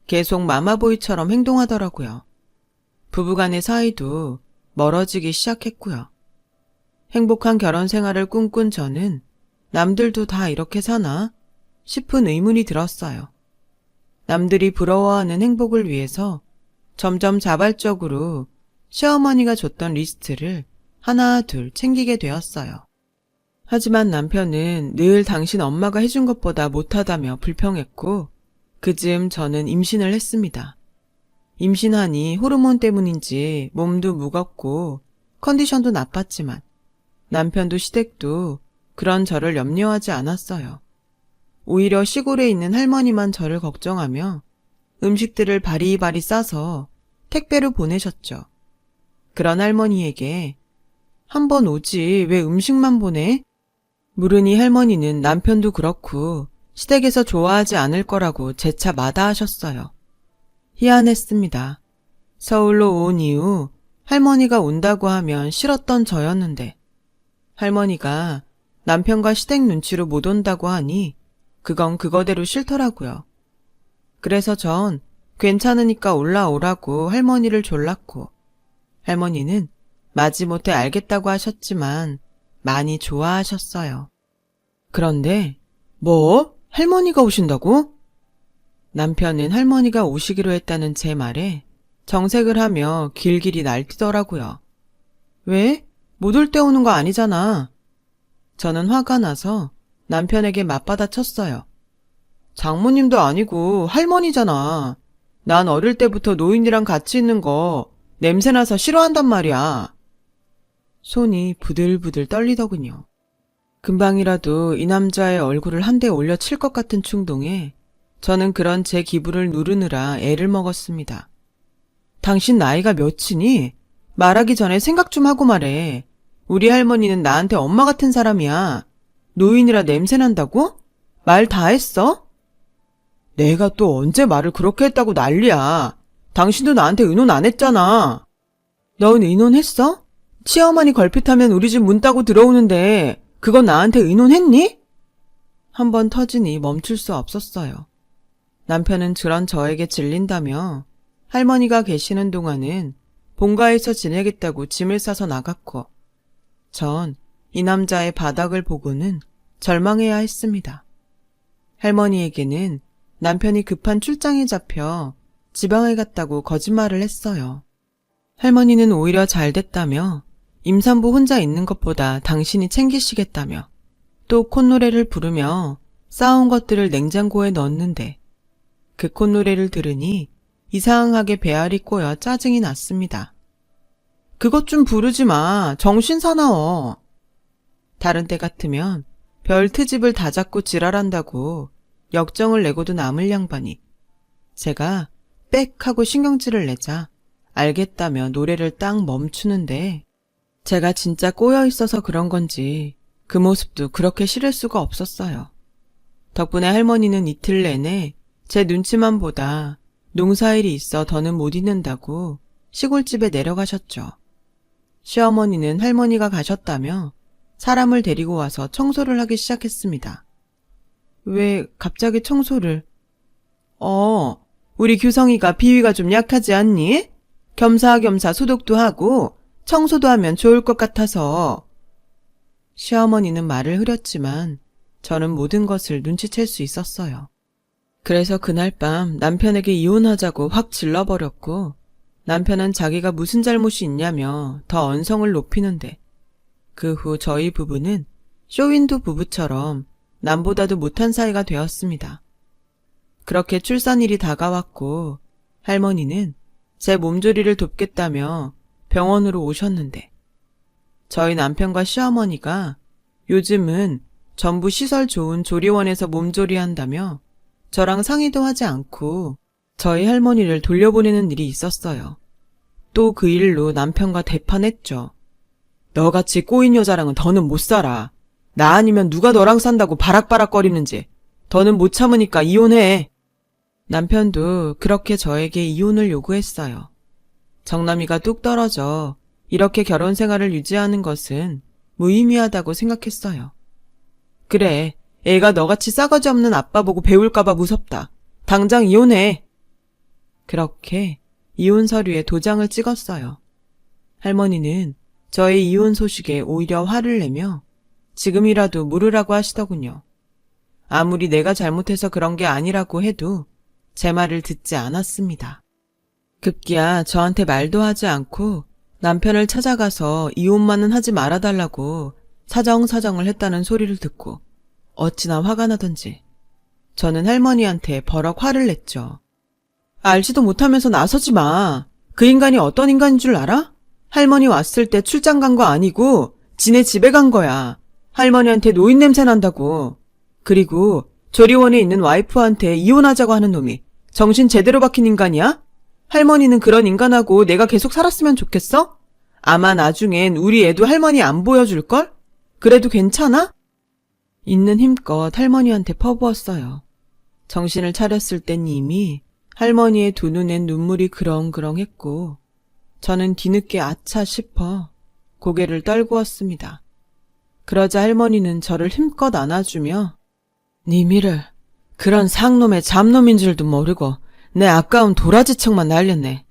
계속 마마보이처럼 행동하더라고요. 부부간의 사이도 멀어지기 시작했고요. 행복한 결혼 생활을 꿈꾼 저는 남들도 다 이렇게 사나 싶은 의문이 들었어요. 남들이 부러워하는 행복을 위해서 점점 자발적으로 시어머니가 줬던 리스트를 하나 둘 챙기게 되었어요. 하지만 남편은 늘 당신 엄마가 해준 것보다 못하다며 불평했고, 그즈음 저는 임신을 했습니다. 임신하니 호르몬 때문인지 몸도 무겁고 컨디션도 나빴지만 남편도 시댁도 그런 저를 염려하지 않았어요. 오히려 시골에 있는 할머니만 저를 걱정하며 음식들을 바리바리 싸서 택배로 보내셨죠. 그런 할머니에게 한번 오지 왜 음식만 보내? 물으니 할머니는 남편도 그렇고 시댁에서 좋아하지 않을 거라고 재차 마다하셨어요. 희한했습니다. 서울로 온 이후 할머니가 온다고 하면 싫었던 저였는데 할머니가 남편과 시댁 눈치로 못 온다고 하니 그건 그거대로 싫더라고요. 그래서 전 괜찮으니까 올라오라고 할머니를 졸랐고, 할머니는 마지못해 알겠다고 하셨지만 많이 좋아하셨어요. 그런데 뭐? 할머니가 오신다고? 남편은 할머니가 오시기로 했다는 제 말에 정색을 하며 길길이 날뛰더라고요. 왜? 못 올 때 오는 거 아니잖아. 저는 화가 나서 남편에게 맞받아 쳤어요. 장모님도 아니고 할머니잖아. 난 어릴 때부터 노인이랑 같이 있는 거 냄새나서 싫어한단 말이야. 손이 부들부들 떨리더군요. 금방이라도 이 남자의 얼굴을 한 대 올려 칠 것 같은 충동에 저는 그런 제 기분을 누르느라 애를 먹었습니다. 당신 나이가 몇이니? 말하기 전에 생각 좀 하고 말해. 우리 할머니는 나한테 엄마 같은 사람이야. 노인이라 냄새난다고? 말 다 했어? 내가 또 언제 말을 그렇게 했다고 난리야. 당신도 나한테 의논 안 했잖아. 넌 의논했어? 시어머니 걸핏하면 우리 집 문 따고 들어오는데 그건 나한테 의논했니? 한번 터지니 멈출 수 없었어요. 남편은 그런 저에게 질린다며 할머니가 계시는 동안은 본가에서 지내겠다고 짐을 싸서 나갔고, 전 이 남자의 바닥을 보고는 절망해야 했습니다. 할머니에게는 남편이 급한 출장에 잡혀 지방에 갔다고 거짓말을 했어요. 할머니는 오히려 잘 됐다며 임산부 혼자 있는 것보다 당신이 챙기시겠다며 또 콧노래를 부르며 싸온 것들을 냉장고에 넣었는데 그 콧노래를 들으니 이상하게 배알이 꼬여 짜증이 났습니다. 그것 좀 부르지 마. 정신 사나워. 다른 때 같으면 별 트집을 다 잡고 지랄한다고 역정을 내고도 남을 양반이 제가 빽 하고 신경질을 내자 알겠다며 노래를 딱 멈추는데 제가 진짜 꼬여 있어서 그런 건지 그 모습도 그렇게 싫을 수가 없었어요. 덕분에 할머니는 이틀 내내 제 눈치만 보다 농사일이 있어 더는 못 있는다고 시골집에 내려가셨죠. 시어머니는 할머니가 가셨다며 사람을 데리고 와서 청소를 하기 시작했습니다. 왜 갑자기 청소를? 우리 규성이가 비위가 좀 약하지 않니? 겸사겸사 소독도 하고 청소도 하면 좋을 것 같아서. 시어머니는 말을 흐렸지만 저는 모든 것을 눈치챌 수 있었어요. 그래서 그날 밤 남편에게 이혼하자고 확 질러버렸고, 남편은 자기가 무슨 잘못이 있냐며 더 언성을 높이는데, 그 후 저희 부부는 쇼윈도 부부처럼 남보다도 못한 사이가 되었습니다. 그렇게 출산일이 다가왔고 할머니는 제 몸조리를 돕겠다며 병원으로 오셨는데, 저희 남편과 시어머니가 요즘은 전부 시설 좋은 조리원에서 몸조리한다며 저랑 상의도 하지 않고 저희 할머니를 돌려보내는 일이 있었어요. 또 그 일로 남편과 대판했죠. 너같이 꼬인 여자랑은 더는 못 살아. 나 아니면 누가 너랑 산다고 바락바락거리는지. 더는 못 참으니까 이혼해. 남편도 그렇게 저에게 이혼을 요구했어요. 정남이가 뚝 떨어져 이렇게 결혼 생활을 유지하는 것은 무의미하다고 생각했어요. 그래, 애가 너같이 싸가지 없는 아빠 보고 배울까봐 무섭다. 당장 이혼해. 그렇게 이혼 서류에 도장을 찍었어요. 할머니는 저의 이혼 소식에 오히려 화를 내며 지금이라도 물으라고 하시더군요. 아무리 내가 잘못해서 그런 게 아니라고 해도 제 말을 듣지 않았습니다. 급기야 저한테 말도 하지 않고 남편을 찾아가서 이혼만은 하지 말아달라고 사정사정을 했다는 소리를 듣고 어찌나 화가 나던지 저는 할머니한테 버럭 화를 냈죠. 알지도 못하면서 나서지 마. 그 인간이 어떤 인간인 줄 알아? 할머니 왔을 때 출장 간 거 아니고 지네 집에 간 거야. 할머니한테 노인 냄새 난다고. 그리고 조리원에 있는 와이프한테 이혼하자고 하는 놈이 정신 제대로 박힌 인간이야? 할머니는 그런 인간하고 내가 계속 살았으면 좋겠어? 아마 나중엔 우리 애도 할머니 안 보여줄걸? 그래도 괜찮아? 있는 힘껏 할머니한테 퍼부었어요. 정신을 차렸을 땐 이미 할머니의 두 눈엔 눈물이 그렁그렁했고 저는 뒤늦게 아차 싶어 고개를 떨구었습니다. 그러자 할머니는 저를 힘껏 안아주며 니미를 그런 상놈의 잡놈인 줄도 모르고 내 아까운 도라지청만 날렸네.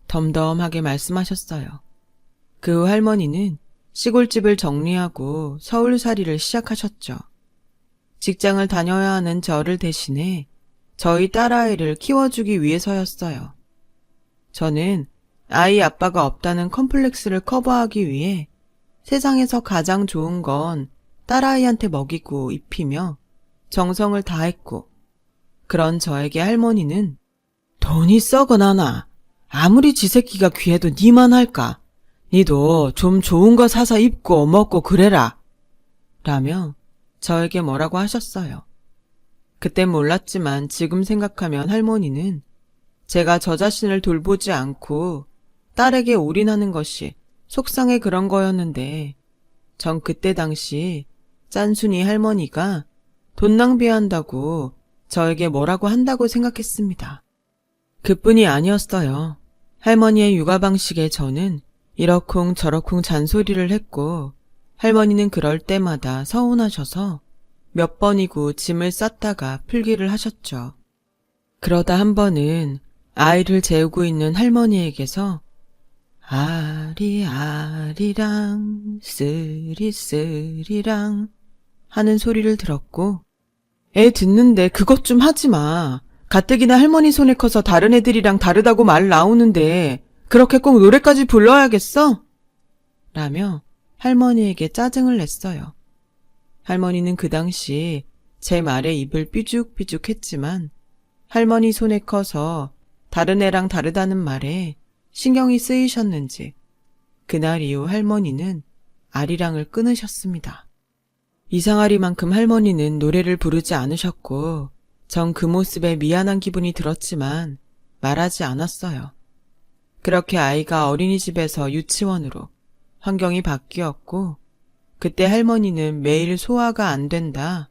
덤덤하게 말씀하셨어요. 그 후 할머니는 시골집을 정리하고 서울살이를 시작하셨죠. 직장을 다녀야 하는 저를 대신해 저희 딸아이를 키워주기 위해서였어요. 저는 아이 아빠가 없다는 컴플렉스를 커버하기 위해 세상에서 가장 좋은 건 딸아이한테 먹이고 입히며 정성을 다했고, 그런 저에게 할머니는 돈이 썩어나나 아무리 지 새끼가 귀해도 니만 할까? 니도 좀 좋은 거 사서 입고 먹고 그래라. 라며 저에게 뭐라고 하셨어요. 그땐 몰랐지만 지금 생각하면 할머니는 제가 저 자신을 돌보지 않고 딸에게 올인하는 것이 속상해 그런 거였는데, 전 그때 당시 짠순이 할머니가 돈 낭비한다고 저에게 뭐라고 한다고 생각했습니다. 그뿐이 아니었어요. 할머니의 육아 방식에 저는 이러쿵 저러쿵 잔소리를 했고, 할머니는 그럴 때마다 서운하셔서 몇 번이고 짐을 쌌다가 풀기를 하셨죠. 그러다 한 번은 아이를 재우고 있는 할머니에게서 아리아리랑 쓰리쓰리랑 하는 소리를 들었고, 애 듣는데 그것 좀 하지 마. 가뜩이나 할머니 손에 커서 다른 애들이랑 다르다고 말 나오는데 그렇게 꼭 노래까지 불러야겠어? 라며 할머니에게 짜증을 냈어요. 할머니는 그 당시 제 말에 입을 삐죽삐죽 했지만 할머니 손에 커서 다른 애랑 다르다는 말에 신경이 쓰이셨는지 그날 이후 할머니는 아리랑을 끊으셨습니다. 이상하리만큼 할머니는 노래를 부르지 않으셨고 전 그 모습에 미안한 기분이 들었지만 말하지 않았어요. 그렇게 아이가 어린이집에서 유치원으로 환경이 바뀌었고 그때 할머니는 매일 소화가 안 된다,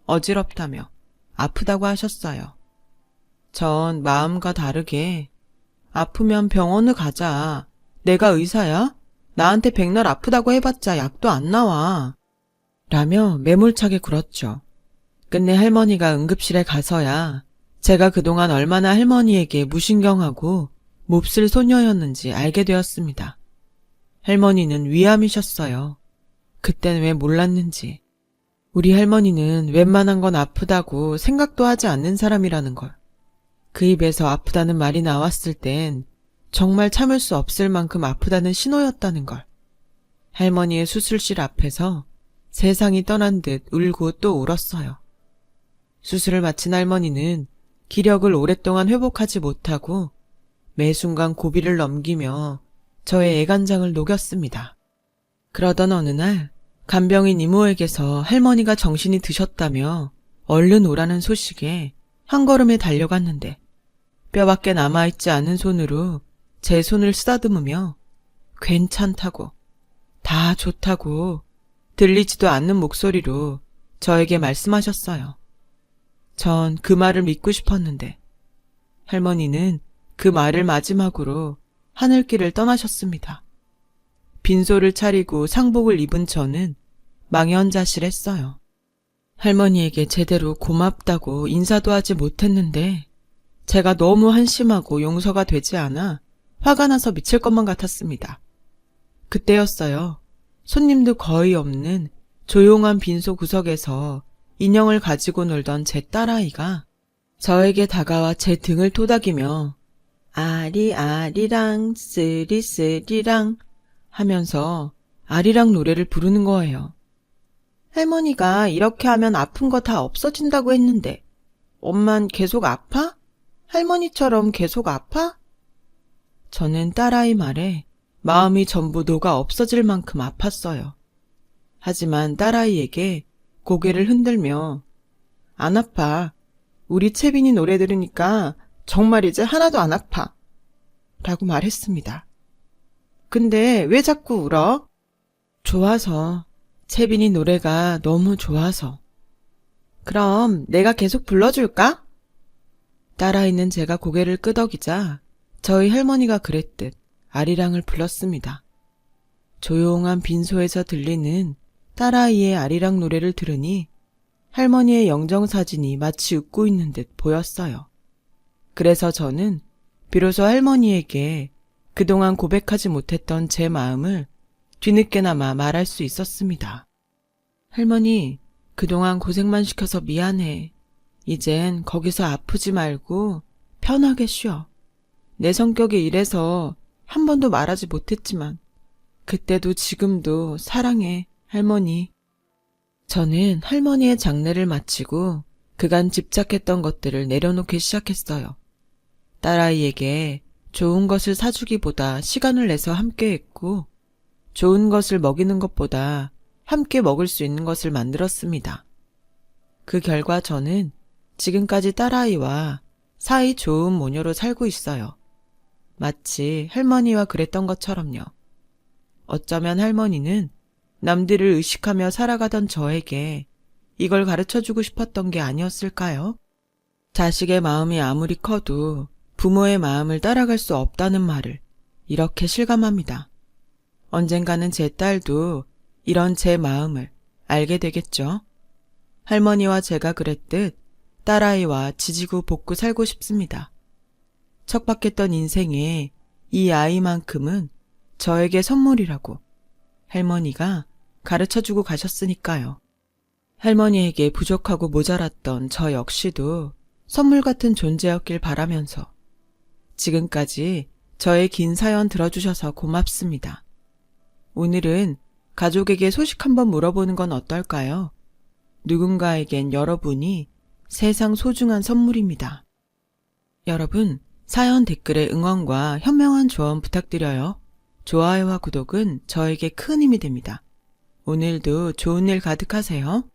어지럽다며 아프다고 하셨어요. 전 마음과 다르게 아프면 병원을 가자. 내가 의사야? 나한테 백날 아프다고 해봤자 약도 안 나와. 라며 매몰차게 굴었죠. 끝내 할머니가 응급실에 가서야 제가 그동안 얼마나 할머니에게 무신경하고 몹쓸 소녀였는지 알게 되었습니다. 할머니는 위암이셨어요. 그땐 왜 몰랐는지. 우리 할머니는 웬만한 건 아프다고 생각도 하지 않는 사람이라는 걸. 그 입에서 아프다는 말이 나왔을 땐 정말 참을 수 없을 만큼 아프다는 신호였다는 걸. 할머니의 수술실 앞에서 세상이 떠난 듯 울고 또 울었어요. 수술을 마친 할머니는 기력을 오랫동안 회복하지 못하고 매 순간 고비를 넘기며 저의 애간장을 녹였습니다. 그러던 어느 날 간병인 이모에게서 할머니가 정신이 드셨다며 얼른 오라는 소식에 한 걸음에 달려갔는데 뼈밖에 남아있지 않은 손으로 제 손을 쓰다듬으며 괜찮다고, 다 좋다고 들리지도 않는 목소리로 저에게 말씀하셨어요. 전 그 말을 믿고 싶었는데 할머니는 그 말을 마지막으로 하늘길을 떠나셨습니다. 빈소를 차리고 상복을 입은 저는 망연자실했어요. 할머니에게 제대로 고맙다고 인사도 하지 못했는데 제가 너무 한심하고 용서가 되지 않아 화가 나서 미칠 것만 같았습니다. 그때였어요. 손님도 거의 없는 조용한 빈소 구석에서 인형을 가지고 놀던 제 딸아이가 저에게 다가와 제 등을 토닥이며 아리아리랑 쓰리쓰리랑 하면서 아리랑 노래를 부르는 거예요. 할머니가 이렇게 하면 아픈 거 다 없어진다고 했는데 엄만 계속 아파? 할머니처럼 계속 아파? 저는 딸아이 말에 마음이 전부 녹아 없어질 만큼 아팠어요. 하지만 딸아이에게 고개를 흔들며 안 아파. 우리 채빈이 노래 들으니까 정말 이제 하나도 안 아파. 라고 말했습니다. 근데 왜 자꾸 울어? 좋아서. 채빈이 노래가 너무 좋아서. 그럼 내가 계속 불러줄까? 딸아이는 제가 고개를 끄덕이자 저희 할머니가 그랬듯 아리랑을 불렀습니다. 조용한 빈소에서 들리는 딸아이의 아리랑 노래를 들으니 할머니의 영정사진이 마치 웃고 있는 듯 보였어요. 그래서 저는 비로소 할머니에게 그동안 고백하지 못했던 제 마음을 뒤늦게나마 말할 수 있었습니다. 할머니, 그동안 고생만 시켜서 미안해. 이젠 거기서 아프지 말고 편하게 쉬어. 내 성격이 이래서 한 번도 말하지 못했지만 그때도 지금도 사랑해, 할머니. 저는 할머니의 장례를 마치고 그간 집착했던 것들을 내려놓기 시작했어요. 딸아이에게 좋은 것을 사주기보다 시간을 내서 함께했고 좋은 것을 먹이는 것보다 함께 먹을 수 있는 것을 만들었습니다. 그 결과 저는 지금까지 딸아이와 사이 좋은 모녀로 살고 있어요. 마치 할머니와 그랬던 것처럼요. 어쩌면 할머니는 남들을 의식하며 살아가던 저에게 이걸 가르쳐주고 싶었던 게 아니었을까요? 자식의 마음이 아무리 커도 부모의 마음을 따라갈 수 없다는 말을 이렇게 실감합니다. 언젠가는 제 딸도 이런 제 마음을 알게 되겠죠. 할머니와 제가 그랬듯 딸아이와 지지고 볶고 살고 싶습니다. 척박했던 인생에 이 아이만큼은 저에게 선물이라고 할머니가 가르쳐주고 가셨으니까요. 할머니에게 부족하고 모자랐던 저 역시도 선물 같은 존재였길 바라면서 지금까지 저의 긴 사연 들어주셔서 고맙습니다. 오늘은 가족에게 소식 한번 물어보는 건 어떨까요? 누군가에겐 여러분이 세상 소중한 선물입니다. 여러분, 사연 댓글에 응원과 현명한 조언 부탁드려요. 좋아요와 구독은 저에게 큰 힘이 됩니다. 오늘도 좋은 일 가득하세요.